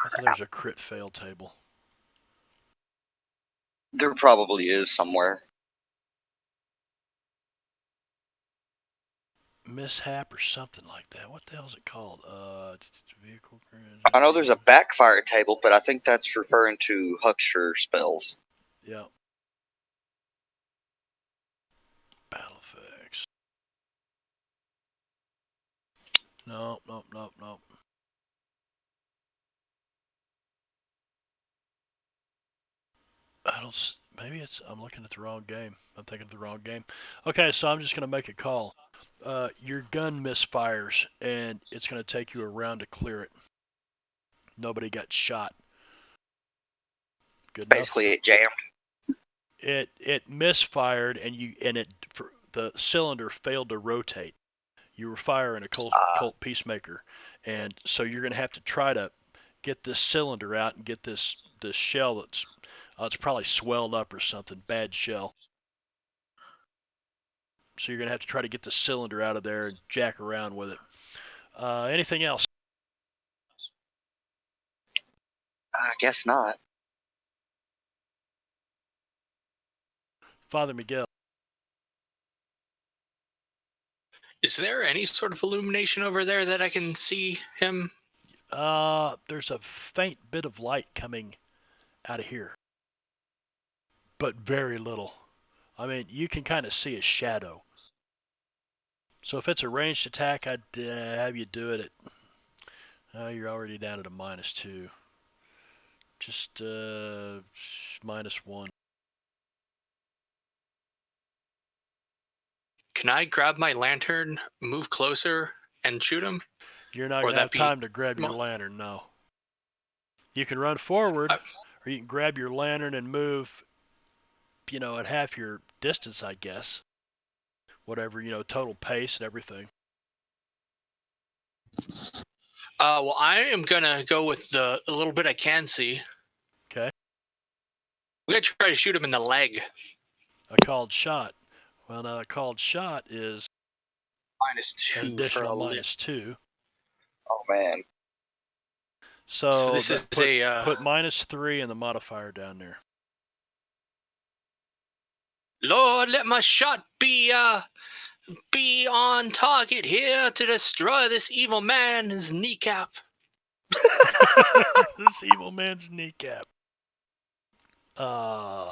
I thought there was a crit fail table. There probably is somewhere. Mishap or something like that. What the hell is it called? Vehicle. I know there's a backfire table, but I think that's referring to Huckster spells. Yeah. Battle effects. Nope. Maybe I'm looking at the wrong game. I'm thinking of the wrong game. Okay, so I'm just gonna make a call. Your gun misfires, and it's gonna take you a round to clear it. Nobody got shot. Good enough. Basically, it jammed. It misfired, and the cylinder failed to rotate. You were firing a Colt Peacemaker, and so you're gonna have to try to get this cylinder out and get this shell that's it's probably swelled up or something, bad shell. So you're gonna have to try to get the cylinder out of there and jack around with it. Anything else? I guess not. Father Miguel. Is there any sort of illumination over there that I can see him? There's a faint bit of light coming out of here, but very little. I mean, you can kind of see a shadow. So if it's a ranged attack, I'd have you do it at. You're already down at a -2. Just -1. Can I grab my lantern, move closer, and shoot him? You're not Or gonna have that be- time to grab your lantern. No. You can run forward, I- or you can grab your lantern and move. At half your distance, I guess. Whatever, total pace and everything. Well, I am gonna go with the little bit I can see. Okay. I'm gonna try to shoot him in the leg. A called shot. Well, now a called shot is an -2 for additional a limb. -2. Oh man. So this is put -3 in the modifier down there. Lord, let my shot be on target here to destroy this evil man's kneecap. This evil man's kneecap. Yeah.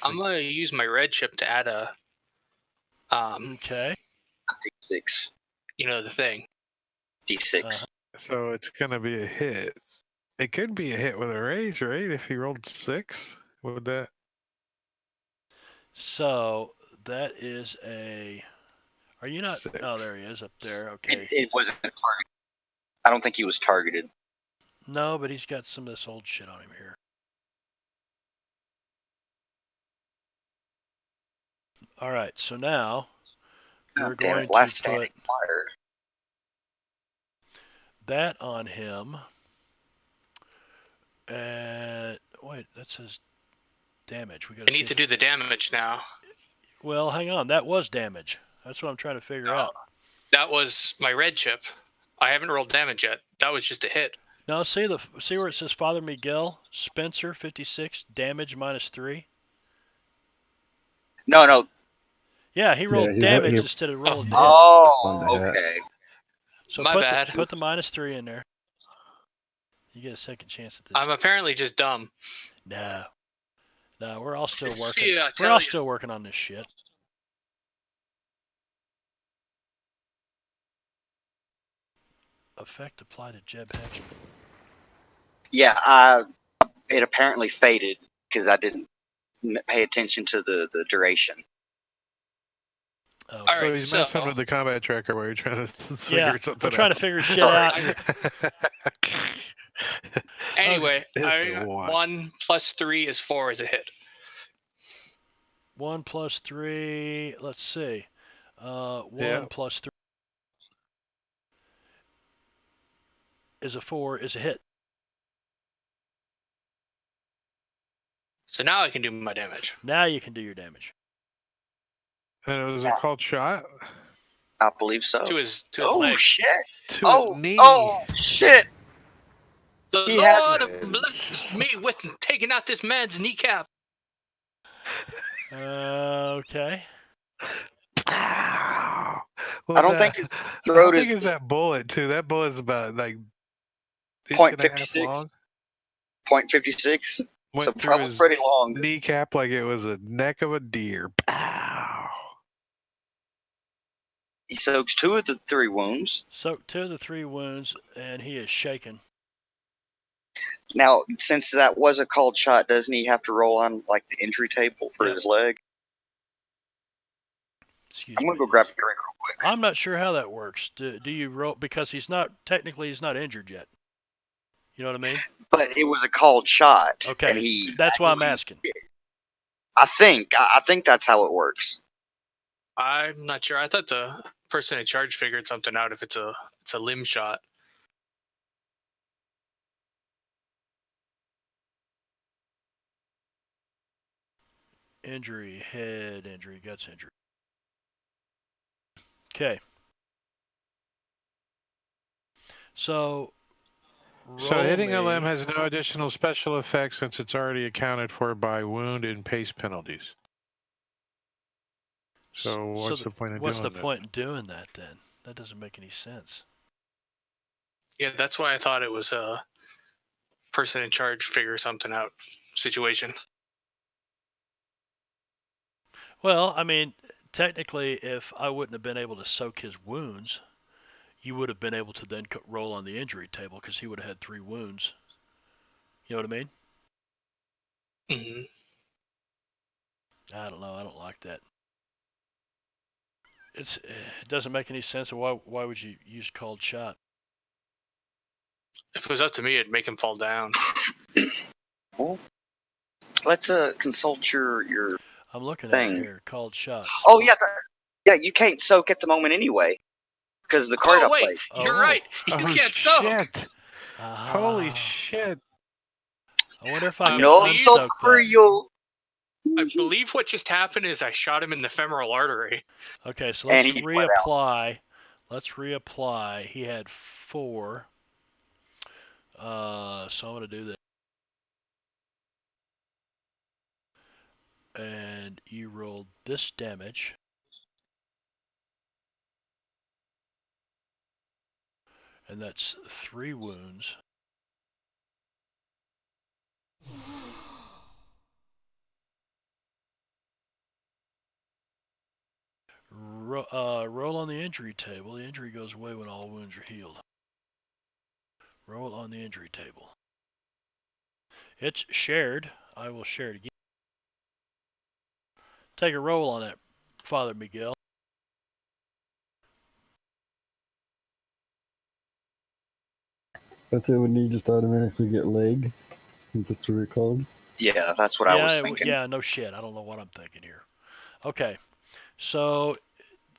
I'm gonna use my red chip to add a Okay. D6. the thing. D6. So it's gonna be a hit. It could be a hit with a raise, right? If he rolled 6, would that? So that is a. Are you not? 6. Oh, there he is up there. Okay. It wasn't a target. I don't think he was targeted. No, but he's got some of this old shit on him here. All right, so now we're going to Last put standing fire. that on him. And wait, that says damage. We got I need to do the damage now. Well, hang on. That was damage. That's what I'm trying to figure out. That was my red chip. I haven't rolled damage yet. That was just a hit. Now see where it says Father Miguel Spencer 56 damage -3. No. Yeah, he rolled damage instead of rolling to hit. Oh, okay. So My bad. Put the -3 in there. You get a second chance at this. I'm apparently just dumb. No, we're all still It's working. fear, I We're tell all you. still working on this shit. Effect applied to Jeb Hatchman. Yeah, it apparently faded because I didn't pay attention to the duration. Oh, All So right, he's messing with the combat tracker while you're trying to figure something we're trying to out. figure shit out. Anyway, It's a one. 1 + 3 is 4 is a hit. 1 + 3. Let's see. 1 Yeah. + 3 is a 4 is a hit. So now I can do my damage. Now you can do your damage. And it was a Yeah. called shot I believe so. to his Oh leg. shit! to his knee. Oh shit! The He has- Lord blessed me with taking out this man's kneecap. Okay. Pow! I don't think his throat How is big is that bullet too? That bullet's about like inch and a half 0.56. long. 0.56. Went So through probably his pretty long. kneecap like it was a neck of a deer. Pow! He soaks 2 of the 3 wounds. Soaked 2 of the 3 wounds, and he is shaken. Now, since that was a called shot, doesn't he have to roll on like the injury table for Yep. his leg? Excuse I'm gonna me. go grab a drink real quick. I'm not sure how that works. Do you roll because he's not injured yet? You know what I mean? But it was a called shot. Okay. And he. That's why I'm asking. I think that's how it works. I'm not sure. I thought the person in charge figured something out if it's a limb shot. Injury, head injury, guts injury. Okay. So Hitting a limb me- has no additional special effects since it's already accounted for by wound and pace penalties. So what's the point of what's doing the that? point in doing that then? That doesn't make any sense. Yeah, that's why I thought it was a person in charge figure something out situation. Well, I mean, technically, if I wouldn't have been able to soak his wounds, you would have been able to then roll on the injury table because he would have had 3 wounds. You know what I mean? Mm-hmm. I don't know. I don't like that. It doesn't make any sense. Why would you use called shot? If it was up to me, it'd make him fall down. Well, let's consult your. I'm looking at Thing. it here. Called shots. Oh yeah, yeah. You can't soak at the moment anyway, because the card Oh I wait, played. you're right. You Oh can't soak. shit! Holy Ah. shit! I wonder if I can No believe- soak unsoak for that. you. I believe what just happened is I shot him in the femoral artery. Okay, so And let's he bled out. reapply. Let's reapply. He had 4. So I'm going to do this. And you rolled this damage. And that's 3 wounds. Roll on the injury table. The injury goes away when all wounds are healed. Roll on the injury table. It's shared. I will share it again. Take a roll on that, Father Miguel. That's it. When you just automatically get leg, since it's recalled. Yeah, that's what I was thinking. Yeah, no shit. I don't know what I'm thinking here. Okay, so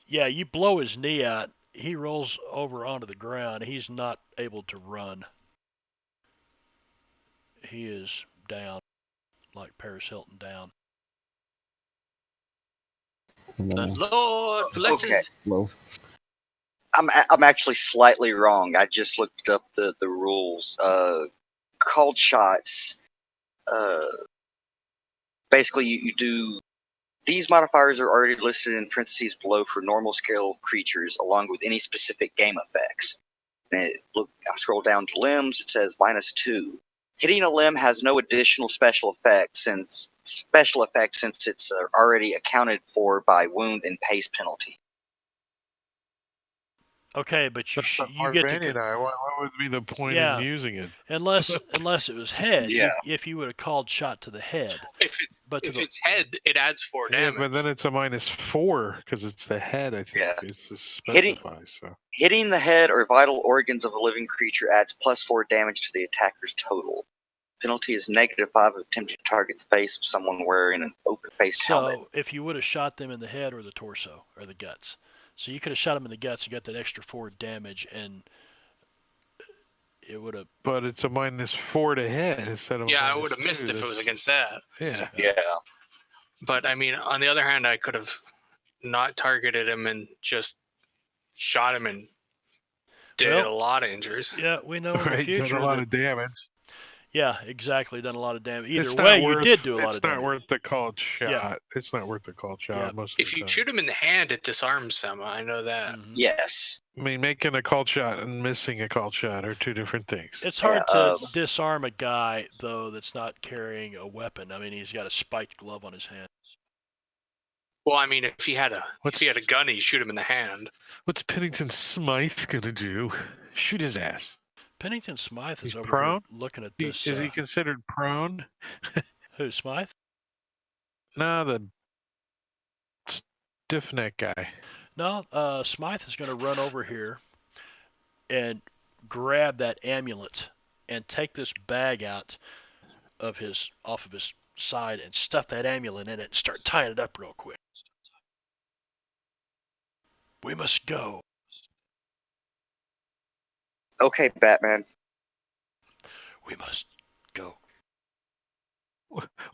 yeah, you blow his knee out. He rolls over onto the ground. He's not able to run. He is down, like Paris Hilton down. The Lord blesses. Okay. Well, I'm actually slightly wrong. I just looked up the rules. Called shots. Basically, you do. These modifiers are already listed in parentheses below for normal scale creatures, along with any specific game effects. And I scroll down to limbs. It says -2. Hitting a limb has no additional special effects since it's already accounted for by wound and pace penalty. Okay, but you get to Marbanya, what would be the point Yeah. in using it? unless it was head. Yeah. If you would have called shot to the head, If it's head, it adds 4 Yeah, damage. but then it's a -4 because it's the head. I think Yeah. it's just Hitting- specifies. So Hitting the head or vital organs of a living creature adds +4 damage to the attacker's total. Penalty is -5 if attempting to target the face of someone wearing an open-faced helmet. So if you would have shot them in the head or the torso or the guts, so you could have shot them in the guts, you got that extra 4 damage, and it would have. but it's a -4 to hit instead of. Yeah, I would have missed if it was against that. Yeah. Yeah. But I mean, on the other hand, I could have not targeted him and just shot him and did a lot of injuries. Yeah, we know in the Right, future done a lot that, of damage. yeah, exactly, done a lot of damage. Either It's way, not you worth, did do a lot of It's not damage. worth the called shot. Yeah. It's not worth the called shot Yeah. most of If the you time. shoot him in the hand, it disarms them. I know that. Mhm. Yes. I mean, making a called shot and missing a called shot are two different things. It's hard Yeah, to disarm a guy, though, that's not carrying a weapon. I mean, he's got a spiked glove on his hand. Well, I mean, if he had a gun, he'd shoot him in the hand. What's Pennington Smythe gonna do? Shoot his ass. Pennington Smythe is He's over prone? here looking at this. Is he considered prone? Who, Smythe? No, the stiff neck guy. No, Smythe is going to run over here and grab that amulet and take this bag out of off of his side and stuff that amulet in it and start tying it up real quick. We must go. okay, Batman. We must go.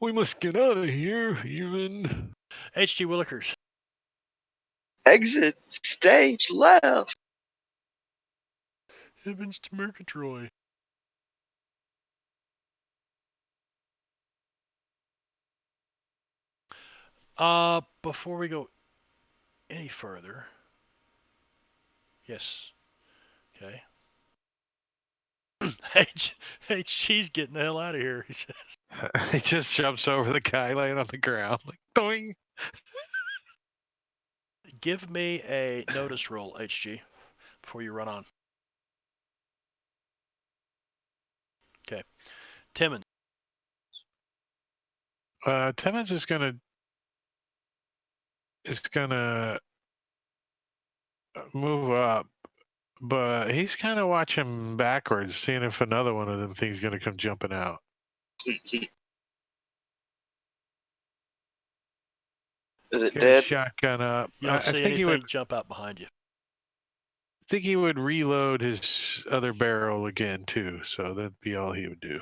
We must get out of here, even. H.G. Willikers. Exit stage left. Heavens to Murgatroyd. Before we go any further. Yes. Okay. HG's getting the hell out of here, he says. He just jumps over the guy laying on the ground, like doing. Give me a notice roll, HG, before you run on. Okay. Timmons. Timmons is gonna move up, but he's kind of watching backwards, seeing if another one of them things is gonna come jumping out. Is it Get dead? his shotgun up. You don't I see think anything he would. jump out behind you. Think he would reload his other barrel again too, so that'd be all he would do.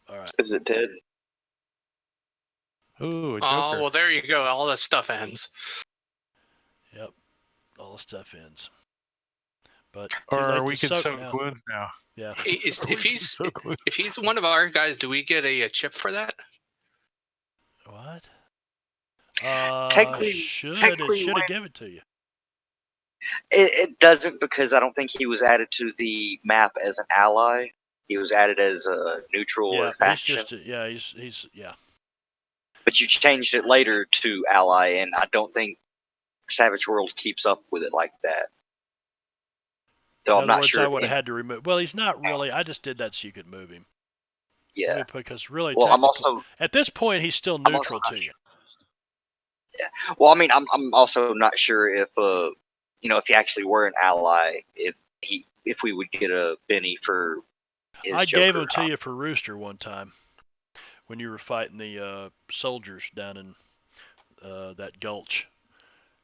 All right. Is it dead? Ooh, a Oh, joker. well, there you go. All that stuff ends. Yep. All the stuff ends. But too Or late we to can soak soak now. wounds now. Yeah. If he's one of our guys, do we get a chip for that? What? Technically- It should technically have given it to you. It doesn't, because I don't think he was added to the map as an ally. He was added as a neutral Yeah, or faction. he's But you changed it later to ally, and I don't think Savage World keeps up with it like that. Though In I'm other not words, sure. I would have had to remove. Well, he's not really. I just did that so you could move him. Yeah. Because really, Well, I'm technically- also. at this point, he's still I'm also neutral not to you. sure. Yeah. Well, I mean, I'm also not sure if if he actually were an ally, if we would get a Benny for his I Joker gave or him to not. you for Rooster one time when you were fighting the soldiers down in that gulch.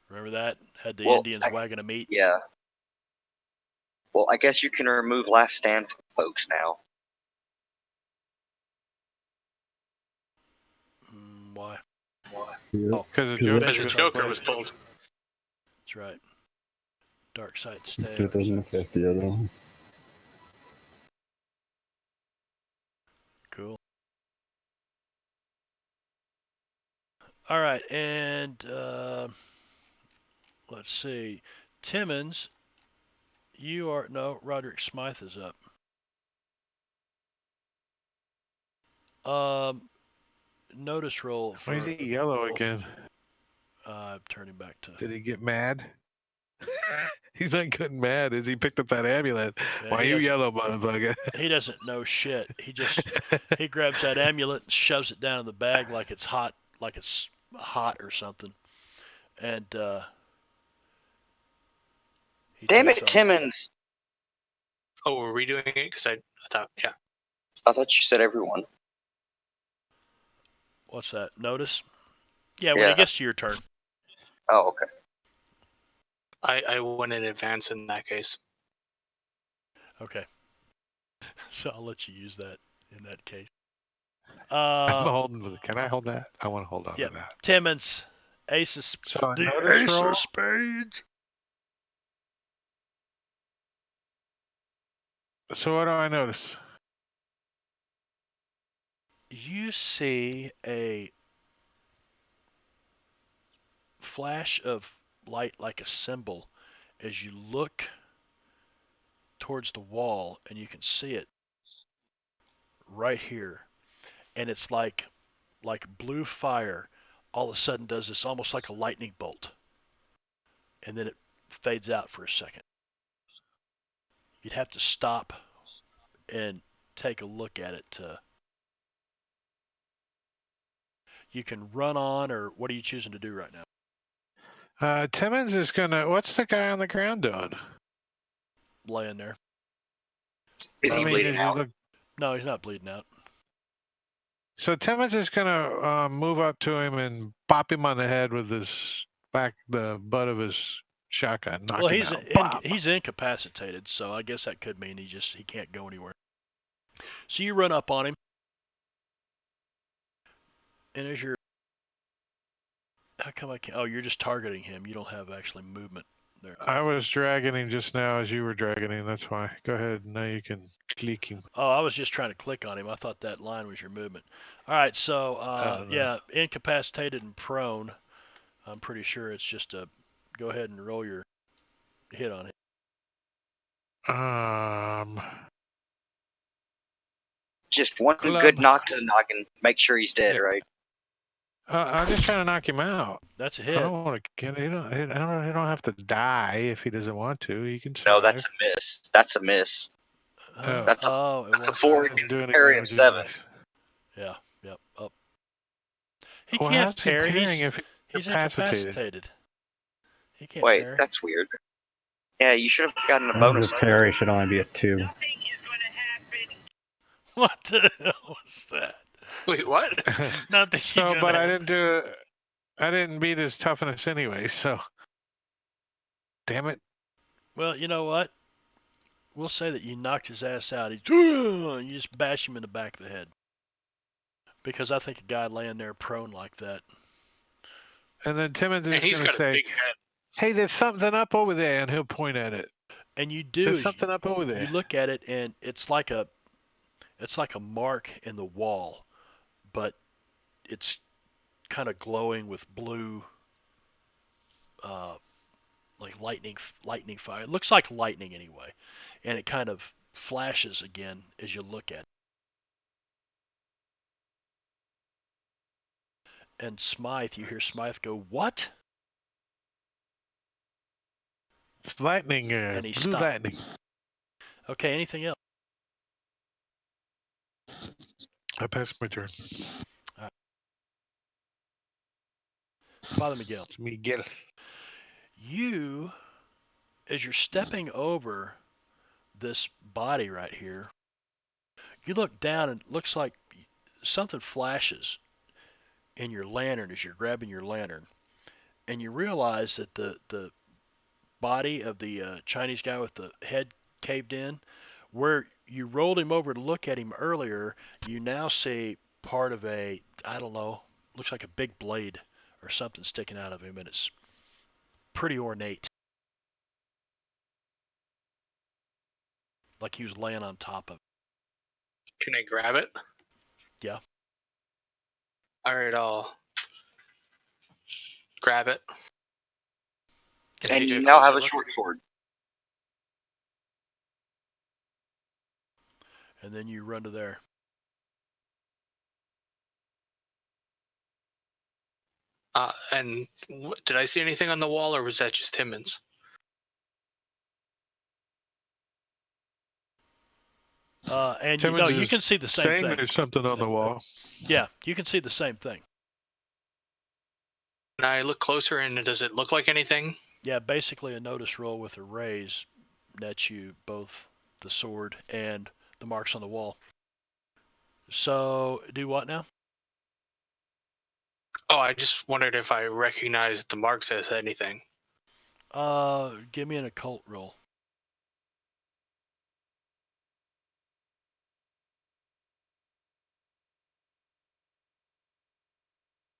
Remember that? Had the Well, Indians wagging a meat. Yeah. Well, I guess you can remove Last Stand from folks now. Why? Yep. Oh, Because the Because Because the Joker's Joker was pulled. that's right. Dark side So stairs. it doesn't affect the other one. Cool. All right, and let's see. Timmons, you are no. Roderick Smythe is up. Notice roll for. why is he yellow again? I'm turning back to. Did he get mad? He's not getting mad as he picked up that amulet. Yeah, Why he you doesn't- yellow, motherfucker? He doesn't know shit. He grabs that amulet and shoves it down in the bag like it's hot or something. And he Damn takes it, off. Timmons! Oh, we're redoing it? Because I thought, yeah. I thought you said everyone. What's that? Notice? Yeah, when Yeah. it gets to your turn. Oh, okay. I went in advance in that case. Okay. So I'll let you use that in that case. I'm holding with it. Can I hold that? I want to hold on yeah. to that. Timmons, Ace of So a the notice ace roll? of spades. So what do I notice? You see a flash of light like a symbol as you look towards the wall, and you can see it right here. And it's like blue fire all of a sudden does this almost like a lightning bolt. And then it fades out for a second. You'd have to stop and take a look at it to. You can run on, or what are you choosing to do right now? Timmons is gonna. What's the guy on the ground doing? Laying there. Is he bleeding as you out? look, No, he's not bleeding out. so Timmons is gonna move up to him and pop him on the head with the butt of his shotgun, knock Well, him out. Bop. he's incapacitated, so I guess that could mean he can't go anywhere. So you run up on him, and as you're, how come I can't? Oh, you're just targeting him. You don't have actually movement there. I was dragging him just now as you were dragging him. That's why. Go ahead. Now you can click him. Oh, I was just trying to click on him. I thought that line was your movement. All right, so No. yeah, incapacitated and prone. I'm pretty sure it's just a. Go ahead and roll your hit on him. Just one Club. good knock to the noggin. Make sure he's dead, Yeah. right? I'm just trying to knock him out. That's a I hit. don't want to get. He don't have to die if he doesn't want to. He can No, survive. that's a miss. That's a miss. Oh. That's a it was. 4 Didn't do any parry of damage 7. anyways. Yeah. Yep. Up. He Well, can't how's he parry. parrying if He's incapacitated? incapacitated. He can't Wait, parry. that's weird. Yeah, you should have gotten a His bonus. parry should only be a 2. What the hell was that? Wait, what? Nothing. So, but I didn't do it. I didn't beat his toughness anyway. So, damn it. Well, you know what? We'll say that you knocked his ass out. You just bash him in the back of the head. Because I think a guy laying there prone like that. And then Timmons And is he's going to got a say, big head. "Hey, there's something up over there," and he'll point at it. And you do. There's something up over there. You look at it, and it's like a mark in the wall, but it's kind of glowing with blue, like lightning fire. It looks like lightning anyway, and it kind of flashes again as you look at it. And Smythe, you hear Smythe go, "What?" It's lightning, And he blue stopped. lightning. Okay, anything else? I passed my turn. All right. Father Miguel. It's Miguel. You, as you're stepping over this body right here, you look down and it looks like something flashes in your lantern as you're grabbing your lantern. And you realize that the body of the Chinese guy with the head caved in, where you rolled him over to look at him earlier, you now see part of a, I don't know, looks like a big blade or something sticking out of him, and it's pretty ornate. Like he was laying on top of it. Can I grab it? Yeah. All right, I'll grab it. And take you a now closer have a look. short sword. And then you run to there. And did I see anything on the wall, or was that just Timmons? And Timmons you is can see the same saying thing. there's something on the wall. Yeah, you can see the same thing. And I look closer, and does it look like anything? Yeah, basically a notice roll with a raise nets you both the sword and the marks on the wall. So, do what now? Oh, I just wondered if I recognized the marks as anything. Give me an occult roll.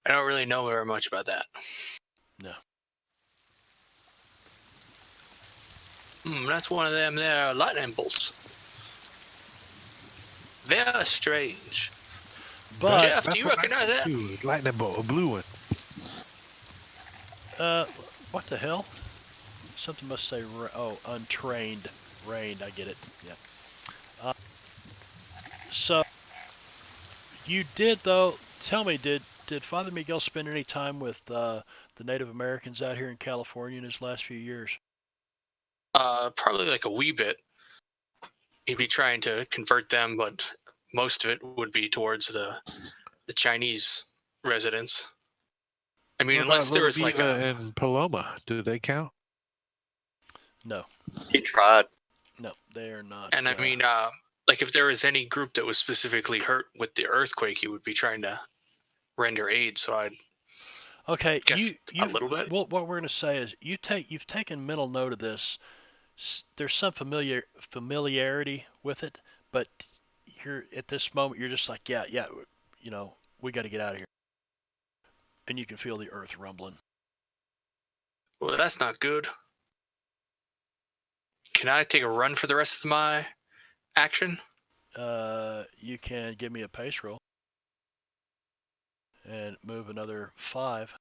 I don't really know very much about that. No. That's one of them there lightning bolts. Very strange. But Jeff, do you That's what recognize that? Ooh, lightning bolt, a blue one. what the hell? Something must say untrained, rained. I get it. Yeah. So you did though. Tell me, did Father Miguel spend any time with the Native Americans out here in California in his last few years? Probably like a wee bit. He'd be trying to convert them, but most of it would be towards the Chinese residents. I mean, What unless about there Little was like Diva and Paloma? Do they count? No, He tried. no, they are not. and I mean, like if there was any group that was specifically hurt with the earthquake, he would be trying to render aid. So I'd okay, guess a little bit. Well, what we're going to say is you've taken mental note of this. There's some familiarity with it, but you're at this moment you're just like, yeah, we got to get out of here, and you can feel the earth rumbling. Well, that's not good. Can I take a run for the rest of my action? You can give me a pace roll and move another 5.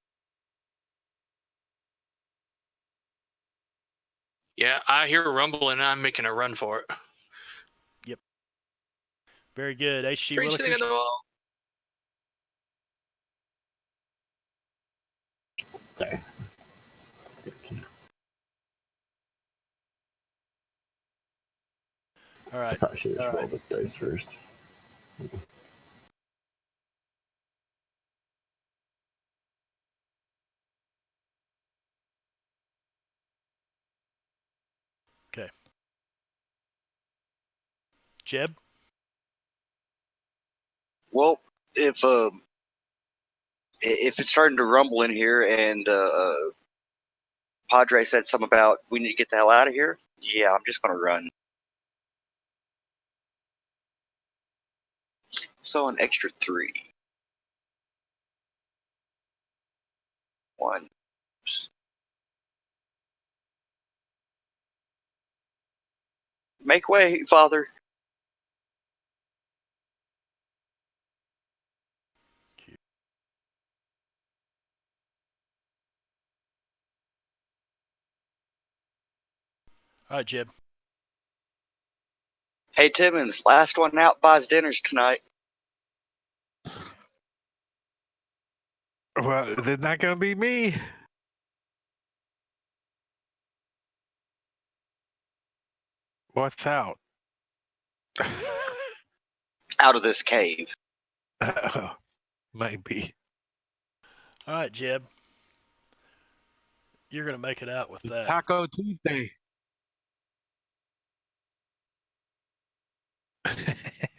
Yeah, I hear a rumble and I'm making a run for it. Yep. Very good. HG Strange thing Willikers. at the wall. Sorry. All I right. probably should have rolled this dice first. Okay. Jeb. Well, if it's starting to rumble in here, and Padre said something about we need to get the hell out of here, yeah, I'm just gonna run. So an extra 3. 1. Make way, Father. All right, Jeb. Hey, Timmons, last one out buys dinners tonight. Well, they're not going to be me. What's out? Out of this cave. Might be. All right, Jeb. You're going to make it out with that. Taco Tuesday.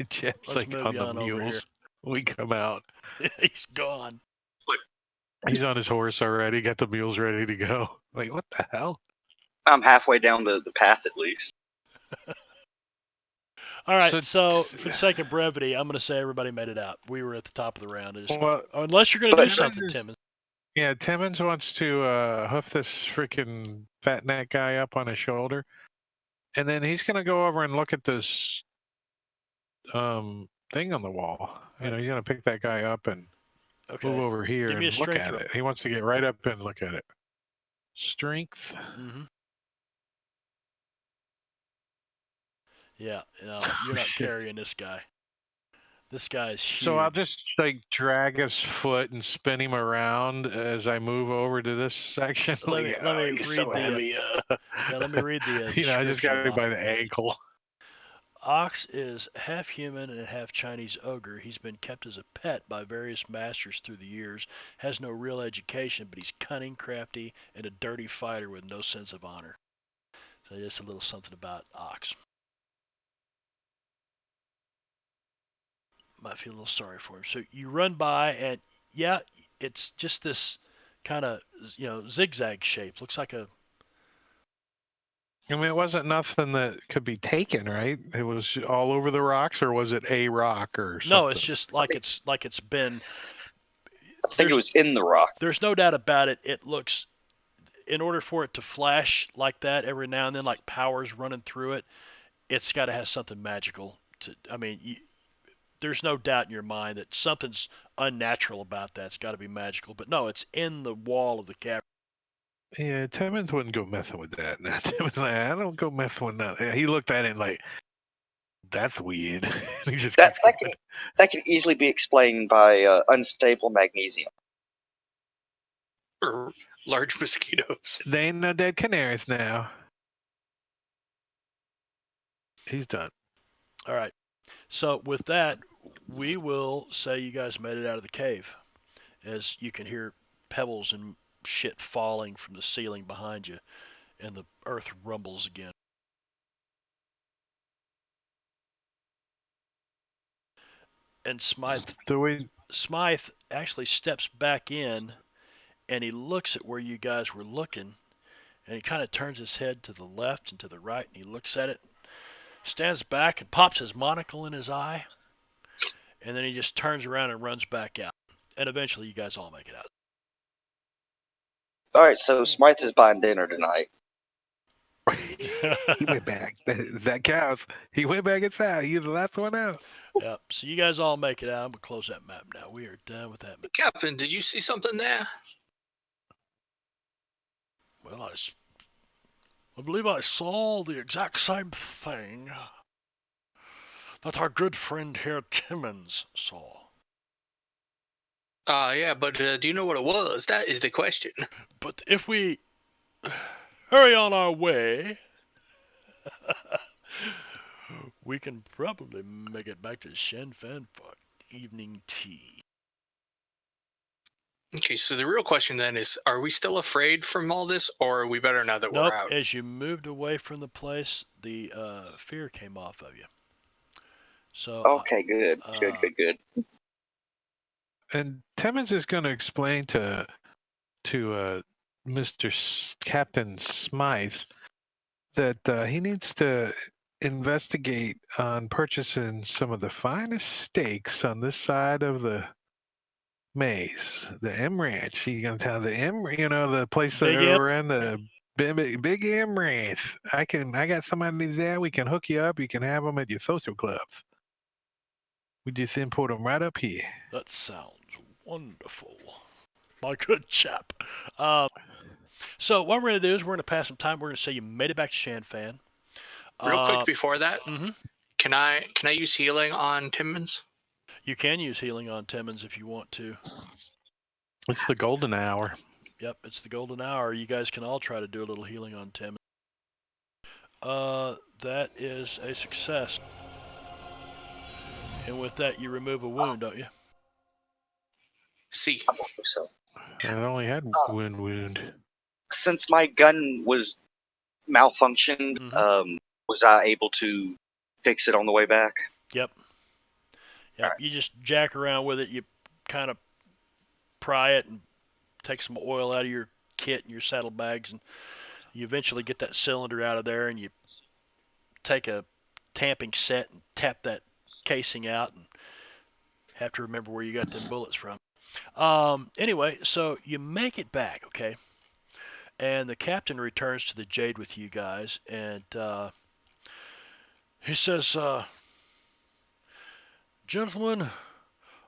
Jeff's Let's like move on you the on over here. mules. We come out. He's gone. He's on his horse already. Got the mules ready to go. Like, what the hell? I'm halfway down the path at least. All right, so for the sake of brevity, I'm going to say everybody made it out. We were at the top of the round. Unless you're going to do something, Timmons. Yeah, Timmons wants to hoof this freaking fat neck guy up on his shoulder. And then he's going to go over and look at this thing on the wall. You know, he's going to pick that guy up and move over here Give me a and look strength at roll. it. He wants to get right up and look at it. Strength. Mm-hmm. Yeah, no, you're not Shit. carrying this guy. This guy's huge. So I'll just like drag his foot and spin him around as I move over to this section. Let me read let me read the you know, I just got him description by the ankle. Ox is half human and half Chinese ogre. He's been kept as a pet by various masters through the years. Has no real education, but he's cunning, crafty, and a dirty fighter with no sense of honor. So just a little something about Ox. Might feel a little sorry for him. So you run by, and yeah, it's just this kind of zigzag shape. Looks like a. I mean, it wasn't nothing that could be taken, right? It was all over the rocks, or was it a rock or something? No, it's just like it's been. I think it was in the rock. There's no doubt about it. It looks, in order for it to flash like that every now and then, like power's running through it, it's got to have something magical. There's no doubt in your mind that something's unnatural about that. It's got to be magical. But no, it's in the wall of the cavern. Yeah, Timmons wouldn't go messing with that. Now, Timmons like, I don't go messing with that. He looked at it like, that's weird. He just That kept that can that can easily be explained by unstable magnesium. Or large mosquitoes. They ain't no dead canaries now. He's done. All right. So with that, we will say you guys made it out of the cave, as you can hear pebbles and shit falling from the ceiling behind you, and the earth rumbles again. And Smythe actually steps back in, and he looks at where you guys were looking, and he kind of turns his head to the left and to the right, and he looks at it, stands back and pops his monocle in his eye, and then he just turns around and runs back out. And eventually you guys all make it out. All right, so Smythe is buying dinner tonight. He went back. That counts. He went back inside. He was the last one out. Yep. So you guys all make it out. I'm going to close that map now. We are done with that map. Captain, did you see something there? Well, I believe I saw the exact same thing that our good friend here Timmons saw. Yeah, but do you know what it was? That is the question. But if we hurry on our way, we can probably make it back to Shenfen for evening tea. Okay, so the real question then is, are we still afraid from all this, or are we better now that Nope. we're out? As you moved away from the place, the fear came off of you. So Okay, good. And Timmons is going to explain to Captain Smythe that he needs to investigate on purchasing some of the finest steaks on this side of the maze, the M Ranch. He's going to tell the the place that Big M? we're in, the big M Ranch. I got somebody there. We can hook you up. You can have them at your social clubs. We just import them right up here. That sounds wonderful, my good chap. So what we're going to do is we're going to pass some time. We're going to say you made it back to Shanfan. Real quick before that, Mhm. can I use healing on Timmons? You can use healing on Timmons if you want to. It's the golden hour. Yep, it's the golden hour. You guys can all try to do a little healing on Timmons. That is a success. And with that, you remove a wound, don't you? See. I don't think so. I only had one wound. Since my gun was malfunctioned, was I able to fix it on the way back? Yep. Right. You just jack around with it. You kind of pry it and take some oil out of your kit and your saddlebags, and you eventually get that cylinder out of there, and you take a tamping set and tap that casing out, and have to remember where you got them bullets from. Anyway, so you make it back, okay? And the captain returns to the Jade with you guys, and he says, "Gentlemen,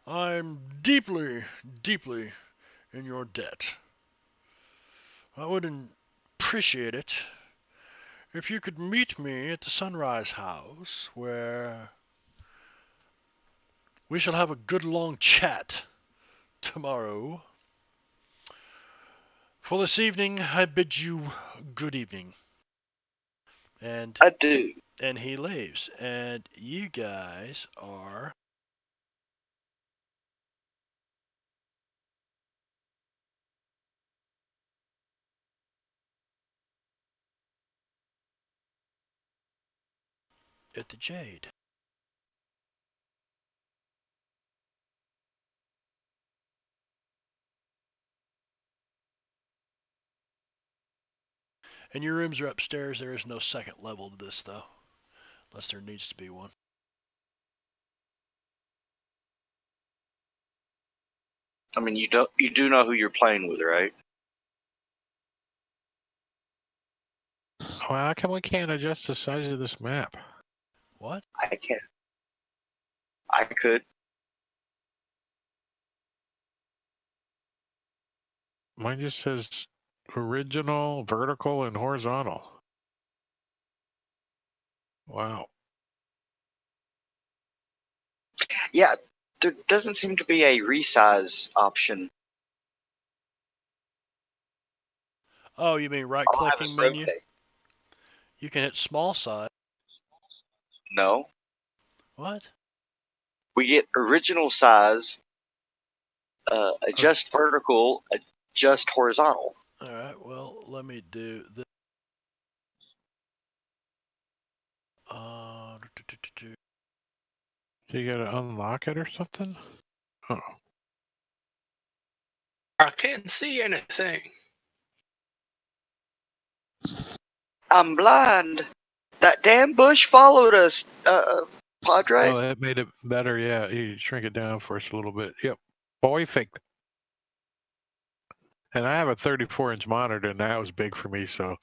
I'm deeply, deeply in your debt. I would appreciate it if you could meet me at the Sunrise House, where we shall have a good long chat tomorrow. For this evening, I bid you good evening." And I do. And he leaves, and you guys are at the Jade. And your rooms are upstairs. There is no second level to this, though, unless there needs to be one. I mean, you do know who you're playing with, right? Well, how come we can't adjust the size of this map? What? I can't. I could. Mine just says original, vertical, and horizontal. Wow. Yeah, there doesn't seem to be a resize option. Oh, you mean right All I have is clicking menu? rotate. You can hit small size. No, What? we get original size, adjust vertical, adjust horizontal. All right. Well, let me do this. So you gotta unlock it or something? Oh. I can't see anything. I'm blind. That damn bush followed us, Padre. Oh, that made it better. Yeah, you shrink it down for us a little bit. Yep. Perfect. And I have a 34-inch monitor, and that was big for me. So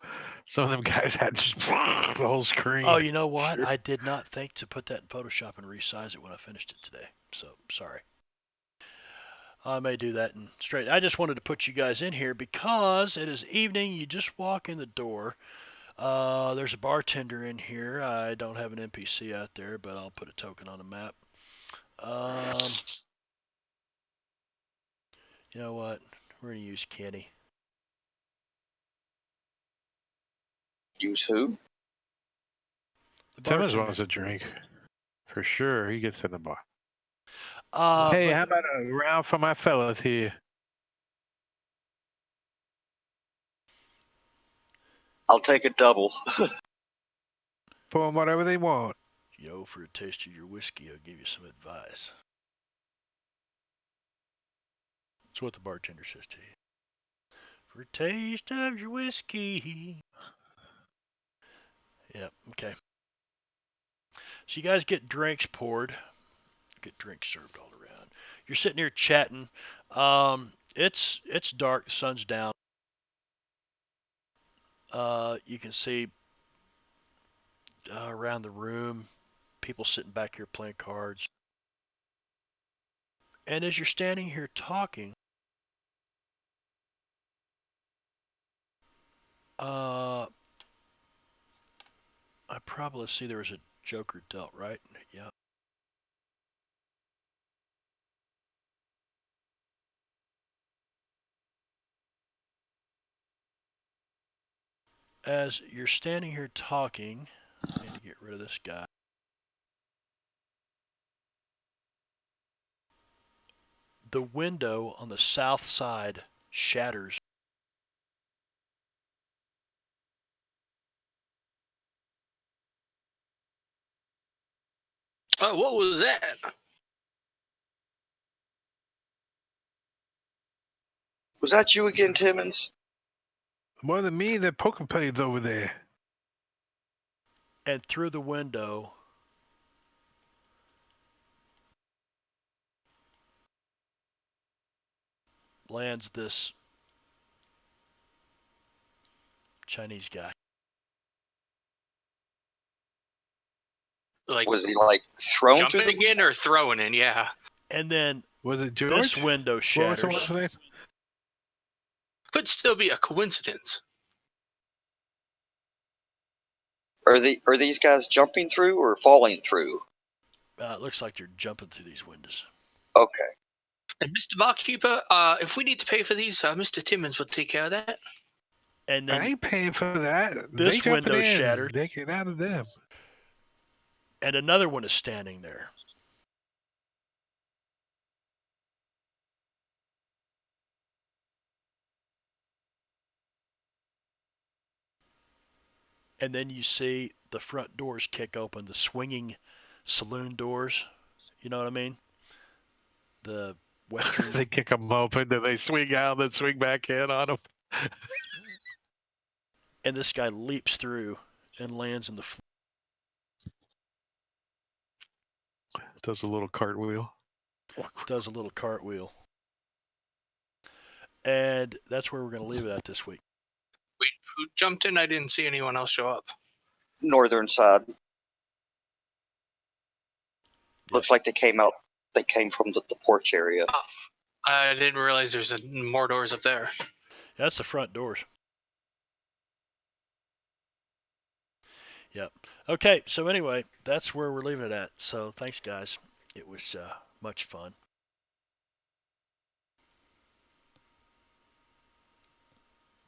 some of them guys had just the whole screen. Oh, you know what? Sure. I did not think to put that in Photoshop and resize it when I finished it today. So sorry. I may do that in straight. I just wanted to put you guys in here because it is evening. You just walk in the door. There's a bartender in here. I don't have an NPC out there, but I'll put a token on the map. You know what? We're gonna use Kenny. Use who? The Timmons bartender. wants a drink. For sure. He gets in the bar. but Hey, how about a round for my fellas here? I'll take a double. Pour 'em whatever they want. for a taste of your whiskey, I'll give you some advice. That's what the bartender says to you. For a taste of your whiskey. Yeah, okay. So you guys get drinks poured. Get drinks served all around. You're sitting here chatting. It's dark. The sun's down. You can see around the room people sitting back here playing cards. And as you're standing here talking, I probably see there was a joker dealt, right? Yeah. As you're standing here talking, I need to get rid of this guy. The window on the south side shatters. Oh, what was that? Was that you again, Timmons? More than me, the poker plays over there. And through the window, lands this Chinese guy. Like Was he like thrown through jumping the? in or throwing in? Yeah. And then Was it George? this window What was shatters. someone's name? Could still be a coincidence. Are these guys jumping through or falling through? It looks like they're jumping through these windows. Okay. And Mr. Barkeeper, if we need to pay for these, Mr. Timmons will take care of that. And I then ain't paying for that. this They jumping window in. shattered. They get out of them. And another one is standing there. And then you see the front doors kick open, the swinging saloon doors. You know what I mean? The Western. They kick them open, then they swing out, then swing back in on them. And this guy leaps through and lands in the floor. Does a little cartwheel. Does a little cartwheel. And that's where we're going to leave it at this week. Wait, who jumped in? I didn't see anyone else show up. Northern side. Yep. Looks like they came out. They came from the porch area. I didn't realize there's more doors up there. That's the front doors. Yep. Okay, so anyway, that's where we're leaving it at. So thanks, guys. It was much fun.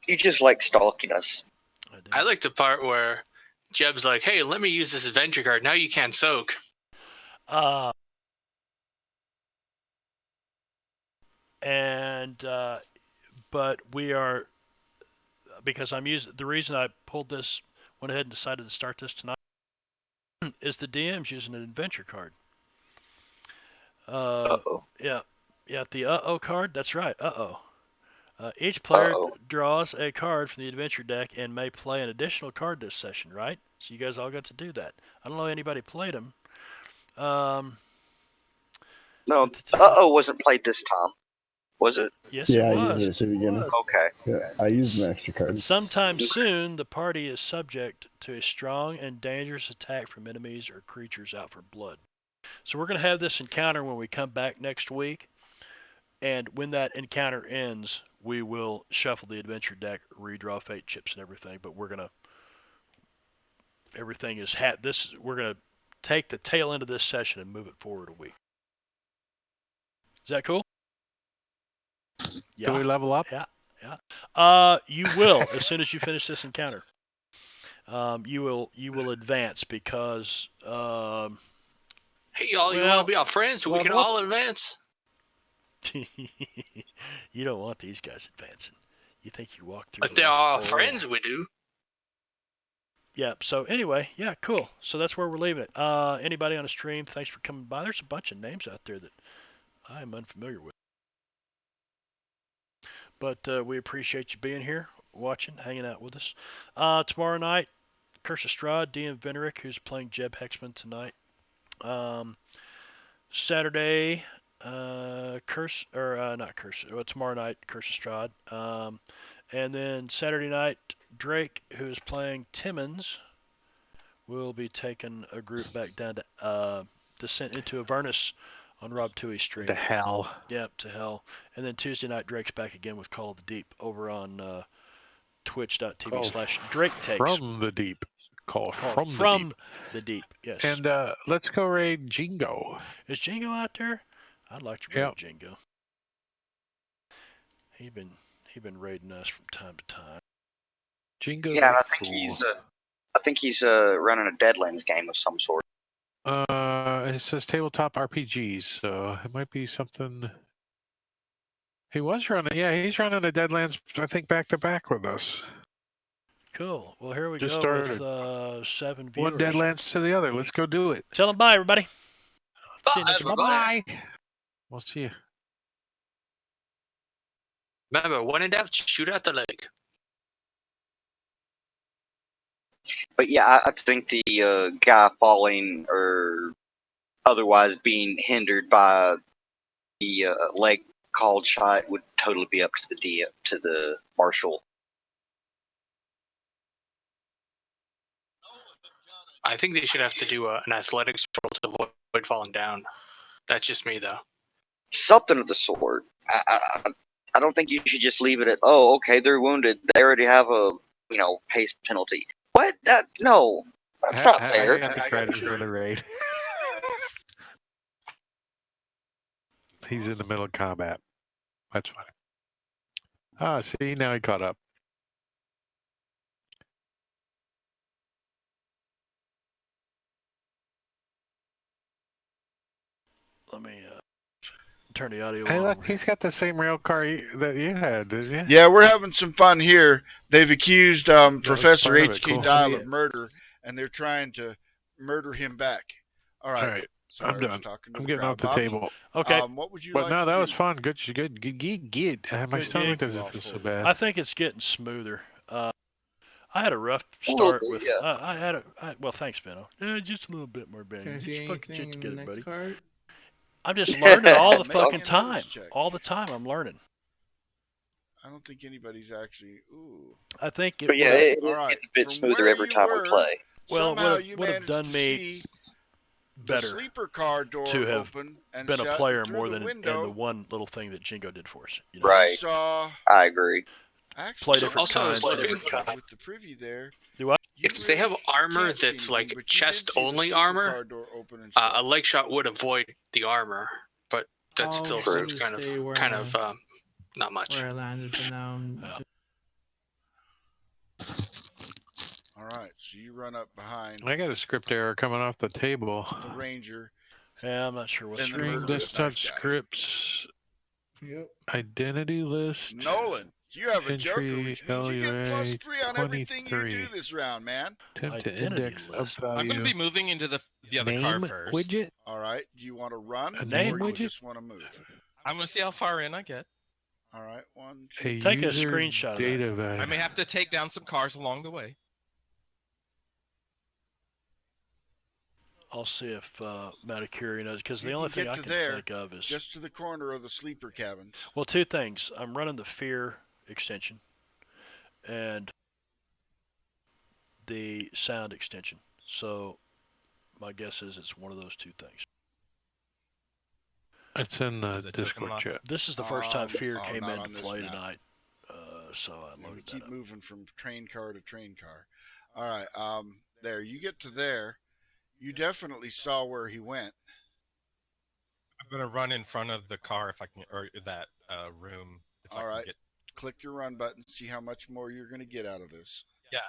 You just like stalking us. I like the part where Jeb's like, "Hey, let me use this adventure card. Now you can't soak." But we are, because I'm using, the reason I went ahead and decided to start this tonight is the DM's using an adventure card. Uh-oh. Yeah, the uh-oh card. That's right, uh-oh. Each player draws a card from the adventure deck and may play an additional card this session, right? So you guys all got to do that. I don't know if anybody played them. No, uh-oh wasn't played this time. Was it? Yes, Yeah, it I was. used it at the beginning. Okay. Yeah, I used my extra cards. Sometime soon, the party is subject to a strong and dangerous attack from enemies or creatures out for blood. So we're going to have this encounter when we come back next week. And when that encounter ends, we will shuffle the adventure deck, redraw fate chips and everything. But we're going to, we're going to take the tail end of this session and move it forward a week. Is that cool? Yeah. Do we level up? Yeah. You will as soon as you finish this encounter. You will advance because. Hey, y'all, you want to be our friends so we can all advance? You don't want these guys advancing. You think you walk through. But they're our friends, we do. Yeah. So anyway, yeah, cool. So that's where we're leaving it. Anybody on the stream? Thanks for coming by. There's a bunch of names out there that I am unfamiliar with. But we appreciate you being here, watching, hanging out with us. Tomorrow night, Curse of Strahd, DM Venerick, who's playing Jeb Hexman tonight. Saturday, tomorrow night, Curse of Strahd. And then Saturday night, Drake, who's playing Timmons, will be taking a group back down to Descent into Avernus on Rob Tui's stream. To hell. Yep, to hell. And then Tuesday night, Drake's back again with Call of the Deep over on twitch.tv/Drake Takes. From the deep. Call from the deep. Yes. And let's go raid Jingo. Is Jingo out there? I'd like to raid Jingo. He been raiding us from time to time. Jingo. Yeah, and I think he's running a Deadlands game of some sort. It says tabletop RPGs, so it might be something. He was running. Yeah, he's running a Deadlands. I think back to back with us. Cool. Well, here we Just go started. With 7 viewers. One Deadlands to the other. Let's go do it. Tell them bye, everybody. See you next week. Bye. We'll see you. Remember, when in doubt, shoot out the leg. But yeah, I think the guy falling or otherwise being hindered by the leg called shot would totally be up to the marshal. I think they should have to do an athletics roll to avoid falling down. That's just me, though. Something of the sort. I don't think you should just leave it at, oh, okay, they're wounded. They already have a, pace penalty. What? No, that's not fair. I got the credit for the raid. He's in the middle of combat. That's funny. Ah, see, now he caught up. Let me turn the audio Hey, on. look, he's got the same rail car that you had, didn't you? Yeah, we're having some fun here. They've accused Professor H.K. Cool. Dial of murder, and they're trying to murder him back. All right. Sorry, I'm done. I'm getting off the table. Okay. What would you but like no, to that do? was fun. Good. My stomach doesn't feel so bad. I think it's getting smoother. I had a rough start with. Well, thanks, Benno. Just a little bit more, Benno. Can I see anything in the next card? I'm just learning all the fucking time. All the time, I'm learning. I don't think anybody's actually. Ooh. I think it But yeah, would've- it is All right. getting a bit From smoother where every you time we were, play. well, it somehow would've- you would've managed done to me see the better sleeper car door to have open and been a shut, player and through more the than in window. the one little thing that Jingo did for us. You You Right. saw. I agree. Actually, Play different Also, I was kinds. looking- with the preview there. Do what? You If they have really armor can't see that's anything, like but you did chest see the only sleeper armor, car door open and a shut. leg shot would avoid the armor, but that I'll still probably seems kind stay where of not much. where I landed for now. Yeah. All right, so you run up behind I got a script error coming off the table. the ranger. Yeah, I'm not sure what's And the wrong String with murderous it. desktop knife guy. scripts. Yep. Identity list. Nolan, you have a joker, Entry which means you get LUA +3 on everything you 23. do this round, man. Attempt to Identity index up list. value. I'm going to be moving into the other car Name first. widget. All right, do you want to run A name or you widget? just want to move? I'm going to see how far in I get. All right, 1, 2. A Take a user screenshot of that. data value. I may have to take down some cars along the way. I'll see if Matakuri knows, because the You only can thing get I to can there, think of is just to the corner of the sleeper cabins. well, two things. I'm running the Fear extension and the sound extension. So my guess is it's one of those two things. It's in the Is it token Discord locked? chat. This is the first time Fear came not into on this play map. tonight, so I Yeah, we loaded that keep up. moving from train car to train car. All right, there. You get to there. You definitely saw where he went. I'm going to run in front of the car if I can, or that room. If All I can right. get. Click your run button. See how much more you're going to get out of this. Yeah,